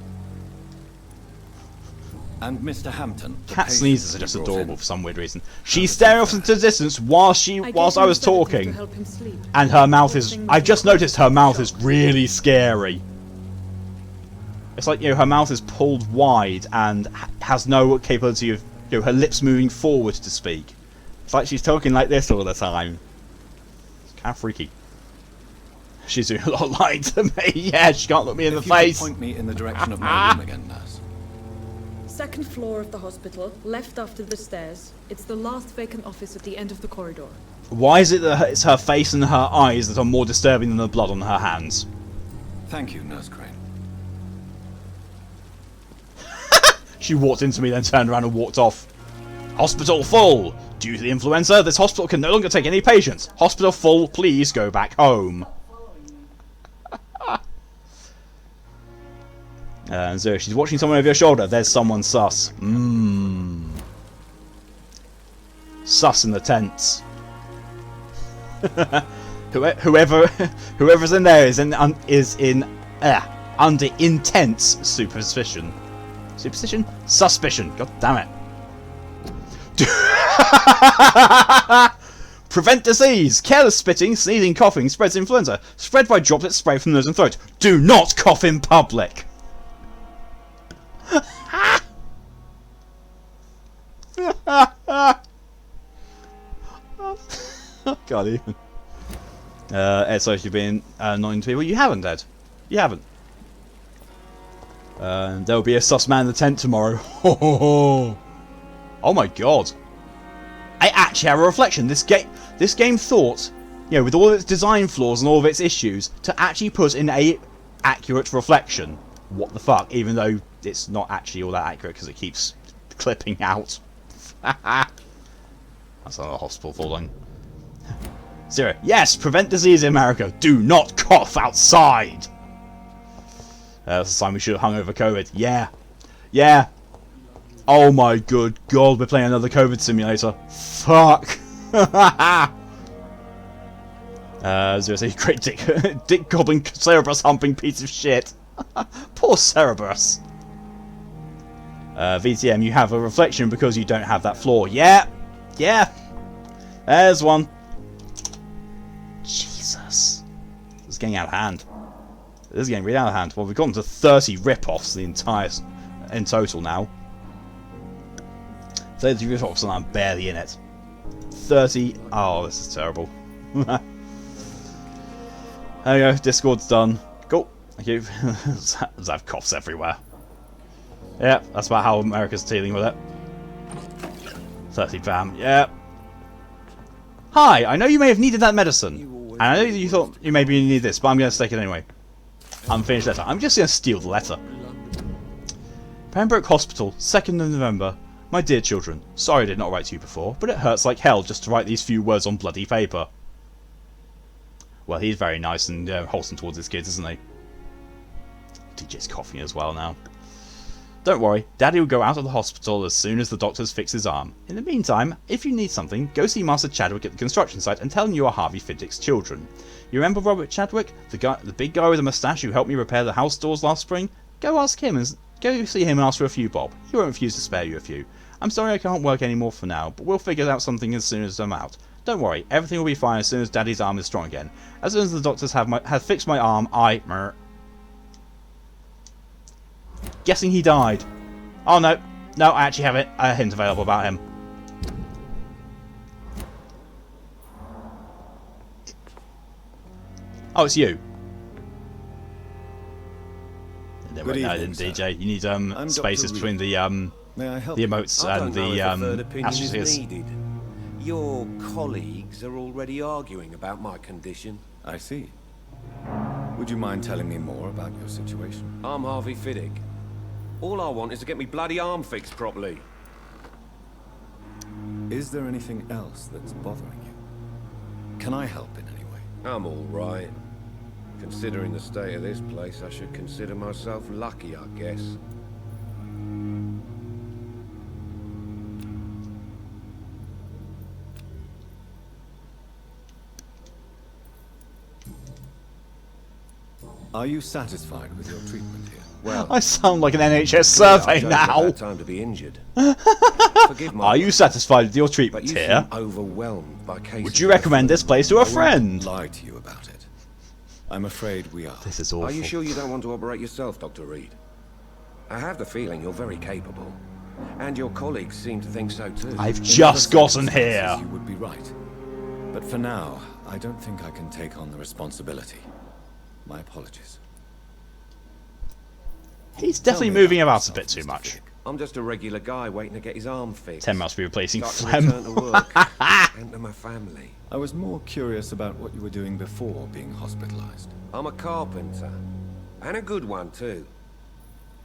And Mr. Hampton. Cat sneezes are just adorable for some weird reason. She's staring off into the distance whilst I was talking, and her mouth is. I've just noticed her mouth is really scary. It's like, you know, her mouth is pulled wide and has no capability of, you know, her lips moving forward to speak. It's like she's talking like this all the time. It's kind of freaky. She's doing a lot of lying to me. Yeah, she can't look me in the face. Point me in the direction of my room again, nurse. 2nd floor of the hospital, left after the stairs. It's the last vacant office at the end of the corridor. Why is it that it's her face and her eyes that are more disturbing than the blood on her hands? Thank you, Nurse Crane. She walked into me, then turned around and walked off. Hospital full! Due to the influenza, this hospital can no longer take any patients. Hospital full, please go back home. So she's watching someone over your shoulder. There's someone sus. Sus in the tents. Whoever's in there is under intense suspicion. Superstition? Suspicion. God damn it. Prevent disease. Careless spitting, sneezing, coughing spreads influenza. Spread by droplets spray from nose and throat. Do not cough in public. Can't even. Ed, so you've been annoying to people. You haven't, Ed. You haven't. There'll be a sus man in the tent tomorrow. Oh my god. I actually have a reflection. This game thought, you know, with all its design flaws and all of its issues, to actually put in a accurate reflection. What the fuck? Even though it's not actually all that accurate because it keeps clipping out. That's another hospital falling. Zero. Yes, prevent disease in America. Do not cough outside. That's the sign we should have hung over COVID. Yeah. Yeah. Oh my good god, we're playing another COVID simulator. Fuck. Seriously, great dick gobbling, Cerberus humping piece of shit. Poor Cerberus. VTM, you have a reflection because you don't have that flaw. Yeah! Yeah! There's one. Jesus. This is getting out of hand. This is getting really out of hand. Well, we've gotten to 30 rip-offs in total now. 30 rip-offs and I'm barely in it. 30. Oh, this is terrible. There we go. Discord's done. Cool. Thank you. I have coughs everywhere. Yeah, that's about how America's dealing with it. 30 bam. Yeah. Hi, I know you may have needed that medicine. And I know you thought you maybe need this, but I'm going to take it anyway. Unfinished letter. I'm just going to steal the letter. Pembroke Hospital, 2nd of November. My dear children, sorry I did not write to you before, but it hurts like hell just to write these few words on bloody paper. Well, he's very nice and wholesome towards his kids, isn't he? DJ's coughing as well now. Don't worry, Daddy will go out of the hospital as soon as the doctors fix his arm. In the meantime, if you need something, go see Master Chadwick at the construction site and tell him you are Harvey Fiddick's children. You remember Robert Chadwick, the big guy with the moustache who helped me repair the house doors last spring? Go ask him and go see him and ask for a few bob. He won't refuse to spare you a few. I'm sorry I can't work anymore for now, but we'll figure out something as soon as I'm out. Don't worry, everything will be fine as soon as Daddy's arm is strong again. As soon as the doctors have fixed my arm, Guessing he died. Oh no, no, I actually have a hint available about him. Oh, it's you. No, I didn't, DJ. You need spaces between the emotes and the asterisks. Your colleagues are already arguing about my condition. I see. Would you mind telling me more about your situation? I'm Harvey Fiddick. All I want is to get me bloody arm fixed properly. Is there anything else that's bothering you? Can I help in any way? I'm all right. Considering the state of this place, I should consider myself lucky, I guess. Are you satisfied with your treatment here? Well, I sound like an NHS survey now. Time to be injured. Are you satisfied with your treatment here? Overwhelmed by cases. Would you recommend this place to a friend? Lie to you about it. I'm afraid we are. This is awful. Are you sure you don't want to operate yourself, Dr. Reed? I have the feeling you're very capable, and your colleagues seem to think so too. I've just gotten here. You would be right, but for now, I don't think I can take on the responsibility. My apologies. He's definitely moving about a bit too much. I'm just a regular guy waiting to get his arm fixed. 10 must be replacing Phlegm. phlegm. To work and to my family. I was more curious about what you were doing before being hospitalized. I'm a carpenter, and a good one too.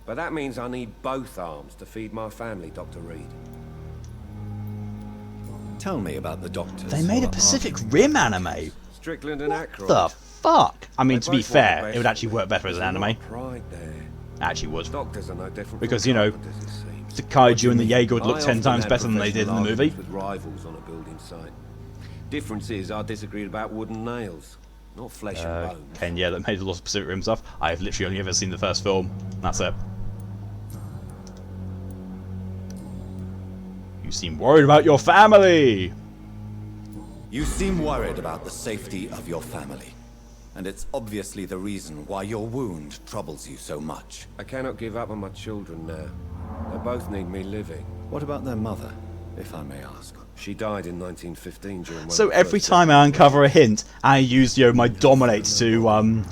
But that means I need both arms to feed my family, Dr. Reed. Tell me about the doctors. They made a Pacific Rim anime. Strickland and Aykroyd. The fuck? I mean, to be fair, it would actually work better as an anime. Right there. Actually would. Doctors are no different because, you know, the kaiju and the Jaeger would look 10 times better than they did in the movie. With rivals on a building site. Difference is, I disagreed about wooden nails, not flesh and bone. Ken, yeah, that made a lot of Pacific Rim stuff. I've literally only ever seen the first film. That's it. You seem worried about your family! You seem worried about the safety of your family. And it's obviously the reason why your wound troubles you so much. I cannot give up on my children now. They both need me living. What about their mother, if I may ask? She died in 1915 during one So of the every first time I uncover a hint, I use, you know, my dominate to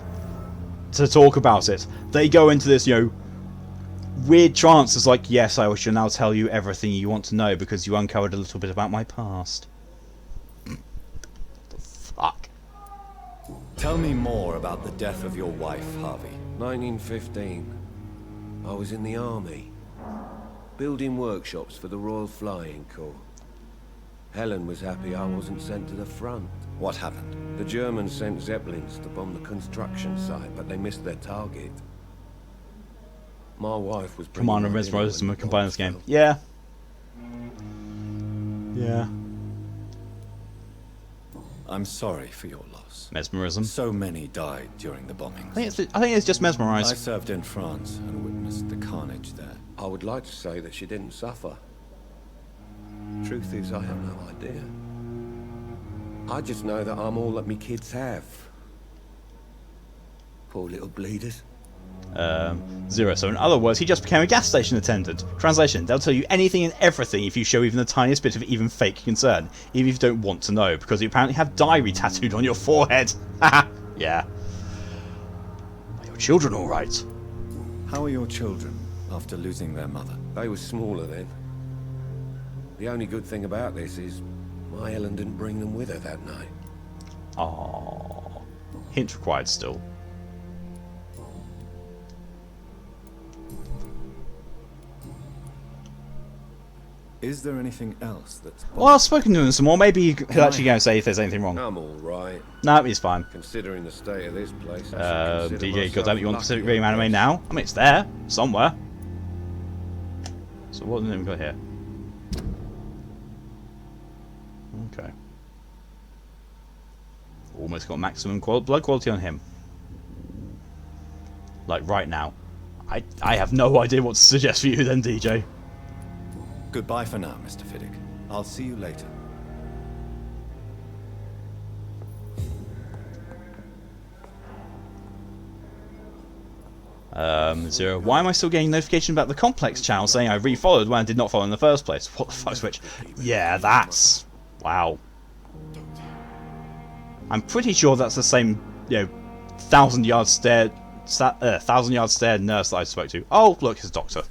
talk about it. They go into this, you know, weird trance. It's like, yes, I shall now tell you everything you want to know because you uncovered a little bit about my past. The fuck? Tell me more about the death of your wife, Harvey. 1915. I was in the army, building workshops for the Royal Flying Corps. Helen was happy I wasn't sent to the front. What happened? The Germans sent Zeppelins to bomb the construction site, but they missed their target. My wife was... Commander Mesmerism and combine this game. Yeah. Yeah. I'm sorry for your loss. Mesmerism. So many died during the bombings. I think it's just mesmerized. I served in France and witnessed the carnage there? I would like to say that she didn't suffer. Truth is, I have no idea. I just know that I'm all that me kids have. Poor little bleeders. Zero. So in other words, he just became a gas station attendant. Translation: they'll tell you anything and everything if you show even the tiniest bit of even fake concern, even if you don't want to know, because you apparently have diary tattooed on your forehead. Haha. Yeah. Are your children all right? How are your children after losing their mother? They were smaller then. The only good thing about this is my Ellen didn't bring them with her that night. Aww. Hint required still. Is there anything else that's... Well, I've spoken to him some more. Maybe he'll actually go and say if there's anything wrong. I'm all right. No, he's fine. Considering the state of this place, DJ, goddamn it, you want Pacific Rim anime now? I mean, it's there somewhere. So what have we got here? Okay. Almost got maximum blood quality on him. Like right now. I have no idea what to suggest for you then, DJ. Goodbye for now, Mr. Fiddick. I'll see you later. Zero. Why am I still getting notification about the Complex channel saying I refollowed when I did not follow in the first place? What the fuck, Switch? Yeah, that's... Wow. I'm pretty sure that's the same, you know, 1,000-yard stare... 1,000-yard stare nurse that I spoke to. Oh, look, it's a doctor.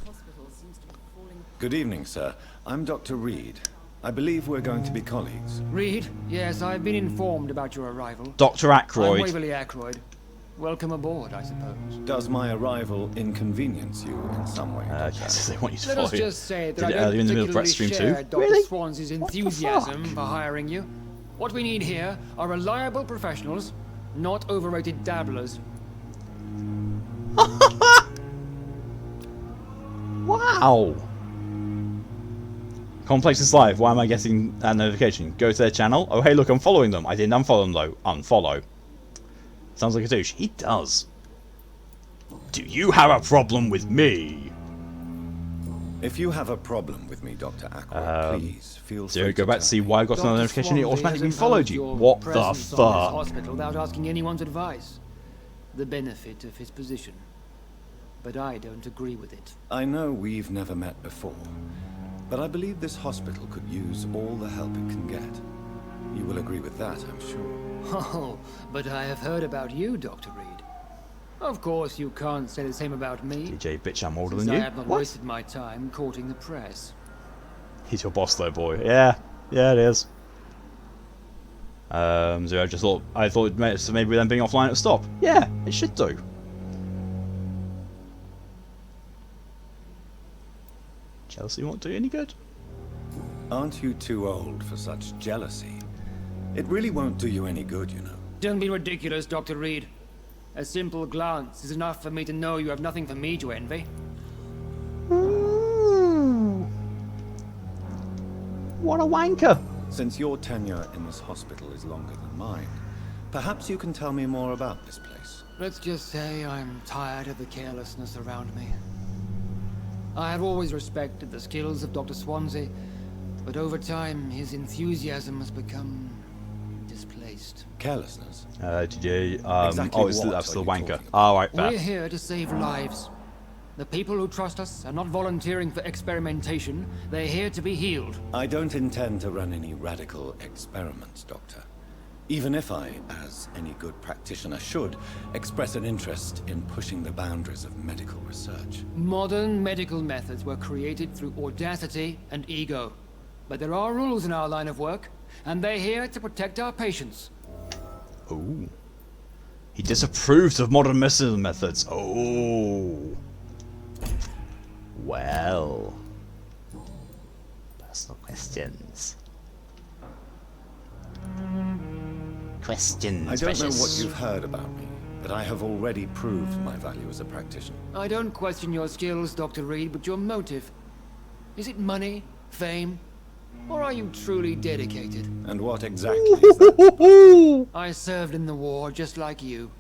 Good evening, sir. I'm Dr. Reed. I believe we're going to be colleagues. Reed? Yes, I've been informed about your arrival. Dr. Ackroyd. I'm Waverly Ackroyd. Welcome aboard, I suppose. Does my arrival inconvenience you in some way? Yes, they want you to Let follow us just say that Did I it don't earlier in the middle of Brett particularly stream share too. Dr. Really? Swans's enthusiasm for hiring you. What we need here are reliable professionals, not overrated dabblers. Wow. Complex is live. Why am I getting that notification? Go to their channel. Oh, hey, look, I'm following them. I didn't unfollow them, though. Unfollow. Sounds like a douche. He does. Do you have a problem with me? If you have a problem with me, Dr. Ackroyd, please feel free to go back to see why I got another notification. It automatically hasn't followed you. your What the presence on fuck? this hospital without asking anyone's advice. The benefit of his position. But I don't agree with it. I know we've never met before, but I believe this hospital could use all the help it can get. You will agree with that, I'm sure. Oh, but I have heard about you, Dr. Reed. Of course, you can't say the same about me. DJ, bitch, I'm older since than you. I have not wasted my time courting the press. He's your boss, though, boy. Yeah, yeah, it is. So I thought maybe them being offline would stop. Yeah, it should do. Jealousy won't do you any good. Aren't you too old for such jealousy? It really won't do you any good, you know. Don't be ridiculous, Dr. Reed. A simple glance is enough for me to know you have nothing for me to envy. Ooh. What a wanker. Since your tenure in this hospital is longer than mine, perhaps you can tell me more about this place. Let's just say I'm tired of the carelessness around me. I have always respected the skills of Dr. Swansea, but over time his enthusiasm has become displaced. Carelessness? DJ, Exactly that's the wanker. about? Alright, fair. We're here to save lives. The people who trust us are not volunteering for experimentation. They're here to be healed. I don't intend to run any radical experiments, Doctor. Even if I, as any good practitioner should, express an interest in pushing the boundaries of medical research. Modern medical methods were created through audacity and ego. But there are rules in our line of work, and they're here to protect our patients. Ooh. He disapproves of modern medicine methods. Oh. Well. Personal questions. Questions. I don't know what you've heard about me, but I have already proved my value as a practitioner. I don't question your skills, Dr. Reed, but your motive. Is it money, fame, or are you truly dedicated? And what exactly is that? I served in the war just like you.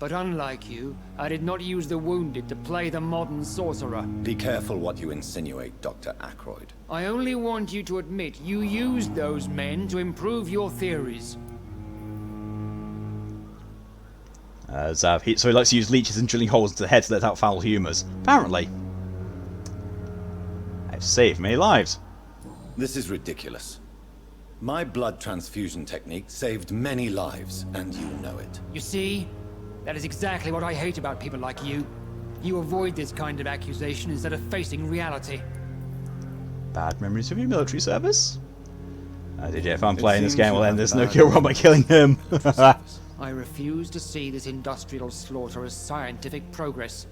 But unlike you, I did not use the wounded to play the modern sorcerer. Be careful what you insinuate, Dr. Ackroyd. I only want you to admit you used those men to improve your theories. So he likes to use leeches and drilling holes into the head to let out foul humours. Apparently. They've saved many lives. This is ridiculous. My blood transfusion technique saved many lives, and you know it. You see? That is exactly what I hate about people like you. You avoid this kind of accusation instead of facing reality. Bad memories of your military service? Did you? If I'm playing this game, well then there's no cure wrong by killing him. I refuse to see this industrial slaughter as scientific progress.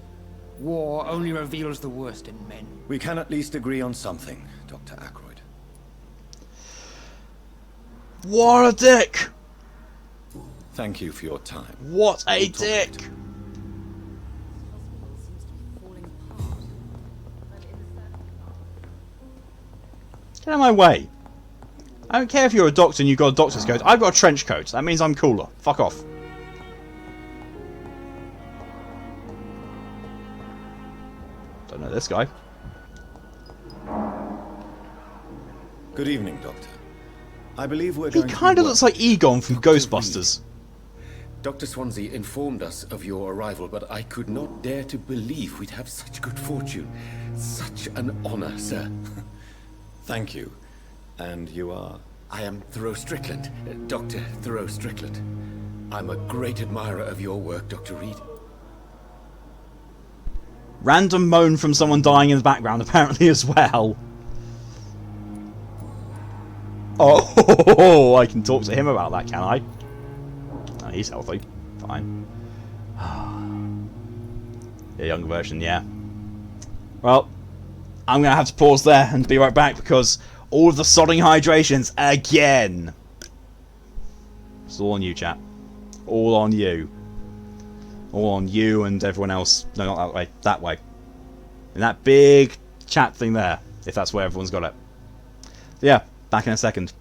War only reveals the worst in men. We can at least agree on something, Dr. Ackroyd. What a dick! Thank you for your time. What a dick! Get out of my way. I don't care if you're a doctor and you've got a doctor's coat. I've got a trench coat. That means I'm cooler. Fuck off. Don't know this guy. Good evening, Doctor. I believe we're He going to kind of looks like Egon from Ghostbusters. Dr. Swansea informed us of your arrival, but I could not dare to believe we'd have such good fortune. Such an honor, sir. Thank you. And you are? I am Thoreau Strickland, Dr. Thoreau Strickland. I'm a great admirer of your work, Dr. Reed. Random moan from someone dying in the background, apparently, as well. Oh, I can talk to him about that, can I? Oh, he's healthy. Fine. The young version, yeah. Well, I'm going to have to pause there and be right back because all of the sodding hydrations again. It's all on you, chat. All on you. All on you and everyone else. No, not that way. That way. In that big chat thing there, if that's where everyone's got it. Yeah, back in a second.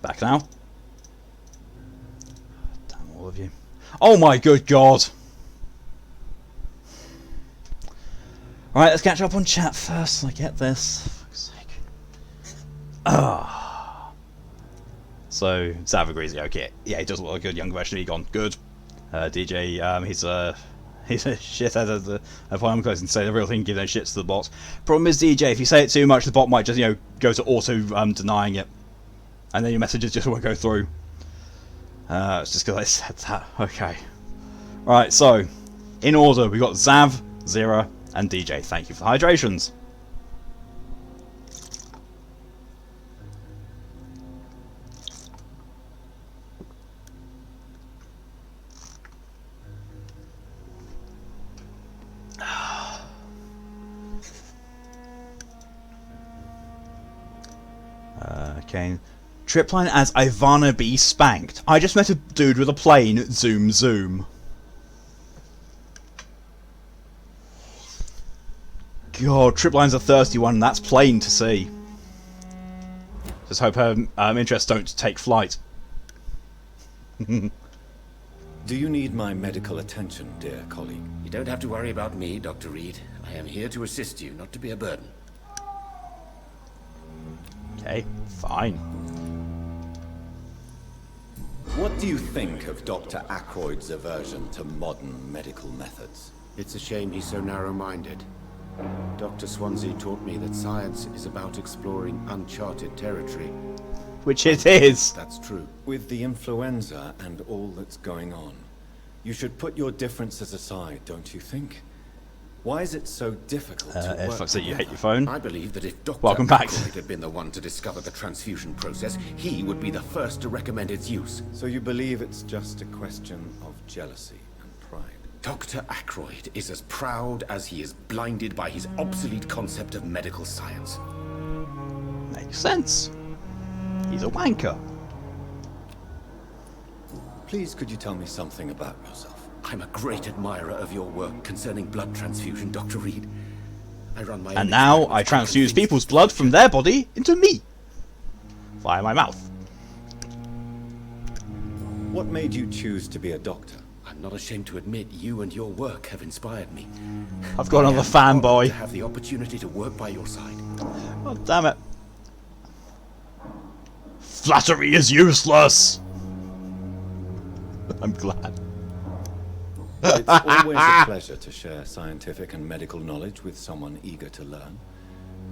Back now. Damn all of you. Oh my good god! Alright, let's catch up on chat first. I get this. For fuck's sake. So, Zav agrees, okay. Yeah, he does look like a good young version of Egon. Good. DJ, he's a shithead at I'm close and say the real thing, give those shits to the bot. Problem is, DJ, if you say it too much, the bot might just, go to auto denying it. And then your messages just won't go through. It's just because I said that. Okay. Right, so, in order, we've got Zav, Zira, and DJ. Thank you for the hydrations. Okay. Tripline as Ivana be spanked. I just met a dude with a plane. Zoom zoom. God, Tripline's a thirsty one. That's plain to see. Just hope her interests don't take flight. Do you need my medical attention, dear colleague? You don't have to worry about me, Dr. Reed. I am here to assist you, not to be a burden. Okay, fine. What do you think of Dr. Ackroyd's aversion to modern medical methods? It's a shame he's so narrow-minded. Dr. Swansea taught me that science is about exploring uncharted territory. Which it is. That's true. With the influenza and all that's going on, you should put your differences aside, don't you think? Why is it so difficult to work if you hate together? your phone. I believe that if Dr. Welcome back. Ackroyd had been the one to discover the transfusion process, he would be the first to recommend its use. So you believe it's just a question of jealousy and pride? Dr. Ackroyd is as proud as he is blinded by his obsolete concept of medical science. Makes sense. He's a wanker. Please, could you tell me something about yourself? I'm a great admirer of your work concerning blood transfusion, Dr. Reed. I run my And now I transfuse people's blood from their body into me. Via my mouth. What made you choose to be a doctor? I'm not ashamed to admit you and your work have inspired me. I've got another fanboy. To have the opportunity to work by your side. Oh, damn it. Flattery is useless. I'm glad. It's always a pleasure to share scientific and medical knowledge with someone eager to learn.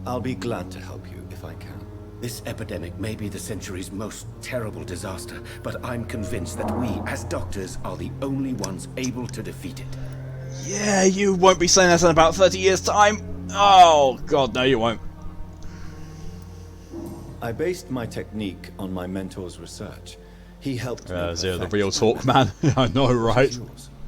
I'll be glad to help you if I can. This epidemic may be the century's most terrible disaster, but I'm convinced that we, as doctors, are the only ones able to defeat it. Yeah, you won't be saying that in about 30 years' time. Oh, God, no, you won't. I based my technique on my mentor's research. He helped me. Zero, the real talk, man. I know, right?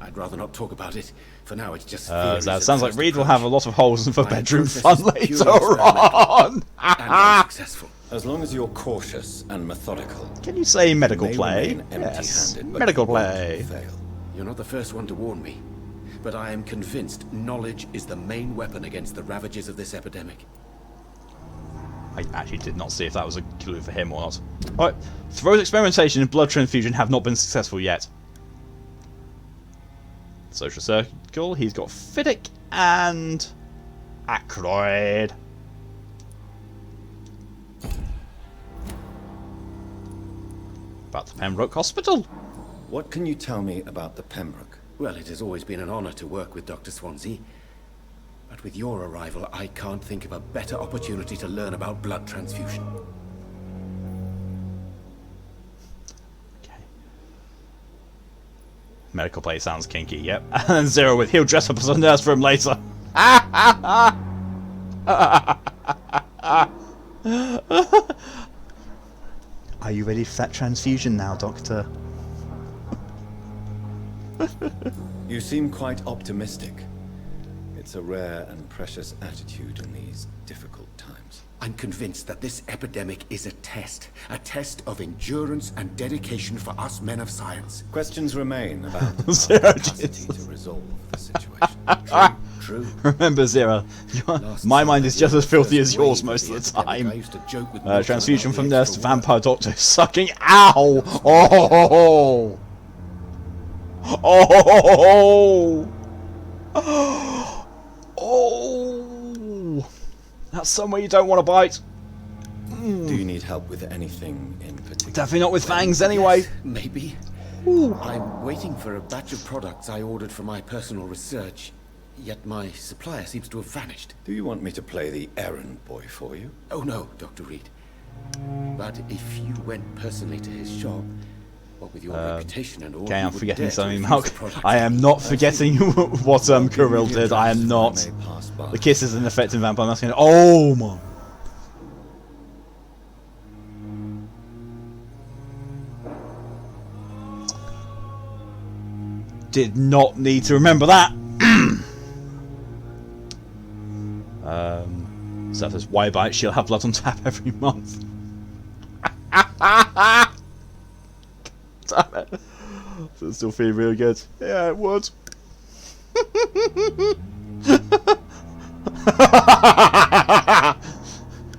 I'd rather not talk about it. For now, it's just that sounds like Reed will have a lot of holes for bedroom fun later on. And successful. As long as you're cautious and methodical. Can you say medical you play? may Yes, empty-handed, medical play. You're not the first one to warn me, but I am convinced knowledge is the main weapon against the ravages of this epidemic. I actually did not see if that was a clue for him or not. Alright, Thoreau's experimentation in blood transfusion have not been successful yet. Social circle, he's got Fiddick and Ackroyd. About the Pembroke Hospital. What can you tell me about the Pembroke? Well, it has always been an honor to work with Dr. Swansea. But with your arrival, I can't think of a better opportunity to learn about blood transfusion. Okay. Medical play sounds kinky, yep. And Zero with he'll dress up as a nurse for him later. Are you ready for that transfusion now, Doctor? You seem quite optimistic. It's a rare and precious attitude in these difficult times. I'm convinced that this epidemic is a test of endurance and dedication for us men of science. Questions remain about our capacity to resolve the situation. true. Remember, Zira, my mind is just as filthy as yours most of the time. Transfusion from nurse to vampire doctor. Sucking. Ow! Oh! Oh! Oh! That's somewhere you don't want to bite. Do you need help with anything in particular? Definitely not with fangs, anyway. Yes, maybe. Ooh. I'm waiting for a batch of products I ordered for my personal research, yet my supplier seems to have vanished. Do you want me to play the errand boy for you? Oh no, Dr. Reed. But if you went personally to his shop, what with your reputation and all, okay, I'm forgetting dare something, to Mark. refuse the product. I am not forgetting what Kirill did. I am not. The kiss is an effective vampire masquerade. Oh my. Did not need to remember that. So if there's Y bite, she'll have blood on tap every month. Damn it. Does it still feel really good? Yeah, it would.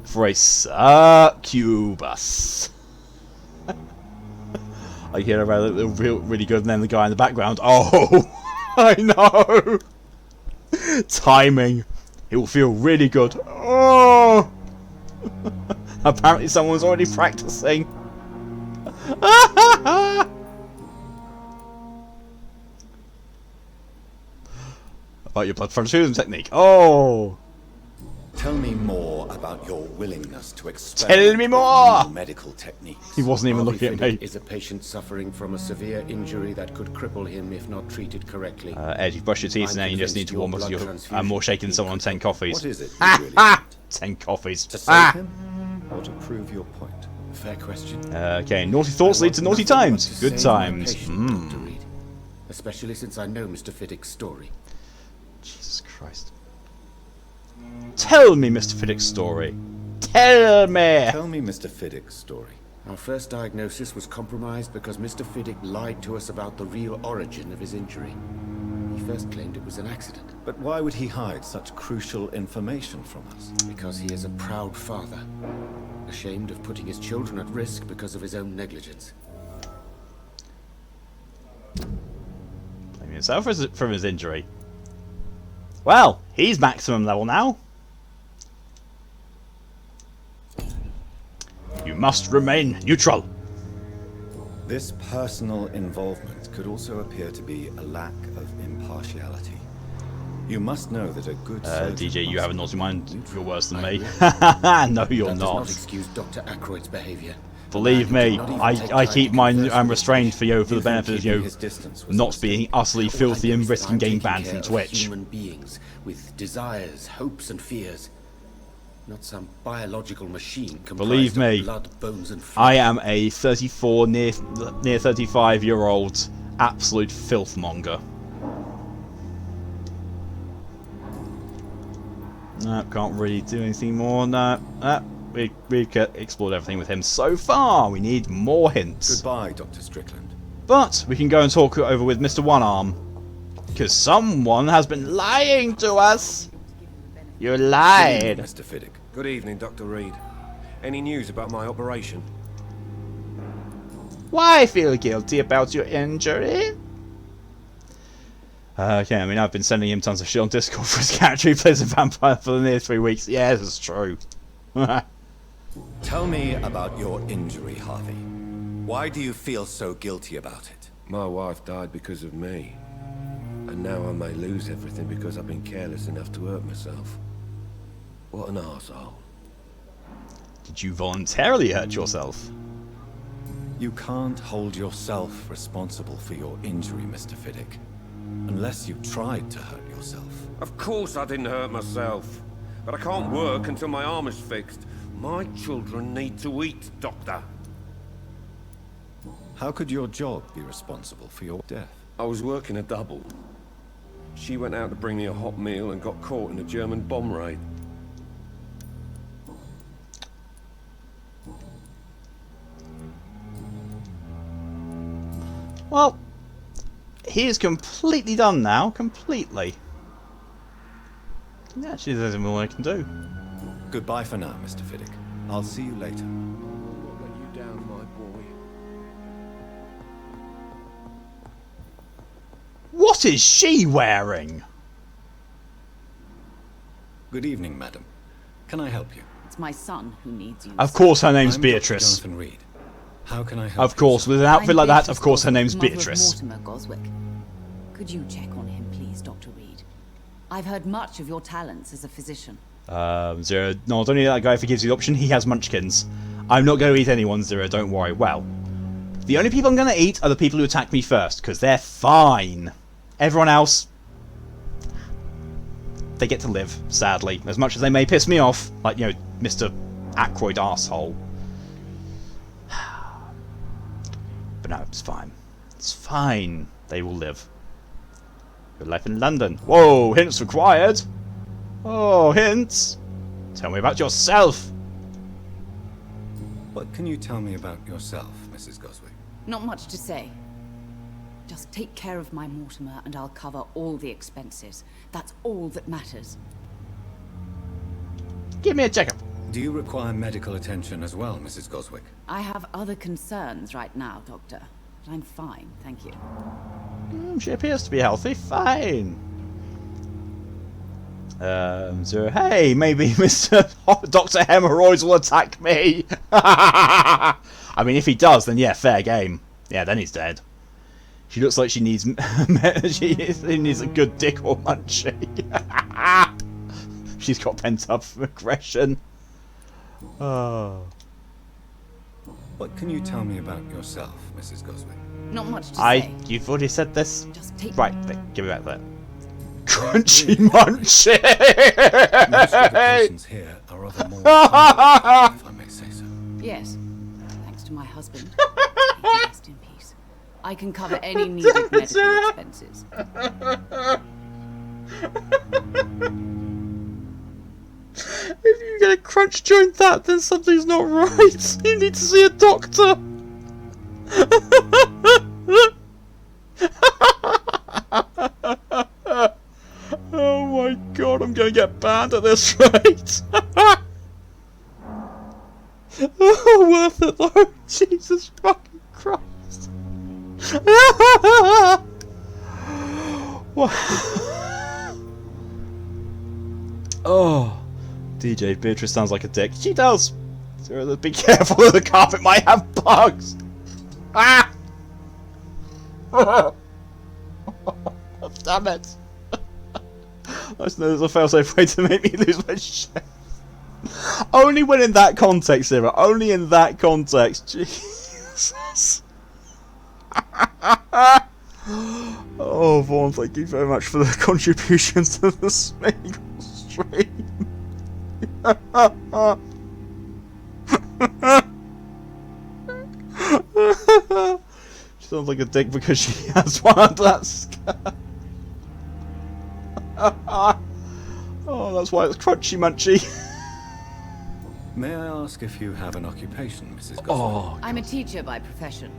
For a succubus. I hear about it really good, and then the guy in the background. Oh, I know. Timing. It will feel really good. Oh. Apparently, someone's already practicing. About your blood transfusion technique. Oh. Tell me more about your willingness to Tell me more! New medical techniques. He wasn't even looking at me. Is a patient suffering from a severe injury that could cripple him if not treated correctly. Ed, you brush your teeth now. You just need to warm up. I'm more shaking than someone on 10 coffees. What is it you really want? 10 coffees. To save him or to prove your point? Fair question. Okay, naughty thoughts lead to naughty times. Good times. Dr. Reed. Especially since I know Mr. Fiddick's story. Jesus Christ. Tell me Mr. Fiddick's story. Tell me! Tell me Mr. Fiddick's story. Our first diagnosis was compromised because Mr. Fiddick lied to us about the real origin of his injury. He first claimed it was an accident. But why would he hide such crucial information from us? Because he is a proud father, ashamed of putting his children at risk because of his own negligence. Blaming himself from his injury. Well, he's maximum level now. You must remain neutral. This personal involvement could also appear to be a lack of impartiality. You must know that a good DJ, you have a naughty mind. You're worse than me. No, you're That does not. not excuse Dr. Aykroyd's behaviour. Believe me, I keep mine restrained for you for the benefit of you not being utterly filthy and risking getting banned from Twitch. Human beings with desires, hopes, and fears. Not some biological machine comprised Believe me, of blood, bones, and flesh. I am a 34, near 35-year-old absolute filthmonger. No, can't really do anything more. No, we've explored everything with him so far. We need more hints. Goodbye, Dr. Strickland. But we can go and talk over with Mr. One Arm, because someone has been lying to us. You lied. Mr. Fiddick. Good evening, Dr. Reed. Any news about my operation? Why feel guilty about your injury? Okay, I mean, I've been sending him tons of shit on Discord for his character. He plays a vampire for the near 3 weeks. Yeah, this is true. Tell me about your injury, Harvey. Why do you feel so guilty about it? My wife died because of me. And now I may lose everything because I've been careless enough to hurt myself. What an arsehole. Did you voluntarily hurt yourself? You can't hold yourself responsible for your injury, Mr. Fiddick. Unless you tried to hurt yourself. Of course I didn't hurt myself. But I can't work until my arm is fixed. My children need to eat, Doctor. How could your job be responsible for your death? I was working a double. She went out to bring me a hot meal and got caught in a German bomb raid. Well, he is completely done now. Completely. Yeah, actually, there's more I can do. Goodbye for now, Mr. Fiddick. I'll see you later. I'll let you down, my boy. What is she wearing? Good evening, madam. Can I help you? It's my son who needs you. Of course her name's I'm Beatrice. Dr. Jonathan Reed. How can I help Of course, with an outfit like that, of course her name's Mother of Beatrice. Mortimer Goswick. Could you check on him, please, Dr. Reed? I've heard much of your talents as a physician. Zero. No, don't need that guy if he gives you the option. He has munchkins. I'm not going to eat anyone, Zero, don't worry. Well, the only people I'm going to eat are the people who attack me first, because they're fine. Everyone else, they get to live, sadly. As much as they may piss me off, like, you know, Mr. Aykroyd arsehole. But no, it's fine. It's fine. They will live. Good life in London. Whoa, hints required. Oh, hints. Tell me about yourself. What can you tell me about yourself, Mrs. Goswick? Not much to say. Just take care of my Mortimer and I'll cover all the expenses. That's all that matters. Give me a checkup. Do you require medical attention as well, Mrs. Goswick? I have other concerns right now, Doctor. But I'm fine, thank you. She appears to be healthy. Fine. So, hey, maybe Mr. Dr. Hemorrhoids will attack me. I mean, if he does, then yeah, fair game. Yeah, then he's dead. She looks like she needs she needs a good dick or munchie. She's got pent up aggression. Oh. What can you tell me about yourself, Mrs. Goswick? Not much to say. You've already said this. Just take right, give me back that. Crunchy Munchity! Most of the patients here are of a more humble, if I may say so. Yes, thanks to my husband. May he rest in peace. I can cover any needed medical expenses. If you get a crunch during that, then something's not right. You need to see a doctor. Oh my god, I'm gonna get banned at this rate. Oh, worth it though. Jesus fucking Christ. Oh. DJ Beatrice sounds like a dick. She does. So be careful, the carpet might have bugs. Ah! Damn it! I just know there's a failsafe way to make me lose my shit. Only when in that context, Sarah. Only in that context. Jesus. Oh, Vaughn, thank you very much for the contributions to the Smeagol stream. She sounds like a dick because she has one under that skirt. Oh, that's why it's Crunchy Munchy. May I ask if you have an occupation, Mrs. Goswick? Oh, I'm a teacher by profession.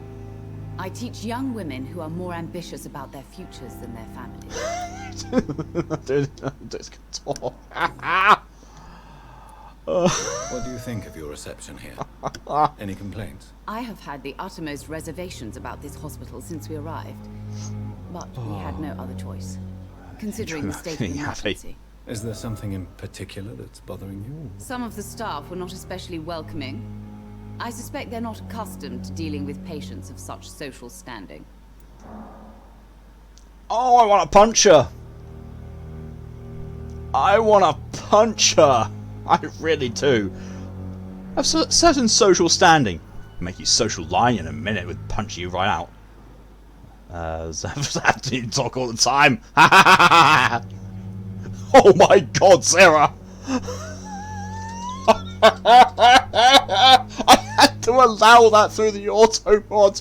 I teach young women who are more ambitious about their futures than their families. Just talk. What do you think of your reception here? Any complaints? I have had the uttermost reservations about this hospital since we arrived. But we had no other choice, considering the state of emergency. Is there something in particular that's bothering you? Some of the staff were not especially welcoming. I suspect they're not accustomed to dealing with patients of such social standing. Oh, I want to punch her. I want to punch her. I really do. A certain social standing. Make you social lying in a minute with punch you right out. Have to talk all the time. Oh my god, Sarah! I had to allow that through the auto mod.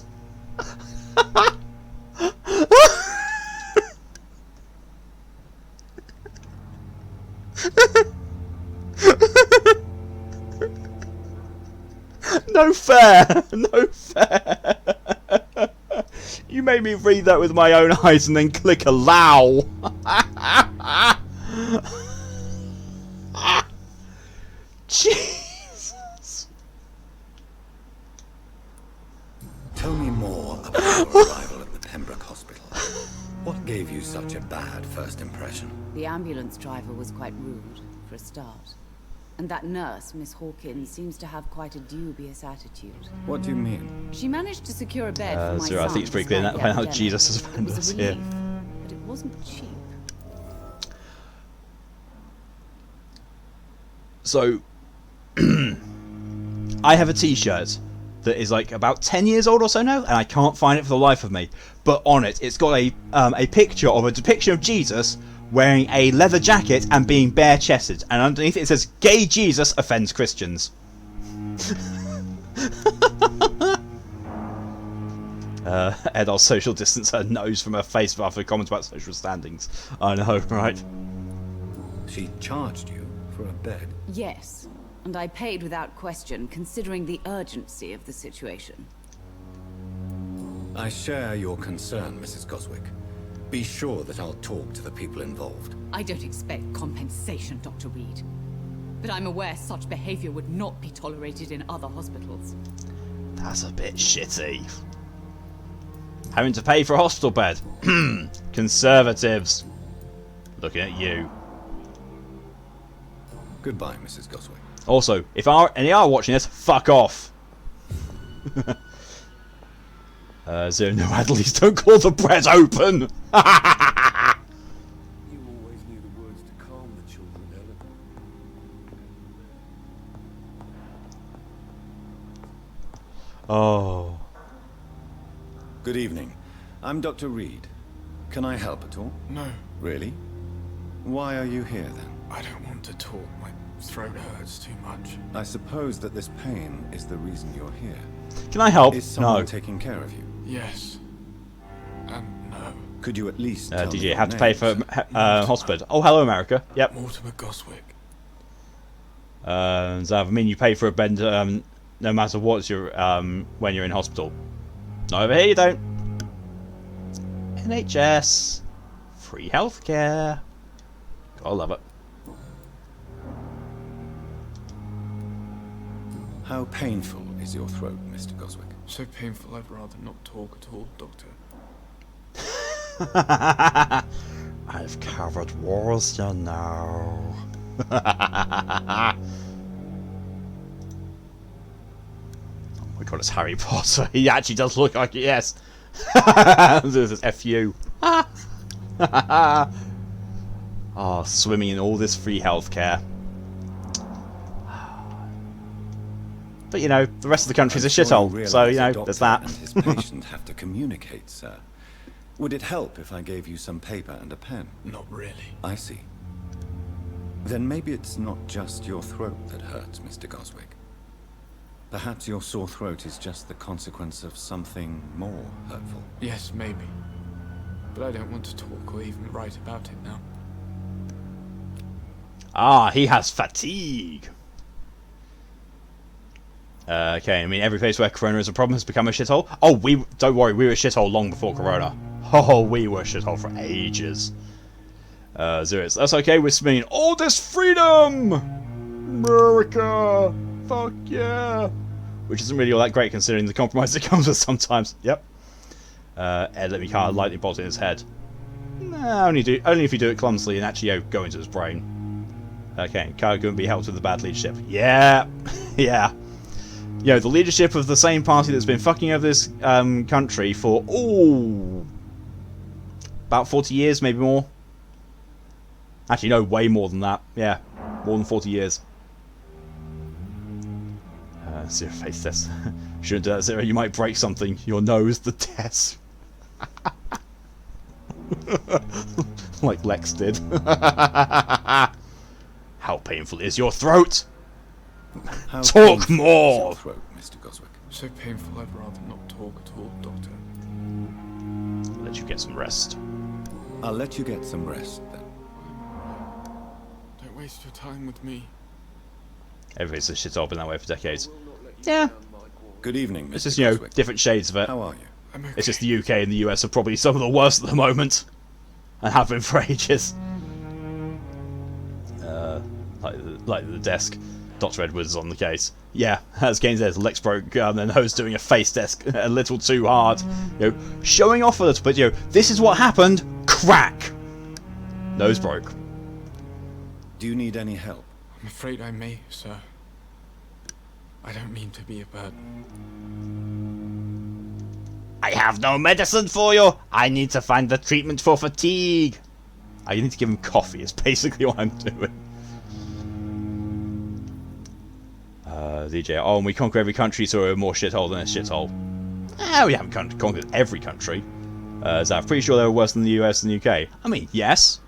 No fair! No fair! You made me read that with my own eyes and then click allow! Jesus. Tell me more about your arrival at the Pembroke Hospital. What gave you such a bad first impression? The ambulance driver was quite rude, for a start. And that nurse, Miss Hawkins, seems to have quite a dubious attitude. What do you mean? She managed to secure a bed for my so I think it's pretty clear that how Jesus has It found was us a here. relief, but it wasn't cheap. So, I have a T-shirt that is like about 10 years old or so now, and I can't find it for the life of me. But on it, it's got a picture of a depiction of Jesus wearing a leather jacket and being bare-chested, and underneath it says, "Gay Jesus offends Christians." Ed, I'll social distance her nose from her face after comments about social standings. I know, right? She charged you for a bed? Yes, and I paid without question, considering the urgency of the situation. I share your concern, Mrs. Goswick. Be sure that I'll talk to the people involved. I don't expect compensation, Dr. Reed. But I'm aware such behavior would not be tolerated in other hospitals. That's a bit shitty. Having to pay for a hospital bed. Conservatives. Looking at you. Goodbye, Mrs. Goswick. Also, if any are watching this, fuck off. Zero, no, Adelies, don't call the bread open. You always knew the words to calm the children, Ellen. Oh. Good evening. I'm Dr. Reed. Can I help at all? No. Really? Why are you here then? I don't want to talk. My throat hurts too much. I suppose that this pain is the reason you're here. Can I help? Is someone No. taking care of you? Yes. And no. Could you at least tell Did me you your have to pay for names? hospital? Oh, hello, America. Yep. Mortimer Goswick. Does that mean you pay for a bed no matter what you're when you're in hospital? Not over here, you don't. NHS. Free healthcare. Gotta love it. How painful is your throat, Mr. Goswick? So painful I'd rather not talk at all, Doctor. I've covered wars, you know. Oh my god, it's Harry Potter. He actually does look like it, yes. This is FU. Oh, swimming in all this free healthcare. But, you know, the rest of the country's a shithole, so, you know, there's that. And his patient have to communicate, sir. Would it help if I gave you some paper and a pen? Not really. I see. Then maybe it's not just your throat that hurts, Mr. Goswick. Perhaps your sore throat is just the consequence of something more hurtful. Yes, maybe. But I don't want to talk or even write about it now. Ah, he has fatigue. Okay, I mean, every place where Corona is a problem has become a shithole. Oh, don't worry, we were a shithole long before Corona. Oh, we were a shithole for ages. Zeros, that's okay, we're swimming all this freedom! America! Fuck yeah! Which isn't really all that great considering the compromise that comes with sometimes. Yep. Ed, let me kind of lightly bolt in his head. Nah, only if you do it clumsily and actually go into his brain. Okay, Cargo can be helped with the bad leadership. Yeah! Yeah. You know, the leadership of the same party that's been fucking over this country for, about 40 years, maybe more. Actually, no, way more than that. Yeah, more than 40 years. Zero face this. Shouldn't do that, Zero. You might break something. Your nose, the test. Like Lex did. How painful is your throat? How Talk painful more! is your throat, Mr. Goswick? So painful I'd rather not talk at all, Doctor. I'll let you get some rest. I'll let you get some rest, then. Don't waste your time with me. Everybody's a shithole, been that way for decades. Yeah. Good evening, Mr. It's just, you know, Goswick. different shades of it. How are you? I'm okay. It's just the UK and the US are probably some of the worst at the moment. And have been for ages. Like the desk. Dr. Edwards on the case. Yeah, as Kane says, Lex broke, and Ho's doing a face desk a little too hard. You know, showing off a little bit, you know, this is what happened. Crack! Nose broke. Do you need any help? I'm afraid I may, sir. I don't mean to be a burden. I have no medicine for you! I need to find the treatment for fatigue! I need to give him coffee, is basically what I'm doing. DJ, oh, and we conquer every country, so we're more shithole than a shithole. We haven't conquered every country. So I'm pretty sure they were worse than the US and the UK. I mean, yes,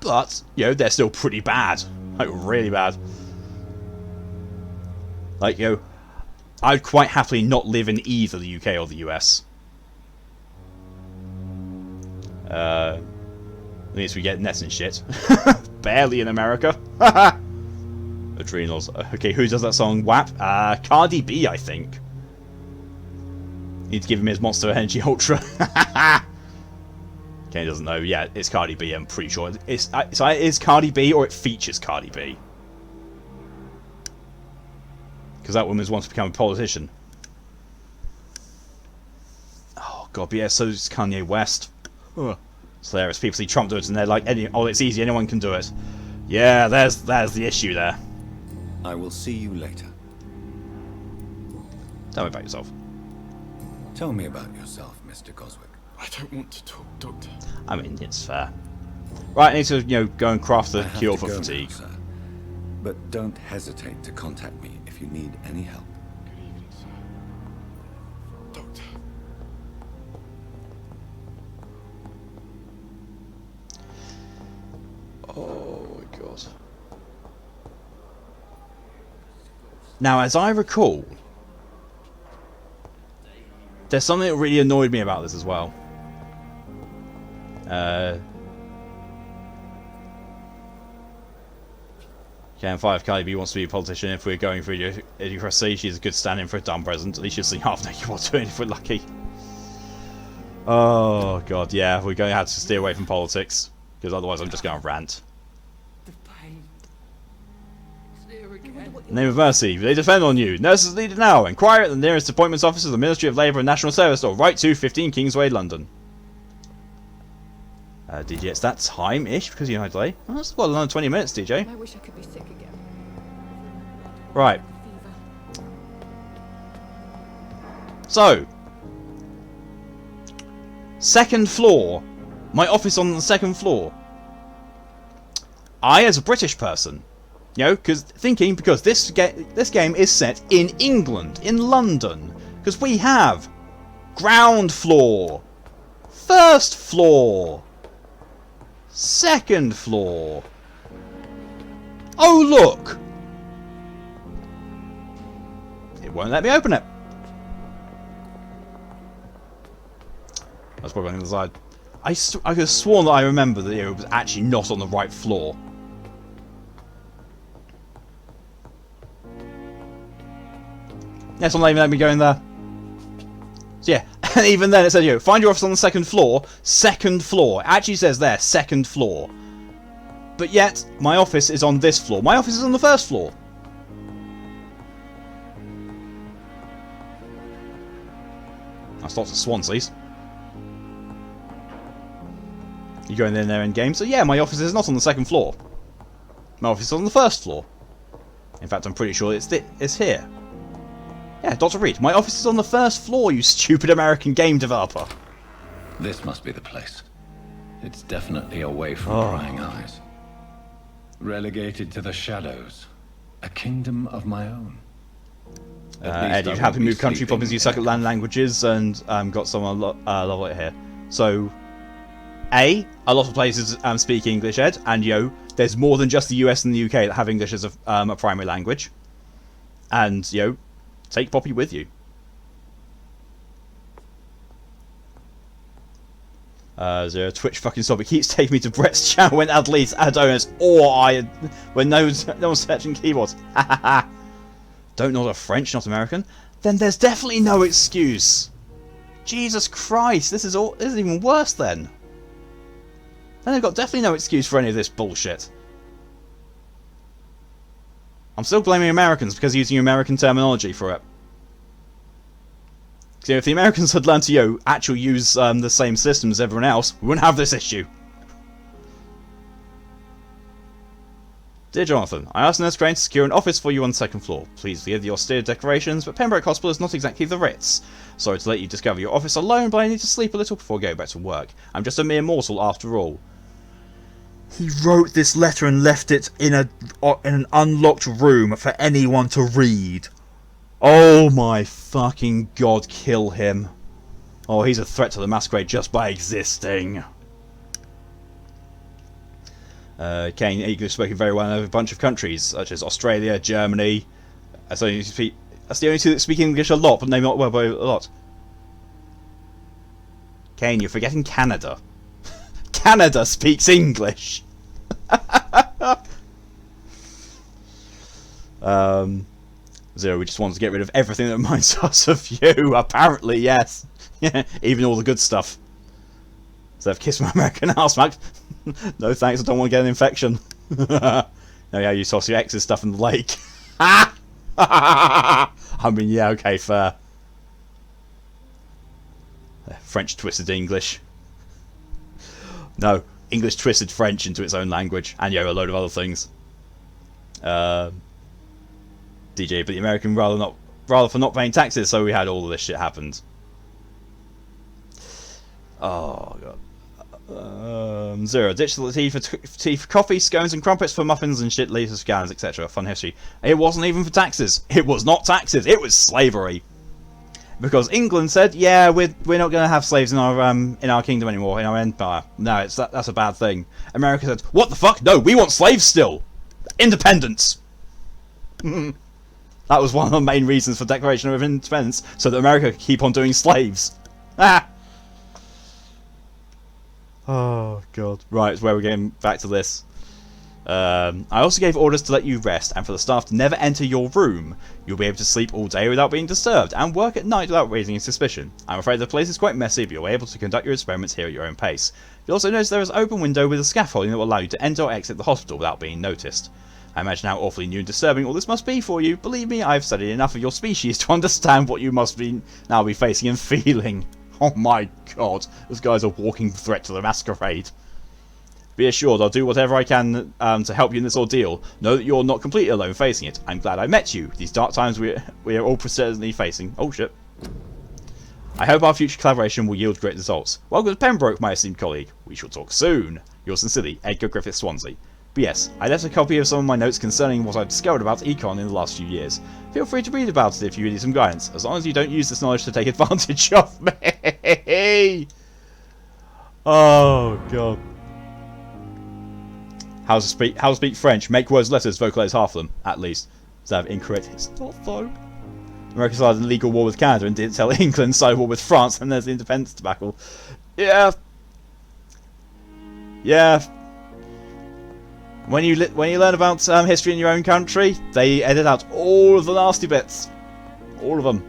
but, you know, they're still pretty bad. Like, really bad. Like, you know, I'd quite happily not live in either the UK or the US. At least we get nets and shit. Barely in America. Adrenals. Okay, who does that song? WAP? Cardi B, I think. Need to give him his Monster Energy Ultra. Kenny doesn't know. Yeah, it's Cardi B, I'm pretty sure. It's either is Cardi B or it features Cardi B. Because that woman wants to become a politician. Oh, God, but yeah, so is Kanye West. Ugh. So there's people see Trump do it and they're like, oh, it's easy, anyone can do it. Yeah, there's the issue there. I will see you later. Tell me about yourself. Tell me about yourself, Mr. Goswick. I don't want to talk, Doctor. I mean, it's fair. Right, I need to, you know, go and craft the cure for go fatigue. now, sir. But don't hesitate to contact me if you need any help. Good evening, sir. Doctor. Oh my God. Now, as I recall, there's something that really annoyed me about this as well. KM5 Cardi B wants to be a politician. If we're going for idiocracy, she's a good stand-in for a dumb president. At least she'll see half naked while doing it if we're lucky. Oh God, yeah, we're going to have to steer away from politics because otherwise I'm just going to rant. Name of mercy, they defend on you. Nurses needed now. Inquire at the nearest appointments office of the Ministry of Labour and National Service or write to 15 Kingsway, London. DJ, it's that time-ish because you know delay. Oh, that's well another 20 minutes, DJ. I wish I could be sick again. Right. So, second floor. My office on the second floor. I, as a British person, you know, because this game is set in England, in London, because we have ground floor, first floor, second floor. Oh look! It won't let me open it. That's probably on the other side. I could have sworn that I remember that it was actually not on the right floor. Yes, I'm not even letting me go in there. So yeah, and even then it said, you know, find your office on the second floor. Second floor. It actually says there, second floor. But yet, my office is on this floor. My office is on the first floor. That's lots of Swanseas. You go in there in game. So yeah, my office is not on the second floor. My office is on the first floor. In fact, I'm pretty sure it's here. Yeah, Dr. Reed, my office is on the first floor, you stupid American game developer. This must be the place. It's definitely away from prying eyes. Relegated to the shadows. A kingdom of my own. Ed, you've happy move country problems, you suck at land languages, and got someone level it here. So, a lot of places speak English, Ed, and yo, there's more than just the US and the UK that have English as a primary language. And, yo, take Poppy with you. Twitch fucking stop. It keeps taking me to Brett's channel when ad leads, ad owners, or when no one's searching keyboards. Don't know French, not American. Then there's definitely no excuse. Jesus Christ, this is even worse then. Then I've got definitely no excuse for any of this bullshit. I'm still blaming Americans because using American terminology for it. So if the Americans had learned to, actually use the same system as everyone else, we wouldn't have this issue. Dear Jonathan, I asked Nurse Crane to secure an office for you on the second floor. Please forgive the austere decorations, but Pembroke Hospital is not exactly the Ritz. Sorry to let you discover your office alone, but I need to sleep a little before going back to work. I'm just a mere mortal after all. He wrote this letter and left it in an unlocked room for anyone to read. Oh my fucking god, kill him. Oh, he's a threat to the Masquerade just by existing. Kane, English spoken very well in a bunch of countries, such as Australia, Germany. That's the only two that speak English a lot, but maybe not well by a lot. Kane, you're forgetting Canada. Canada speaks English. Zero, we just want to get rid of everything that reminds us of you. Apparently, yes. Even all the good stuff. So I've kissed my American house, Mac. No thanks, I don't want to get an infection. No, yeah, you toss your ex's stuff in the lake. I mean, yeah, okay, fair. French twisted English. No, English twisted French into its own language. And, a load of other things. DJ, but the American rather for not paying taxes, so we had all of this shit happened. Oh, God. Zero. Ditch the tea for coffee, scones and crumpets for muffins and shit, leaves, scans, etc. Fun history. It wasn't even for taxes. It was not taxes. It was slavery. Because England said, yeah, we're not going to have slaves in our kingdom anymore, in our empire. No, that's a bad thing. America said, what the fuck? No, we want slaves still. Independence. That was one of the main reasons for Declaration of Independence, so that America could keep on doing slaves. Ah. Oh, God. Right, it's where we're getting back to this. I also gave orders to let you rest, and for the staff to never enter your room. You'll be able to sleep all day without being disturbed, and work at night without raising suspicion. I'm afraid the place is quite messy, but you're able to conduct your experiments here at your own pace. You'll also notice there is an open window with a scaffolding that will allow you to enter or exit the hospital without being noticed. I imagine how awfully new and disturbing all this must be for you. Believe me, I've studied enough of your species to understand what you must now be facing and feeling. Oh my god, this guy's a walking threat to the Masquerade. Be assured, I'll do whatever I can to help you in this ordeal. Know that you're not completely alone facing it. I'm glad I met you. These dark times we are all presently facing. Oh shit. I hope our future collaboration will yield great results. Welcome to Pembroke, my esteemed colleague. We shall talk soon. Yours sincerely, Edgar Griffith Swansea. But yes, I left a copy of some of my notes concerning what I've discovered about Econ in the last few years. Feel free to read about it if you need some guidance, as long as you don't use this knowledge to take advantage of me. Oh god. How to speak French? Make words letters, vocalize half of them, at least. So I have incorrect. It's not though. America started a legal war with Canada and didn't tell England started war with France, and there's the independence debacle. Yeah. Yeah. When you learn about history in your own country, they edit out all of the nasty bits. All of them.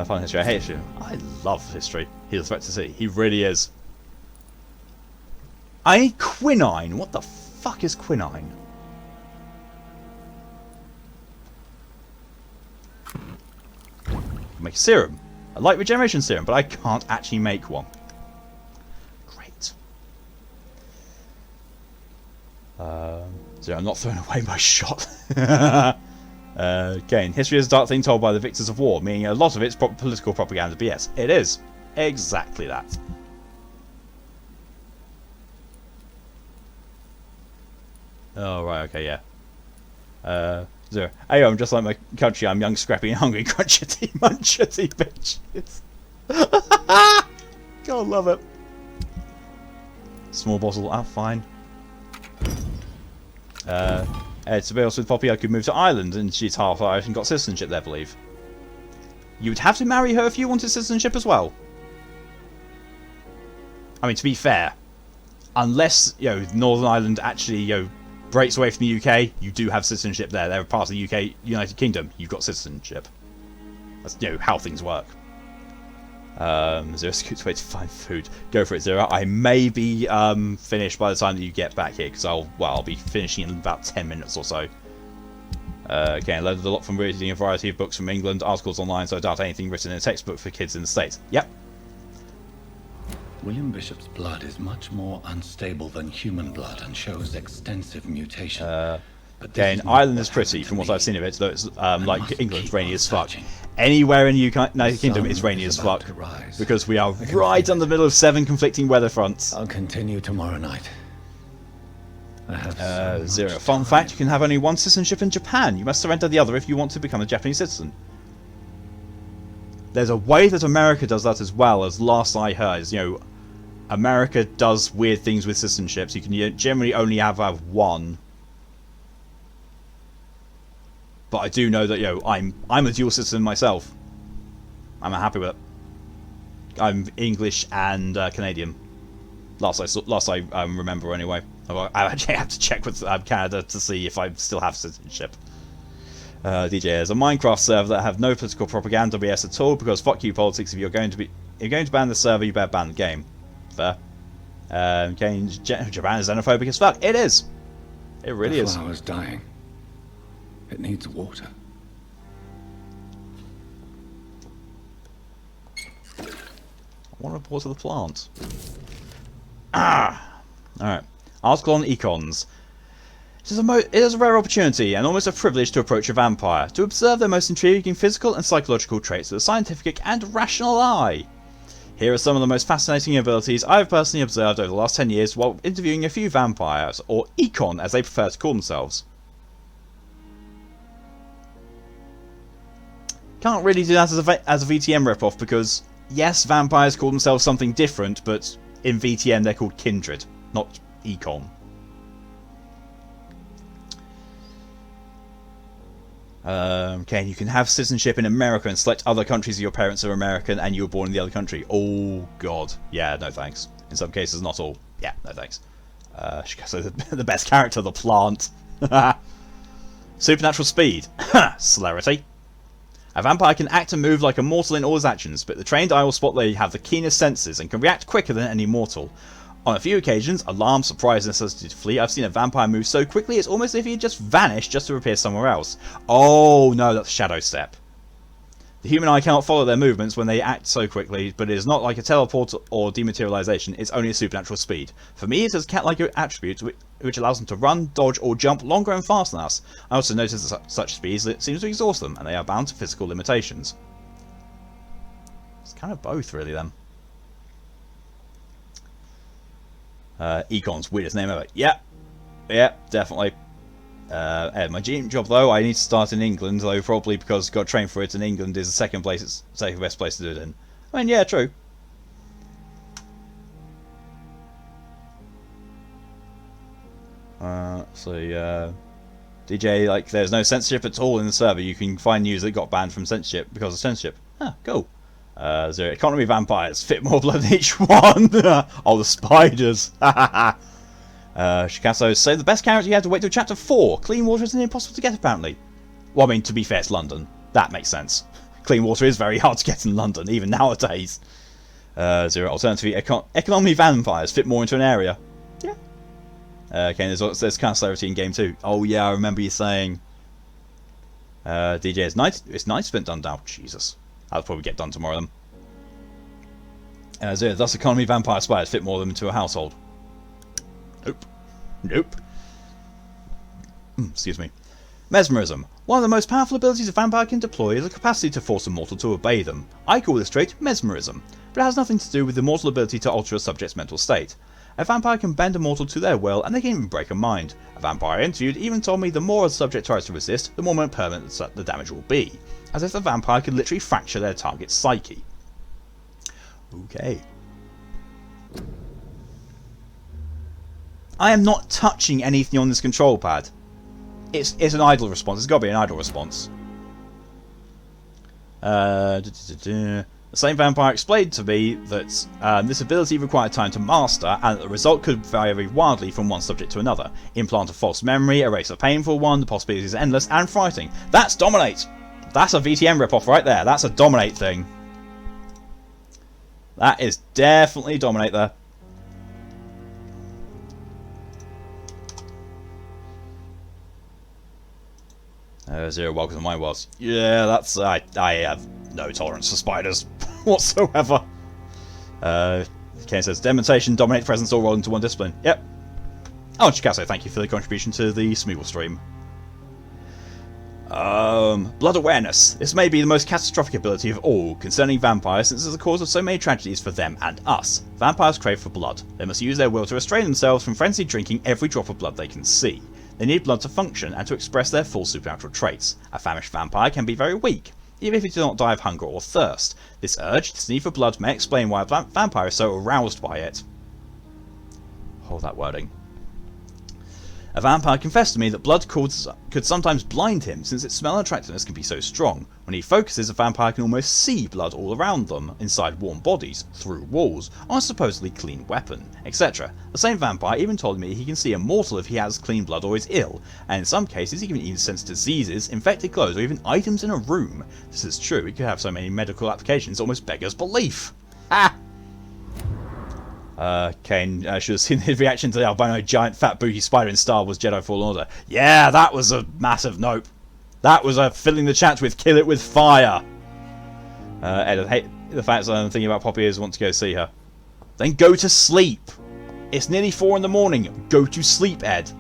Fun history. I hate history. I love history. He's a threat to see. He really is. I need quinine. What the fuck is quinine? Make a serum. A light regeneration serum, but I can't actually make one. Great. So I'm not throwing away my shot. Again, history is a dark thing told by the victors of war, meaning a lot of it's political propaganda. But yes, it is. Exactly that. Oh, right, okay, yeah. Zero. Hey, I'm just like my country, I'm young, scrappy, and hungry. Crunchity Munchity, bitches. God, love it. Small bottle, fine. To be honest with Poppy, I could move to Ireland, and she's half Irish and got citizenship there, I believe. You would have to marry her if you wanted citizenship as well. I mean, to be fair, unless, Northern Ireland actually, breaks away from the UK, you do have citizenship there. They're a part of the UK, United Kingdom. You've got citizenship. That's, how things work. Zero scoots way to find food. Go for it, Zero. I may be finished by the time that you get back here, because I'll be finishing in about 10 minutes or so. Okay, I learned a lot from reading a variety of books from England, articles online, so I doubt anything written in a textbook for kids in the States. Yep. William Bishop's blood is much more unstable than human blood and shows extensive mutation. Okay, Ireland is pretty, from what I've seen of it, though it's like England's rainy as fuck. Anywhere in the United Kingdom is rainy as fuck, because we are right in the middle of 7 conflicting weather fronts. I'll continue tomorrow night. Zero. Fun fact, you can have only one citizenship in Japan. You must surrender the other if you want to become a Japanese citizen. There's a way that America does that as well, as last I heard. You know, America does weird things with citizenships. You can generally only have one. But I do know that, you know, I'm a dual citizen myself. I'm happy with it. I'm English and Canadian. Last I remember anyway. I actually have to check with Canada to see if I still have citizenship. DJ, there's a Minecraft server that have no political propaganda BS at all, because fuck you politics. If you're going to ban the server, you better ban the game. Fair. Okay, Japan is xenophobic as fuck. It is. It really is. The flower's dying. It needs water. I want to water the plant. Alright. Article on econs. It is a rare opportunity and almost a privilege to approach a vampire, to observe their most intriguing physical and psychological traits with a scientific and rational eye. Here are some of the most fascinating abilities I have personally observed over the last 10 years while interviewing a few vampires, or econ as they prefer to call themselves. Can't really do that as a VTM ripoff, because yes, vampires call themselves something different, but in VTM they're called kindred, not econ. Okay, you can have citizenship in America and select other countries if your parents are American and you were born in the other country. Oh god, yeah, no thanks. In some cases, not all. Yeah, no thanks. So the best character, the plant. Supernatural speed. Celerity. A vampire can act and move like a mortal in all his actions, but the trained eye will spot they have the keenest senses and can react quicker than any mortal. On a few occasions, alarm, surprise, and necessity to flee, I've seen a vampire move so quickly it's almost as if he had just vanished just to appear somewhere else. Oh no, that's Shadow Step. The human eye cannot follow their movements when they act so quickly, but it is not like a teleport or dematerialization, it's only a supernatural speed. For me, it has cat-like attributes which allows them to run, dodge, or jump longer and faster than us. I also notice that such speeds that seems to exhaust them, and they are bound to physical limitations. It's kind of both, really, then. Econ's weirdest name ever. Yeah, definitely. My dream job, though, I need to start in England, though probably because I got trained for it, and England is the second best place to do it in. I mean, yeah, true. DJ, like, there's no censorship at all in the server. You can find news that got banned from censorship because of censorship. Huh, cool. Zero economy vampires fit more blood than each one. Oh, the spiders. Shikasso, say the best character you have to wait till chapter 4. Clean water is impossible to get, apparently. Well, I mean, to be fair, it's London. That makes sense. Clean water is very hard to get in London, even nowadays. Zero alternatively, economy vampires fit more into an area. Yeah. Okay, there's kind of celerity in game 2. Oh yeah, I remember you saying. DJ, it's night spent done now. Jesus. I'll probably get done tomorrow then. Zero, thus economy vampire spiders fit more of them into a household. Nope. Excuse me. Mesmerism. One of the most powerful abilities a vampire can deploy is the capacity to force a mortal to obey them. I call this trait mesmerism, but it has nothing to do with the mortal ability to alter a subject's mental state. A vampire can bend a mortal to their will, and they can even break a mind. A vampire I interviewed even told me the more a subject tries to resist, the more permanent the damage will be, as if the vampire could literally fracture their target's psyche. Okay. I am not touching anything on this control pad. It's an idle response. It's got to be an idle response. The same vampire explained to me that this ability required time to master, and that the result could vary wildly from one subject to another. Implant a false memory, erase a painful one, the possibilities are endless and frightening. That's Dominate! That's a VTM ripoff right there. That's a Dominate thing. That is definitely dominate there. Zero, welcome to my world. Yeah, that's... I have no tolerance for spiders whatsoever. Kane says, demonstration, dominate, presence, all roll into one discipline. Yep. Oh, Chicasso, thank you for the contribution to the Smeagol stream. Blood awareness. This may be the most catastrophic ability of all concerning vampires, since it is the cause of so many tragedies for them and us. Vampires crave for blood. They must use their will to restrain themselves from frenzied drinking every drop of blood they can see. They need blood to function and to express their full supernatural traits. A famished vampire can be very weak, even if he does not die of hunger or thirst. This urge, this need for blood, may explain why a vampire is so aroused by it. Hold that wording. A vampire confessed to me that blood could sometimes blind him, since its smell and attractiveness can be so strong. When he focuses, a vampire can almost see blood all around them, inside warm bodies, through walls, on a supposedly clean weapon, etc. The same vampire even told me he can see a mortal if he has clean blood or is ill, and in some cases he can even sense diseases, infected clothes, or even items in a room. This is true, it could have so many medical applications, it almost beggars belief. Ha! Kane should have seen the reaction to the albino giant fat booty spider in Star Wars Jedi Fallen Order. Yeah, that was a massive nope. That was a filling the chat with kill it with fire. Ed, I hate the fact that I'm thinking about Poppy is want to go see her. Then go to sleep. It's nearly 4 in the morning. Go to sleep, Ed.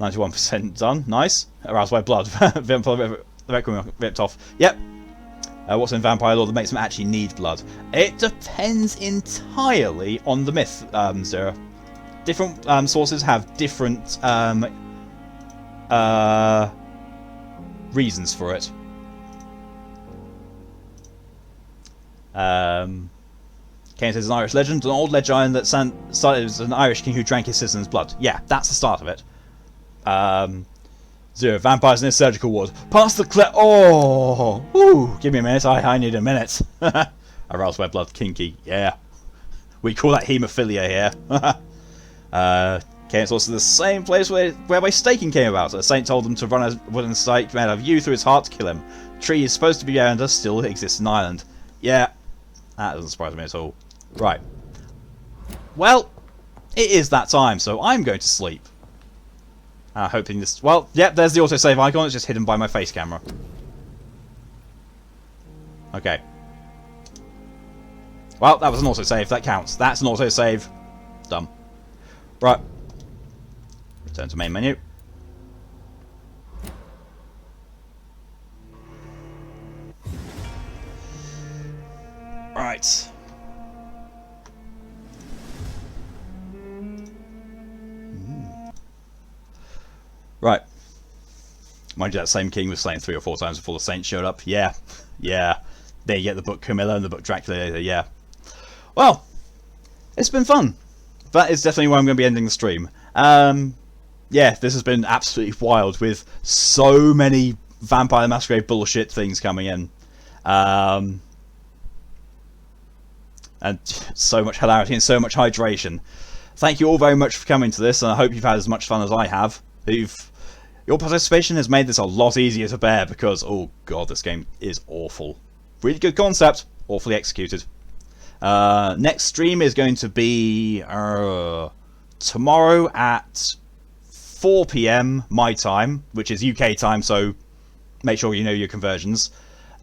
91% done. Nice. Aroused by blood. Vampire ripped off. Yep. What's in vampire lore that makes them actually need blood? It depends entirely on the myth, Zera. Different sources have different reasons for it. Kane says, an Irish legend, an old legend that started as an Irish king who drank his citizens' blood. Yeah, that's the start of it. Zero, vampires in a surgical ward. Pass the oh! Ooh, give me a minute, I need a minute. Aroused by blood, kinky, yeah. We call that haemophilia here. Kane's also the same place where my staking came about. A saint told them to run a wooden stake made of you through his heart to kill him. The tree is supposed to be around us, still exists in Ireland. Yeah, that doesn't surprise me at all. Right. Well, it is that time, so I'm going to sleep. Hoping this... Well, yep, there's the autosave icon. It's just hidden by my face camera. Okay. Well, that was an autosave. That counts. That's an autosave. Dumb. Right. Return to main menu. Right. Right. Mind you, that same king was slain 3 or 4 times before the saint showed up. Yeah. Yeah. There you get the book Camilla and the book Dracula. Yeah. Well, it's been fun. That is definitely where I'm going to be ending the stream. Yeah, this has been absolutely wild with so many Vampire Masquerade bullshit things coming in. And so much hilarity and so much hydration. Thank you all very much for coming to this, and I hope you've had as much fun as I have. Your participation has made this a lot easier to bear because, oh god, this game is awful. Really good concept, awfully executed. Next stream is going to be tomorrow at 4 PM my time, which is UK time, so make sure you know your conversions.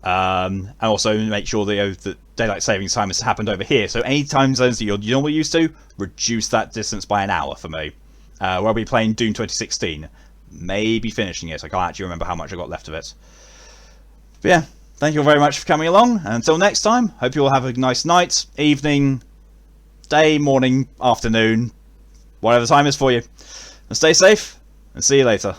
And also make sure that, that daylight savings time has happened over here. So any time zones that you're normally used to, reduce that distance by an hour for me. Where I'll be playing Doom 2016. Maybe finishing it. I can't actually remember how much I got left of it. But yeah, thank you all very much for coming along. And until next time, hope you all have a nice night, evening, day, morning, afternoon, whatever the time is for you. And stay safe, and see you later.